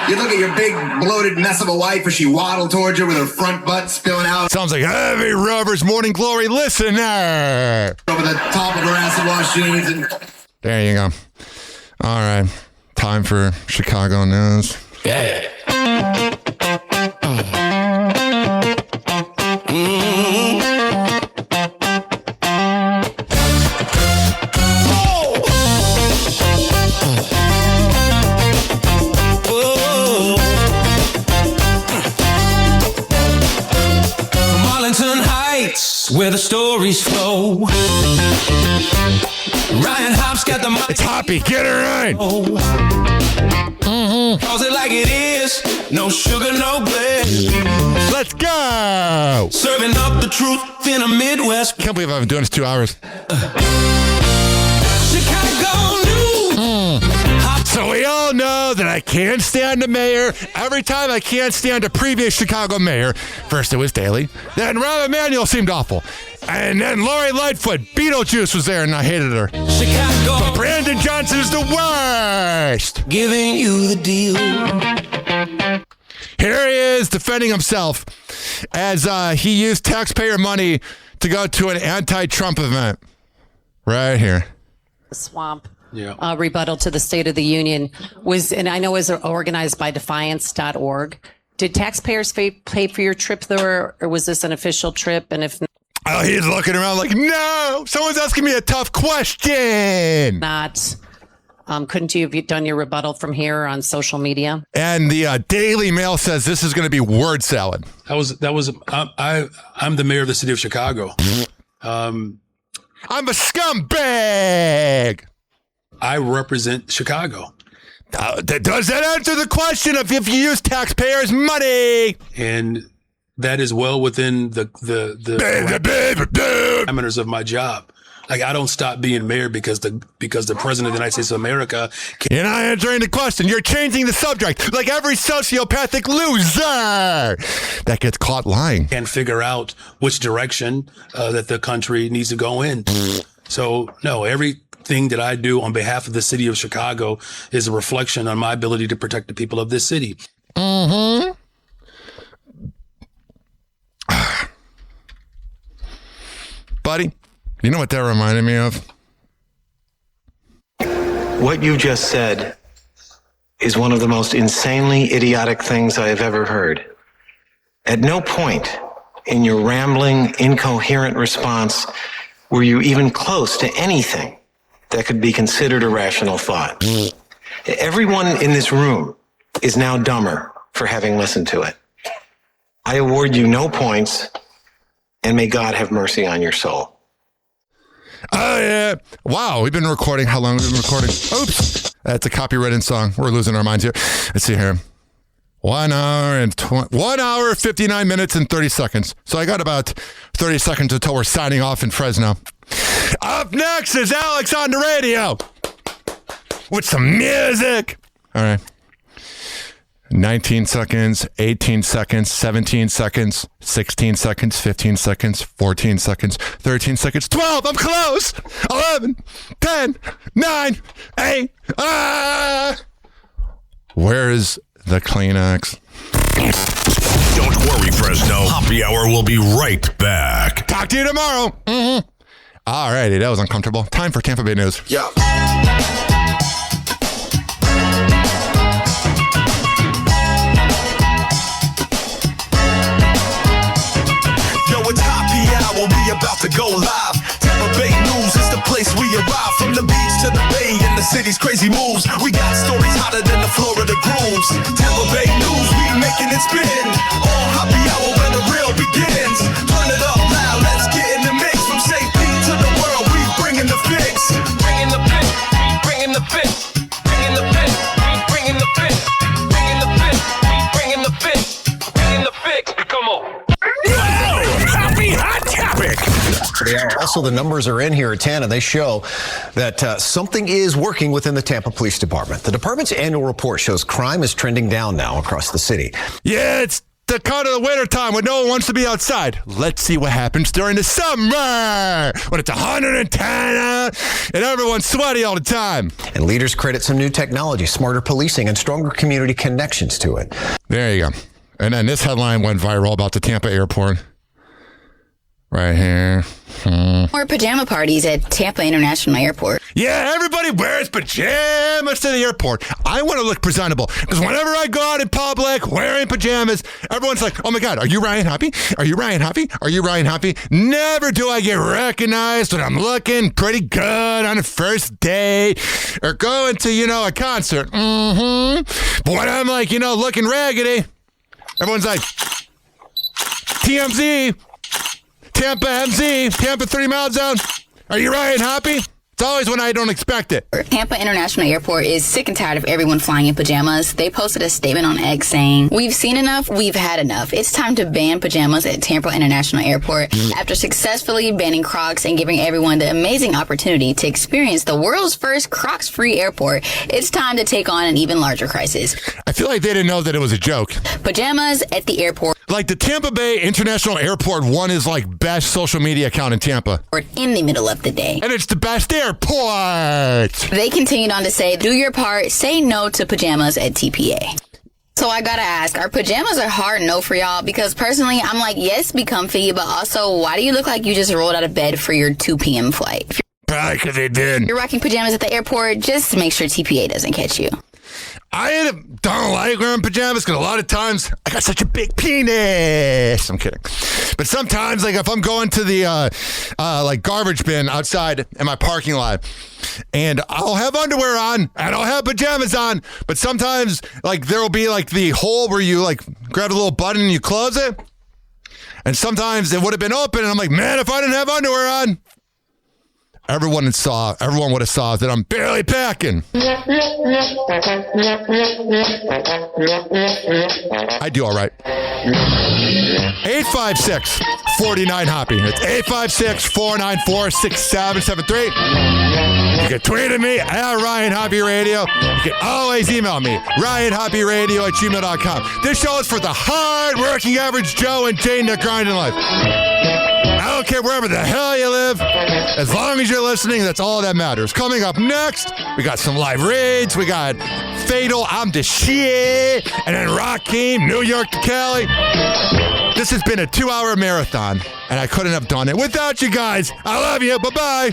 you look at your big bloated mess of a wife as she waddled towards you with her front butt spilling out. Sounds like Heavy Rover's Morning Glory listener. Over the top of her acid wash jeans. And there you go. All right. Time for Chicago news. Yeah. Where the stories flow. Ryan Hopp's got the mic. It's Hoppy, get it right. Calls it like it is. No sugar, no bliss. Let's go. Serving up the truth in a Midwest. Can't believe I've been doing this 2 hours. Chicago news. So we all know that I can't stand the mayor. Every time I can't stand a previous Chicago mayor. First it was Daley. Then Rahm Emanuel seemed awful. And then Lori Lightfoot, Beetlejuice was there and I hated her. Chicago. But Brandon Johnson is the worst. Giving you the deal. Here he is defending himself as he used taxpayer money to go to an anti-Trump event. Right here. Swamp. Yeah. Rebuttal to the State of the Union was, and I know it was organized by defiance.org. Did taxpayers pay for your trip there, or was this an official trip? And if oh, he's looking around like, no, someone's asking me a tough question. not, couldn't you have done your rebuttal from here on social media? And the Daily Mail says this is going to be word salad. I'm the mayor of the city of Chicago. I'm a scumbag. I represent Chicago. Does that answer the question of if you use taxpayers' money? And that is well within the parameters of my job. Like, I don't stop being mayor because the president of the United States of America. You're not answering the question. You're changing the subject like every sociopathic loser that gets caught lying. Can't figure out which direction that the country needs to go in. So, no, everything that I do on behalf of the city of Chicago is a reflection on my ability to protect the people of this city. Mm-hmm. Buddy, you know what that reminded me of? What you just said is one of the most insanely idiotic things I have ever heard. At no point in your rambling, incoherent response were you even close to anything that could be considered a rational thought. Everyone in this room is now dumber for having listened to it. I award you no points, and may God have mercy on your soul. Oh, yeah. Wow, we've been recording. How long have we been recording? Oops. That's a copyrighted song. We're losing our minds here. Let's see here. 1 hour, 59 minutes and 30 seconds. So I got about 30 seconds until we're signing off in Fresno. Up next is Alex on the radio with some music. All right. 19 seconds, 18 seconds, 17 seconds, 16 seconds, 15 seconds, 14 seconds, 13 seconds, 12. I'm close. 11, 10, 9, 8. Where's the Kleenex? Don't worry, Fresno. Happy Hour will be right back. Talk to you tomorrow. Mm-hmm. All righty, that was uncomfortable. Time for Tampa Bay News. Yeah. It's Happy Hour, we about to go live. Tampa Bay News is the place we arrive. From the beach to the bay and the city's crazy moves. We got stories hotter than the Florida grooves. Tampa Bay News, we making it spin. All Happy Hour where the real begins. Turn it up loud, let's get in the mix. From St. Pete to the world, we bringing the fix. Bringing the fix, we bringing the fix. Bringing the fix, we bringing the fix. Bringing the fix, we bringing the fix. Bringing the fix, come on. Happy Hot Topic. They are. Also, the numbers are in here at TAN, and they show that something is working within the Tampa Police Department. The department's annual report shows crime is trending down now across the city. Yeah, it's the kind of the winter time when no one wants to be outside. Let's see what happens during the summer when it's 110 out and everyone's sweaty all the time. And leaders credit some new technology, smarter policing, and stronger community connections to it. There you go. And then this headline went viral about the Tampa airport. Right here. More pajama parties at Tampa International Airport. Yeah, everybody wears pajamas to the airport. I want to look presentable because whenever I go out in public wearing pajamas, everyone's like, oh my God, are you Ryan Hoppe? Are you Ryan Hoppe? Are you Ryan Hoppe? Never do I get recognized when I'm looking pretty good on a first date or going to, a concert. But when I'm like, looking raggedy, everyone's like, TMZ. Tampa MZ, Tampa 3 Mile Zone. Are you Ryan Hoppe? It's always when I don't expect it. Tampa International Airport is sick and tired of everyone flying in pajamas. They posted a statement on X saying, "We've seen enough, we've had enough. It's time to ban pajamas at Tampa International Airport." After successfully banning Crocs and giving everyone the amazing opportunity to experience the world's first Crocs-free airport, it's time to take on an even larger crisis. I feel like they didn't know that it was a joke. Pajamas at the airport. Like the Tampa Bay International Airport one is like best social media account in Tampa. In the middle of the day. And it's the best airport. They continued on to say, do your part, say no to pajamas at TPA. So I gotta ask, are pajamas a hard no for y'all? Because personally, I'm like, yes, be comfy, but also, why do you look like you just rolled out of bed for your 2 p.m. flight? Probably because they did. You're rocking pajamas at the airport, just make sure TPA doesn't catch you. I don't like wearing pajamas because a lot of times I got such a big penis. I'm kidding. But sometimes, like if I'm going to the garbage bin outside in my parking lot and I'll have underwear on and I'll have pajamas on, but sometimes like there will be like the hole where you like grab a little button and you close it. And sometimes it would have been open and I'm like, man, if I didn't have underwear on, everyone would have saw that I'm barely packing. I do all right. 856-49-HOPPY. It's 856-494-6773. You can tweet at me at Ryan Hoppe Radio. You can always email me, ryanhopperadio@gmail.com. This show is for the hard-working average Joe and Jane that grind in life. I don't care wherever the hell you live. As long as you're listening, that's all that matters. Coming up next, we got some live reads. We got Fatal, I'm the Shit, and then Rakim, New York to Cali. This has been a 2-hour marathon, and I couldn't have done it without you guys. I love you. Bye-bye.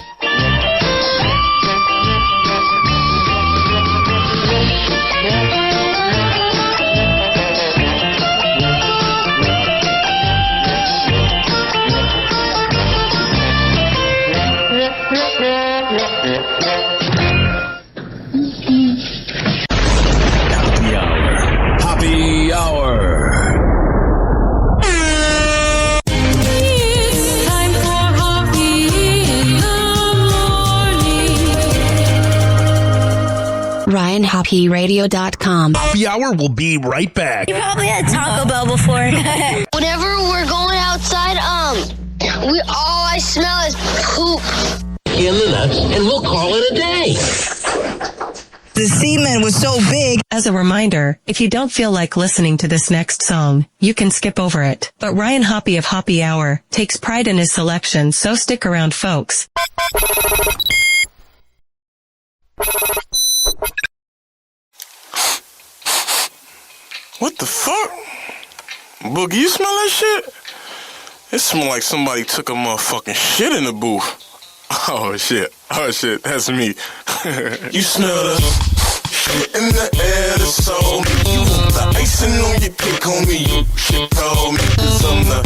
Happy hour. It's time for Hoppe in the morning. RyanHoppeRadio.com. Happy hour will be right back. You probably had Taco Bell before. Whenever we're going outside, all I smell is poop. In the nuts, and we'll call it a day. The semen was so big. As a reminder, if you don't feel like listening to this next song, you can skip over it. But Ryan Hoppe of Hoppe Hour takes pride in his selection, so stick around, folks. What the fuck? Boogie, you smell that shit? It smells like somebody took a motherfucking shit in the booth. Oh shit, that's me. You smell the shit in the air, that's all me. You want the icing on your dick, homie, you should call me, cause I'm the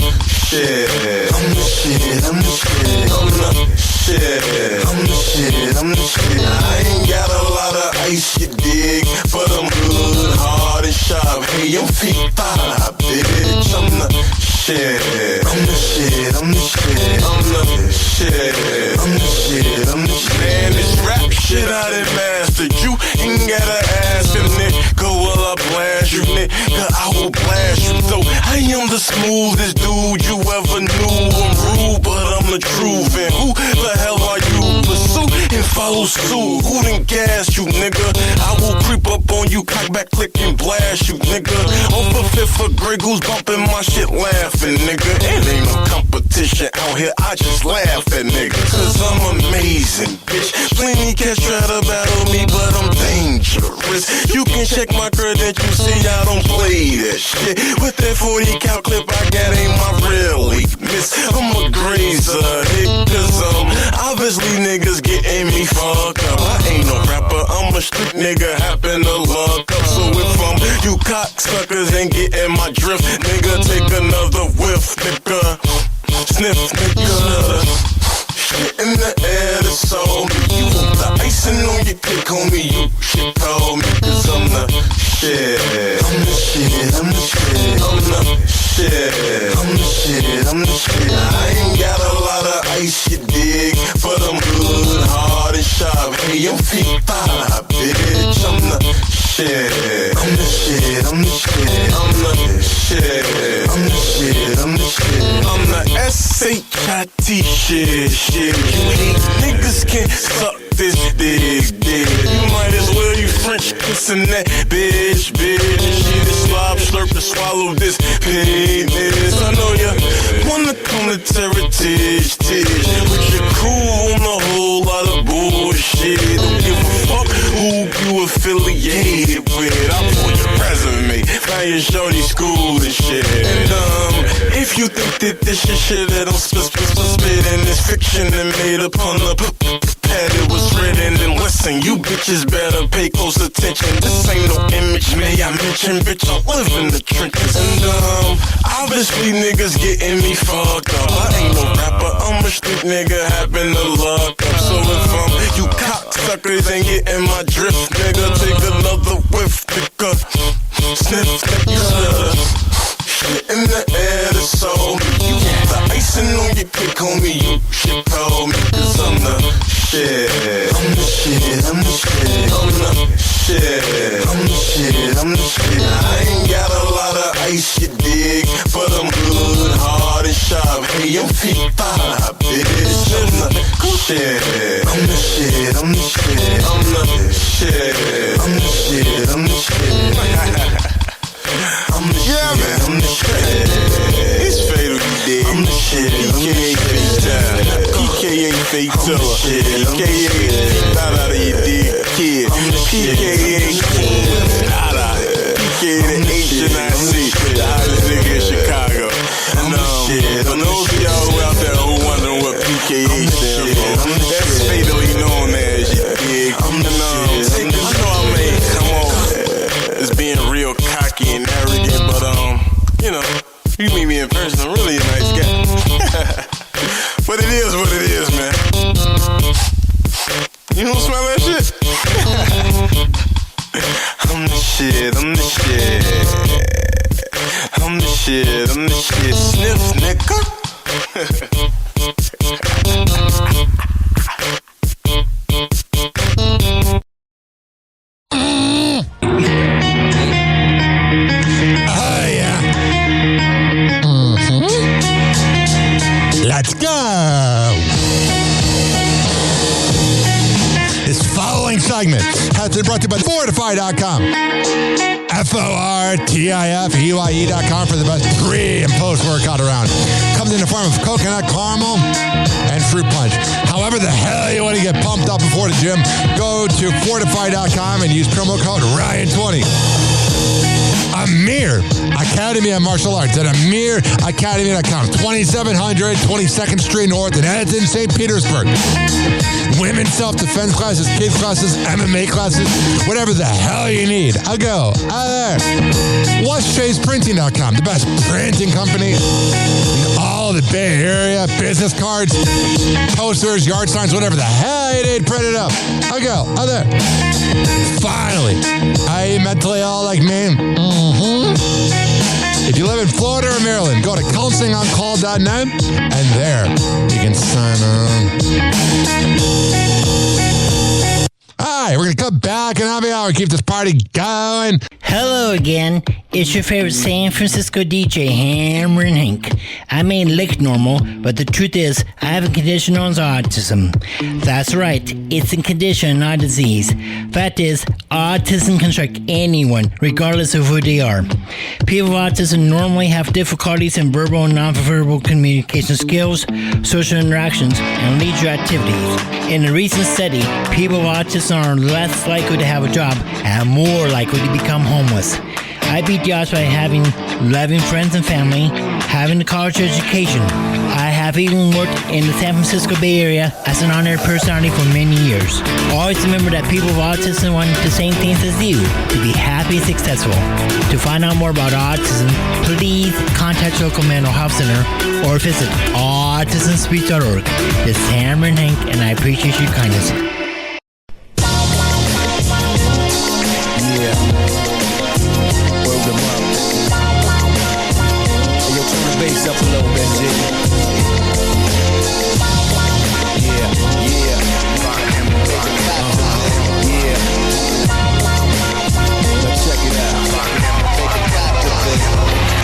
shit. I'm the shit, I'm the shit, I'm the shit. I'm the shit, I'm the shit. I ain't got a lot of ice, you dig, but I'm good, hard and sharp. Hey, I'm feet fire, bitch. I'm the shit. I'm the shit, I'm the shit, I'm the shit. I'm the shit, I'm the shit. Man, this rap shit I done mastered. You ain't gotta ask a nigga, will I blast you, nigga? I will blast you, though I am the smoothest dude you ever knew. I'm rude, but I'm the truth. And who the hell are you? Pursue and follow suit. Who done gas you, nigga? I will creep up on you, cock back, click and blast you, nigga. Over fifth for Greg, who's bumping my shit, laughing, nigga. It ain't no competition out here, I just laugh at niggas. Cause I'm amazing, bitch. Plenty cats try to battle me, but I'm dangerous. You can check my credentials, see I don't play that shit. With that 40 cal clip I got ain't my real weakness. I'm a grazer, cause obviously niggas getting me fucked up. I ain't no rapper, I'm a street nigga, happen to luck up. So if you cocksuckers ain't getting my drift, nigga, take another whiff, nigga. Sniff, nigga. Shit in the air, that's all me. You want the icing on your dick, homie, you should call me, cause I'm the shit. I'm the shit, I'm the shit, I'm the shit. I'm the shit, I'm the shit. I ain't got a lot of ice, you dig, but I'm good, hard and sharp. Hey, I'm feet fire, bitch. I'm the shit. I'm the shit, I'm the shit, I'm the shit. I'm the shit, I'm the shit. I'm the S-H-I-T shit. You hate niggas can't suck this dick. You might as well you French kissing that bitch. She the slob, slurp to swallow this penis. I know you wanna come to Heritage with your crew on a whole lot of bullshit. Don't give a fuck who you affiliated with. I pull your resume, find your shorty school and shit. And if you think that this shit that I'm spitting is fiction and made upon the pad it was written, then listen, you bitches better pay close attention. This ain't no image, may I mention, bitch, I live in the trenches. And obviously niggas getting me fucked up. I ain't no rapper, I'm a street nigga, happen to luck up. So if you cocksuckers ain't getting my drift, nigga, take another whiff, nigga. Sniff, nigga. Shit in the air, that's all me. You want the icing on your dick, homie, you should call me, cause I'm the shit. PKMP5, bitch. I'm the shit. I'm the shit. I'm the shit. I'm the shit. I'm the shit. I'm the shit. I'm the shit. I'm the shit. It's fatal, you dig. I'm the shit. PKA fake time. PKA fake teller. PKA out of your dig kid. PKA out of PKA the HNIC. The hottest nigga in Chicago. And for those of y'all who out there who wondering what PKA stands for, that's fatally known as you dig. I know I may come off as being real cocky and arrogant, but you know, you meet me in person, I'm really a nice guy. But it is what it is, man. You don't smell that shit? I'm the shit, I'm the shit. I'm the shit, I'm the shit. Sniff, nigga. Let's go! This following segment has been brought to you by Fortify.com. FORTIFEYE.com for the best pre- and post-workout around. Comes in the form of coconut caramel and fruit punch. However the hell you want to get pumped up before the gym, go to Fortify.com and use promo code Ryan20. Amir Academy of Martial Arts at AmirAcademy.com. 2700 22nd Street North in Edmonton, St. Petersburg. Women's self-defense classes, kids classes, MMA classes, whatever the hell you need. I'll go. There. WhatChasePrinting.com, the best printing company in all the Bay Area. Business cards, posters, yard signs, whatever the hell you need printed up. I'll go. There. Finally, are you mentally ill like me? If you live in Florida or Maryland, go to counselingoncall.net and there you can sign on. All right, we're going to come back in happy hour, keep this party going. Hello again. It's your favorite San Francisco DJ, Hammer and Hank. I may look normal, but the truth is, I have a condition known as autism. That's right, it's a condition, not a disease. Fact is, autism can strike anyone, regardless of who they are. People with autism normally have difficulties in verbal and non-verbal communication skills, social interactions, and leisure activities. In a recent study, people with autism are less likely to have a job and more likely to become homeless. I beat the odds by having loving friends and family, having a college education. I have even worked in the San Francisco Bay Area as an honored personality for many years. Always remember that people with autism want the same things as you, to be happy and successful. To find out more about autism, please contact your local mental health center or visit autismspeech.org. This is Hammer and Hank, and I appreciate your kindness. Up a little bit, G. Yeah. Let's check it out.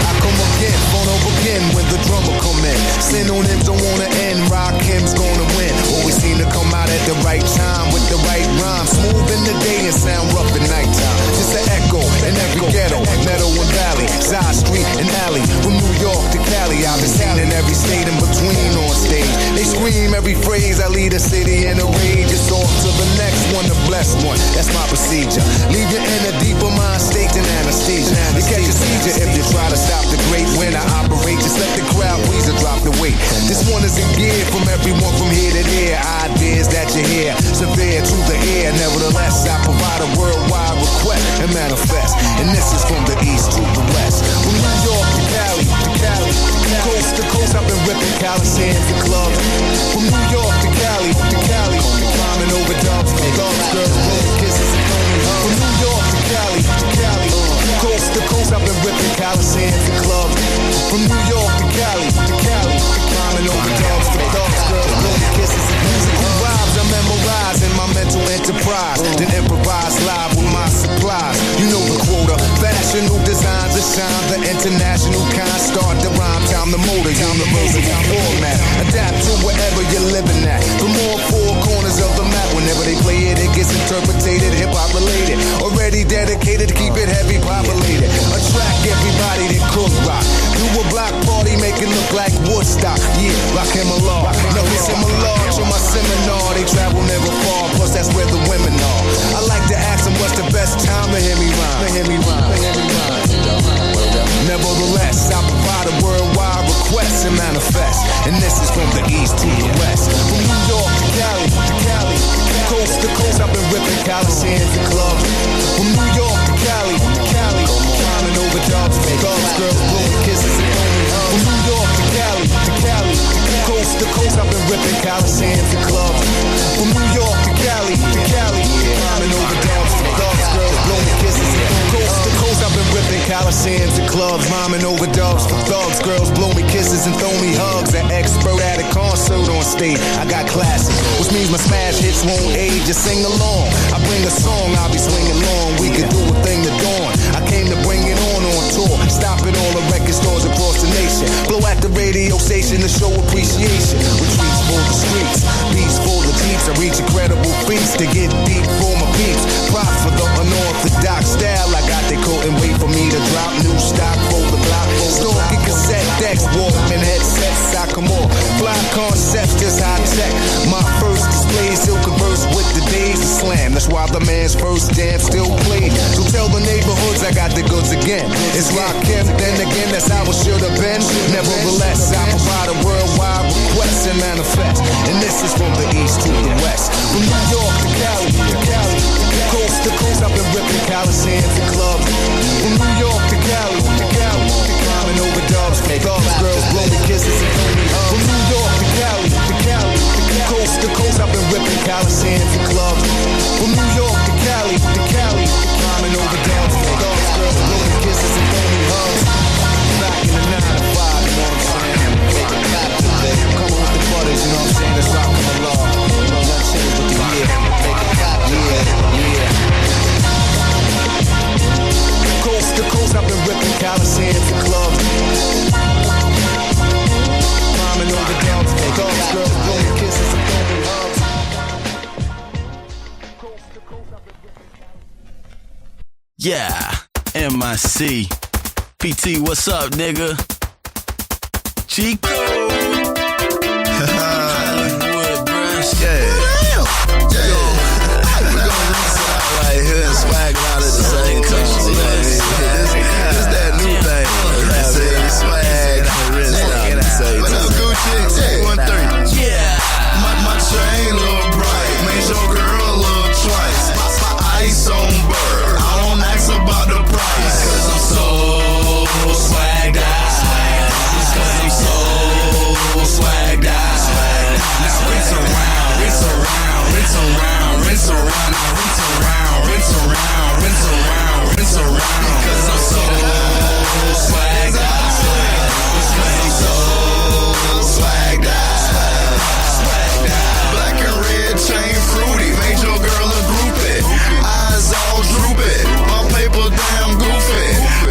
I come again, phone over again when the drummer come in. Synonyms don't wanna end, Rakim's gonna win. Always seem to come out at the right time with the right rhyme. Smooth in the day and sound rough at nighttime. Just an echo in every ghetto, meadow and valley, side street and alley. From New York to Cali, I've been seen in every state in between on stage. They scream every phrase, I lead a city in a rage. It's off to the next one, the blessed one. That's my procedure. Leave you in a deeper mind state than anesthesia. You catch a seizure if you try to stop the great when I operate. Just let the crowd breathe or drop the weight. This one is in gear from everyone from here to there. Ideas that you hear, severe to the air. Nevertheless, I provide a worldwide request and manifest. And this is from the east to the west. From New York to Cali, coast to coast, I've been ripping Coliseums and clubs. From New York to Cali, climbing over dogs, girls, blowing kisses and only hugs. From New York to Cali, coast to coast, I've been ripping Coliseums and clubs. From New York to Cali, climbing over dogs, girls, blowing kisses and musical vibes. I memorize in my mental enterprise, then improvise live with my supplies. You know the quota, fashionable designs that shine, the international kind. Start the rhyme, time the motor, you on the versatile format. Adapt to wherever you're living at. From all four corners of the map, whenever they play it, it gets interpreted, hip-hop related. Already dedicated to keep it heavy populated. Attract everybody that could rock. Do a block party, make it look like Woodstock. Yeah, rock him a law. Nothing similar to my seminar. They travel never far, plus that's where the women are. I like to ask them what's the best time to hear me rhyme. Nevertheless, I provide a worldwide request and manifest. And this is from the east to the west. From New York to Cali, coast to coast, I've been ripping Coliseums and clubs. From New York to Cali, climbing over dogs, girls, blowing kisses and only hugs. From New York to Cali, coast to coast, I've been ripping Coliseums and clubs. From New York to Cali, climbing over dogs, girls, blowing kisses and coast to coast, I've been ripping Coliseums and clubs, rhyming over dogs for thugs, girls blow me kisses and throw me hugs. An expert at a concert on stage, I got classics, which means my smash hits won't age. Just sing along, I bring a song, I'll be swinging long. We could do a thing to dawn. I came to bring it on tour, stop at all the record stores across the nation. Blow at the radio station to show appreciation. Retreats for the streets, beats for the jeeps. I reach incredible feats to get deep for my peeps. Props for the unorthodox style. I got they couldn't wait for me to drop new stock for the block. Stalking cassette decks, Walkman headsets, I come on. Fly concepts, just high tech. My first display still converse with the days of slam. That's why the man's first jam still played. So tell the neighborhoods I got the goods again. It's Rakim, then again, that's how it should have been. Nevertheless, I provide a worldwide request and manifest. And this is from the east to the west. From New York to Cali, coast to coast, I've been ripping Coliseums and clubs. From New York to Cali, climbing over dogs, girls, blowing kisses and only hugs. From New York to Cali, coast to coast, I've been ripping Coliseums and clubs. From New York to Cali, climbing over dogs, girls, blowing kisses and only hugs. Back in the 9 to 5, you know what I'm saying? Make it clap today. Come on with the butters, you know what I'm saying? Let's rock on the law. Nothing changed with the year. Make it clap, yeah. Coast to coast, I've been ripping Coliseums and clubs. Climbing over dogs, girls, blowing kisses and only hugs. Yeah, MIC. PT, what's up, nigga? Chico. Hollywood, bruh. Yeah. We're gonna rinse it out right here and swag out at the same time. This that new thing. Swag and rinse out at the same time. What's up, Gucci? 13. Yeah. My chain look bright. Made your girl look twice. Ice on bird. I don't ask about the price. Cause I'm so swagged out. Cause I'm so swagged out. Now rinse around, rinse around, rinse around, rinse around, now rinse around, rinse around, rinse around, rinse around. Cause I'm so swagged out. Cause I'm so swagged out. Swagged out. Black and red chain fruity, made your girl a groupie. Eyes all droopy, my paper damn goofy.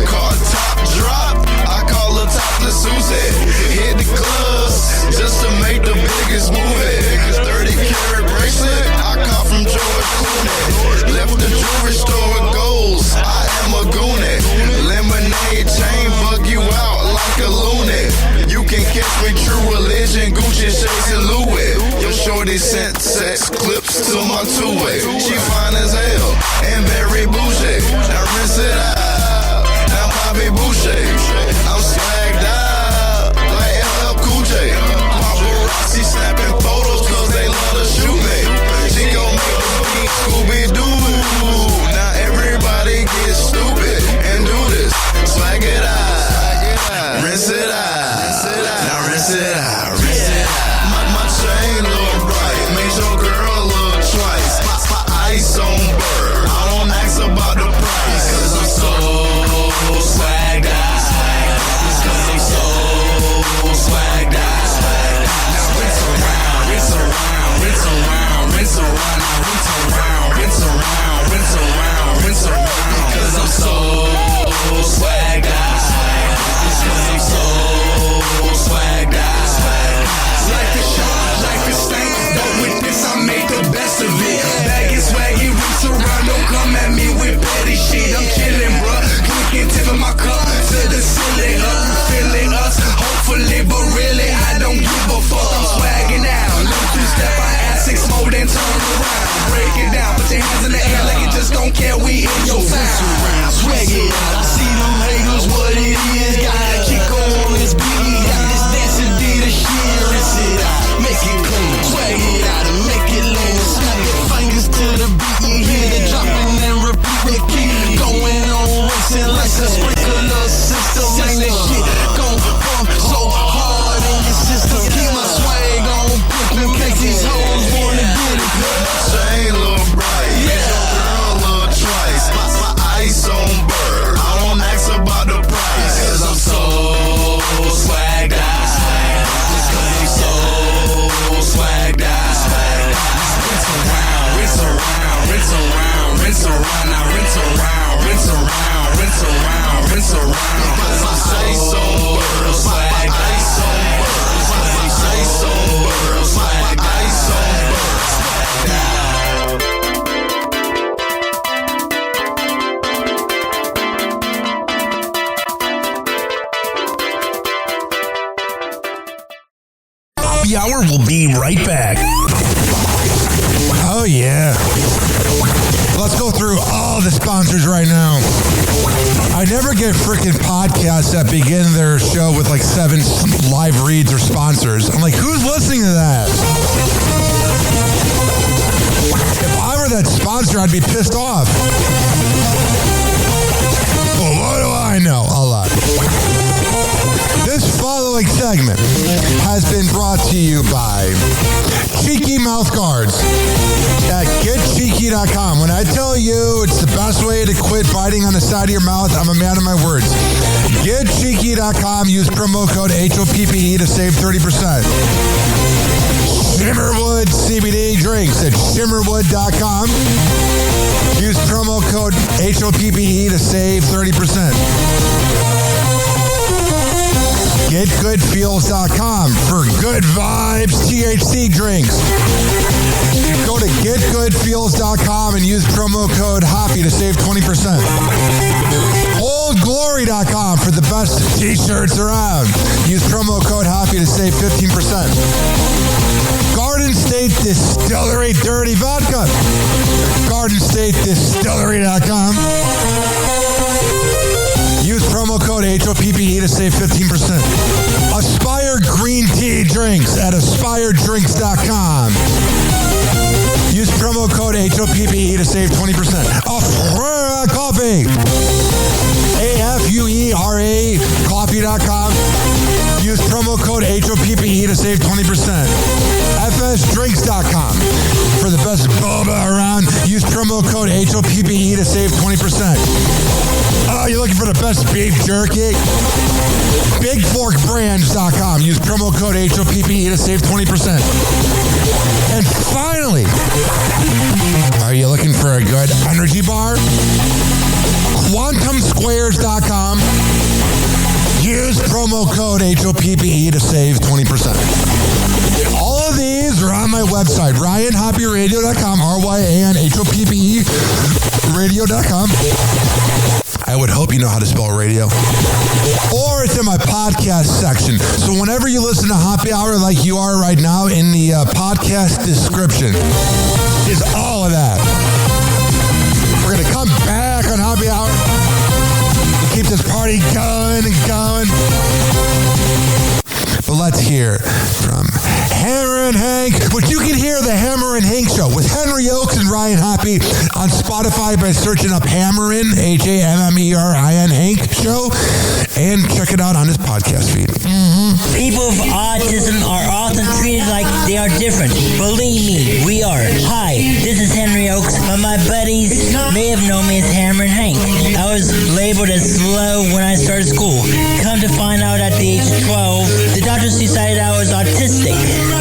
Car top drop, I call her topless Susie. Hit the clubs just to make the biggest movie. 30 karat bracelet, I caught from George Clooney. Left the jewelry store with goals, I am a goonie. Lemonade chain bug you out like a loony. You can catch me true religion, Gucci shirts and Louis. Your shorty sent sex clips to my two-way. She fine as hell and very bougie. Now rinse it out, now Bobby Boucher. I'm swagged out like LL Cool J. Paparazzi snapping photos cause they love to shoot me. She gon' make the beat Scooby-Doo. Now everybody get stupid and do this. Swag it out, rinse it out, now rinse it out, rinse it out. My chain look bright, made your girl look twice. Ice on bird, I don't ask about the price. Cause I'm so swagged out. Cause I'm so swagged out. Now rinse around, rinse around, rinse around, rinse around. Now rinse around, rinse around, rinse around, rinse around. Cause I'm so swagged out. Cause I'm so swagged out. break it down. Put your hands in the air like you just don't care. We in your sound. Swag it out. I see them haters, what it is. Gotta kick on this beat. Got this dancing D the shit. Rinse it out. Make it clean. Swag it out and make it lean. Snap your fingers to the beat. You hear the dropping and repeat. Keep going on racing like a sprinkler system. Ain't this shit gon' pump so hard in your system. Keep my swag on pimpin'. Make these hoes wanna get it. Chain look bright, yeah. Your girl look twice. My ice on bird. I don't ask about the price, cause I'm so swagged out. Just cause I'm so swagged out. Rinse around, rinse around, rinse around, rinse around. Now rinse around, rinse around, rinse around, rinse around. Cause I'm so swagged out. Ice on bird. Ice on bird. Swag ice on bird. Swagged out. Happy Hour will be right back. Oh, yeah. Let's go through all the sponsors right now. I never get freaking podcasts that begin their show with like 7 live reads or sponsors. I'm like, who's listening to that? If I were that sponsor, I'd be pissed off. Well, what do I know? A lot. This following segment has been brought to you by Cheeky Mouth Guards at getcheeky.com. When I tell you it's the best way to quit biting on the side of your mouth, I'm a man of my words. Getcheeky.com. Use promo code HOPPE to save 30%. Shimmerwood CBD drinks at shimmerwood.com. Use promo code HOPPE to save 30%. GetGoodFeels.com for good vibes THC drinks. Go to GetGoodFeels.com and use promo code HOPPY to save 20%. OldGlory.com for the best t-shirts around. Use promo code HOPPY to save 15%. Garden State Distillery Dirty Vodka. GardenStateDistillery.com. Use promo code HOPPE to save 15%. Aspire Green Tea Drinks at AspireDrinks.com. Use promo code HOPPE to save 20%. Afura Coffee. AFUERA Coffee.com. Use promo code HOPPE to save 20%. FSDrinks.com. For the best boba around, use promo code HOPPE to save 20%. Oh, you're looking for the best beef jerky? BigForkBrands.com. Use promo code HOPPE to save 20%. And finally, are you looking for a good energy bar? QuantumSquares.com. Use promo code HOPPE to save 20%. All of these are on my website, RyanHoppyRadio.com, RyanHoppe Radio.com. I would hope you know how to spell radio. Or it's in my podcast section. So whenever you listen to Happy Hour like you are right now, in the podcast description is all of that. We're going to come back on Happy Hour. Keep this party going and going. But let's hear from Hammer and Hank, which you can hear the Hammer and Hank Show with Henry Oakes and Ryan Hoppe on Spotify by searching up Hammerin, HAMMERIN Hank Show, and check it out on his podcast feed. People with autism are often treated like they are different. Believe me, we are. Hi, this is Henry Oakes, but my buddies may have known me as Hammer and Hank. I was labeled as slow when I started school. Come to find out at the age of 12, the doctors decided I was autistic.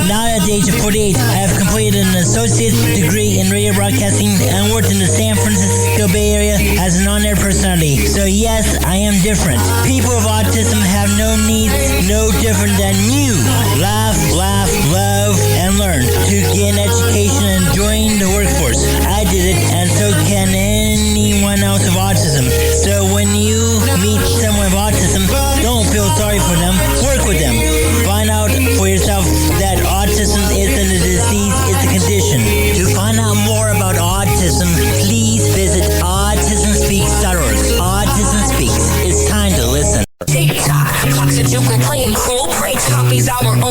Now at the age of 48, I have completed an associate's degree in radio broadcasting and worked in the San Francisco Bay Area as an on-air personality. So yes, I am different. People with autism have no needs, no different than you. Laugh, love, and learn to get an education and join the workforce. I did it, and so can anyone else with autism. So when you meet someone with autism, don't feel sorry for them. Work with them. Find out for yourself that autism isn't a disease, it's a condition. To find out more about autism,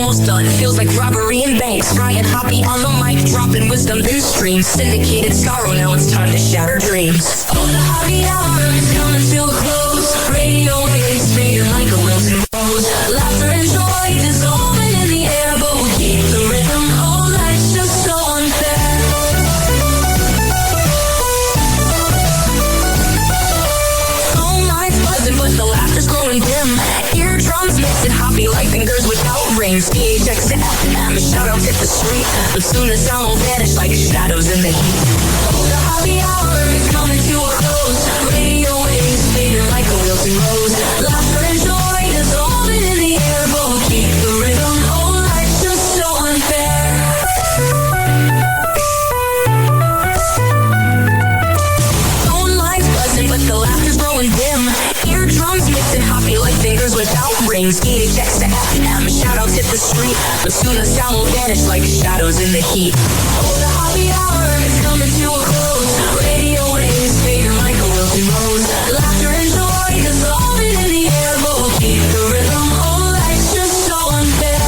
almost done. Feels like robbery in banks. Ryan Hoppe on the mic, dropping wisdom in streams. Syndicated sorrow, now it's time to shatter dreams. Oh, the Hoppe Hour is coming to a close. Radio waves fading like a wilted rose. Laughter and joy dissolving in the air, but we'll keep the rhythm. Oh, life's just so unfair. Phone lines buzzing, but the laughter's growing dim. Eardrums mixing Hoppe like fingers without rings. PHX to FM, shoutouts hit the street. But soon the sound will vanish like shadows in the heat. Oh, the Hoppe Hour is coming to a close. Radio waves fading like a wilted rose. Laughter and joy dissolving in the air, but we'll keep the rhythm. Oh, life's just so unfair. Phone lines buzzing, but the laughter's growing dim. Eardrums mixing Hoppe like fingers without rings. PHX to FM, shoutouts hit the street. But soon the sound will vanish like shadows in the heat. Oh, the Hoppe Hour is coming to a close. Radio waves fading like a wilted rose. Laughter and joy dissolving in the air, but we'll keep the rhythm. Oh, life's just so unfair.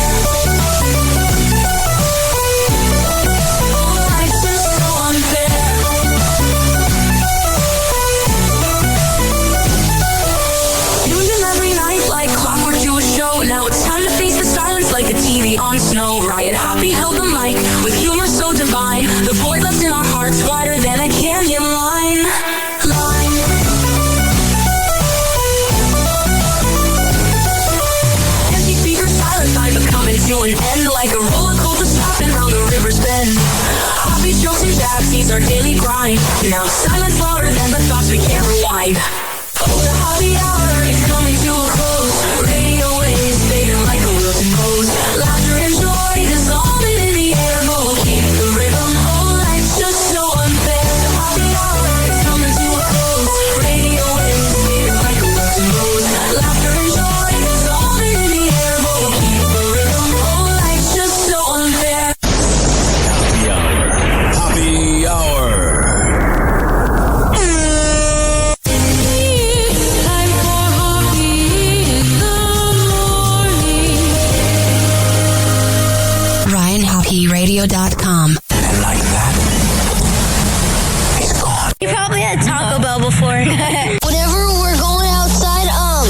Oh, life's just so unfair. Tune in every night like clockwork to a show. Now it's time to face the silence like a TV on snow. Riot Hoppe held the mic with humor so divine. The void left in our hearts wider than a canyon line. Empty speakers, silent time, but coming to an end like a roller coaster stopping round the river's bend. Hoppe jokes and jabs, these our daily grind. Now silence louder than the thoughts we can't rewind. Oh, the Hoppe Hour is coming to a close. Radio waves fading like a wilted rose. Laughter and joy dissolving in the air, but we'll keep the rhythm. Oh, life's just so unfair. The Hoppe Hour is coming to a close. Radio waves fading like a wilted rose. Laughter and joy dissolving in the air, but we'll keep the rhythm. Oh, life's just so unfair. Happy Hour. Happy Hour. RyanHoppeRadio.com. And like that, he's gone. You probably had Taco Bell before. Whenever we're going outside, all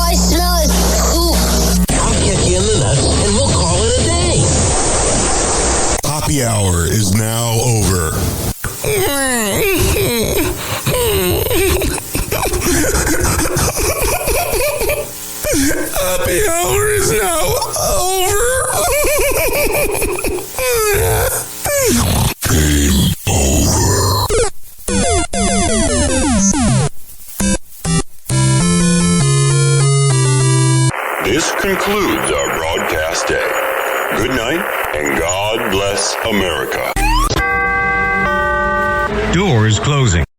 I smell is poop. I'll kick you in the nuts and we'll call it a day. Happy Hour is now over. Happy Hour is now over. Game over. This concludes our broadcast day. Good night and God bless America. Doors closing.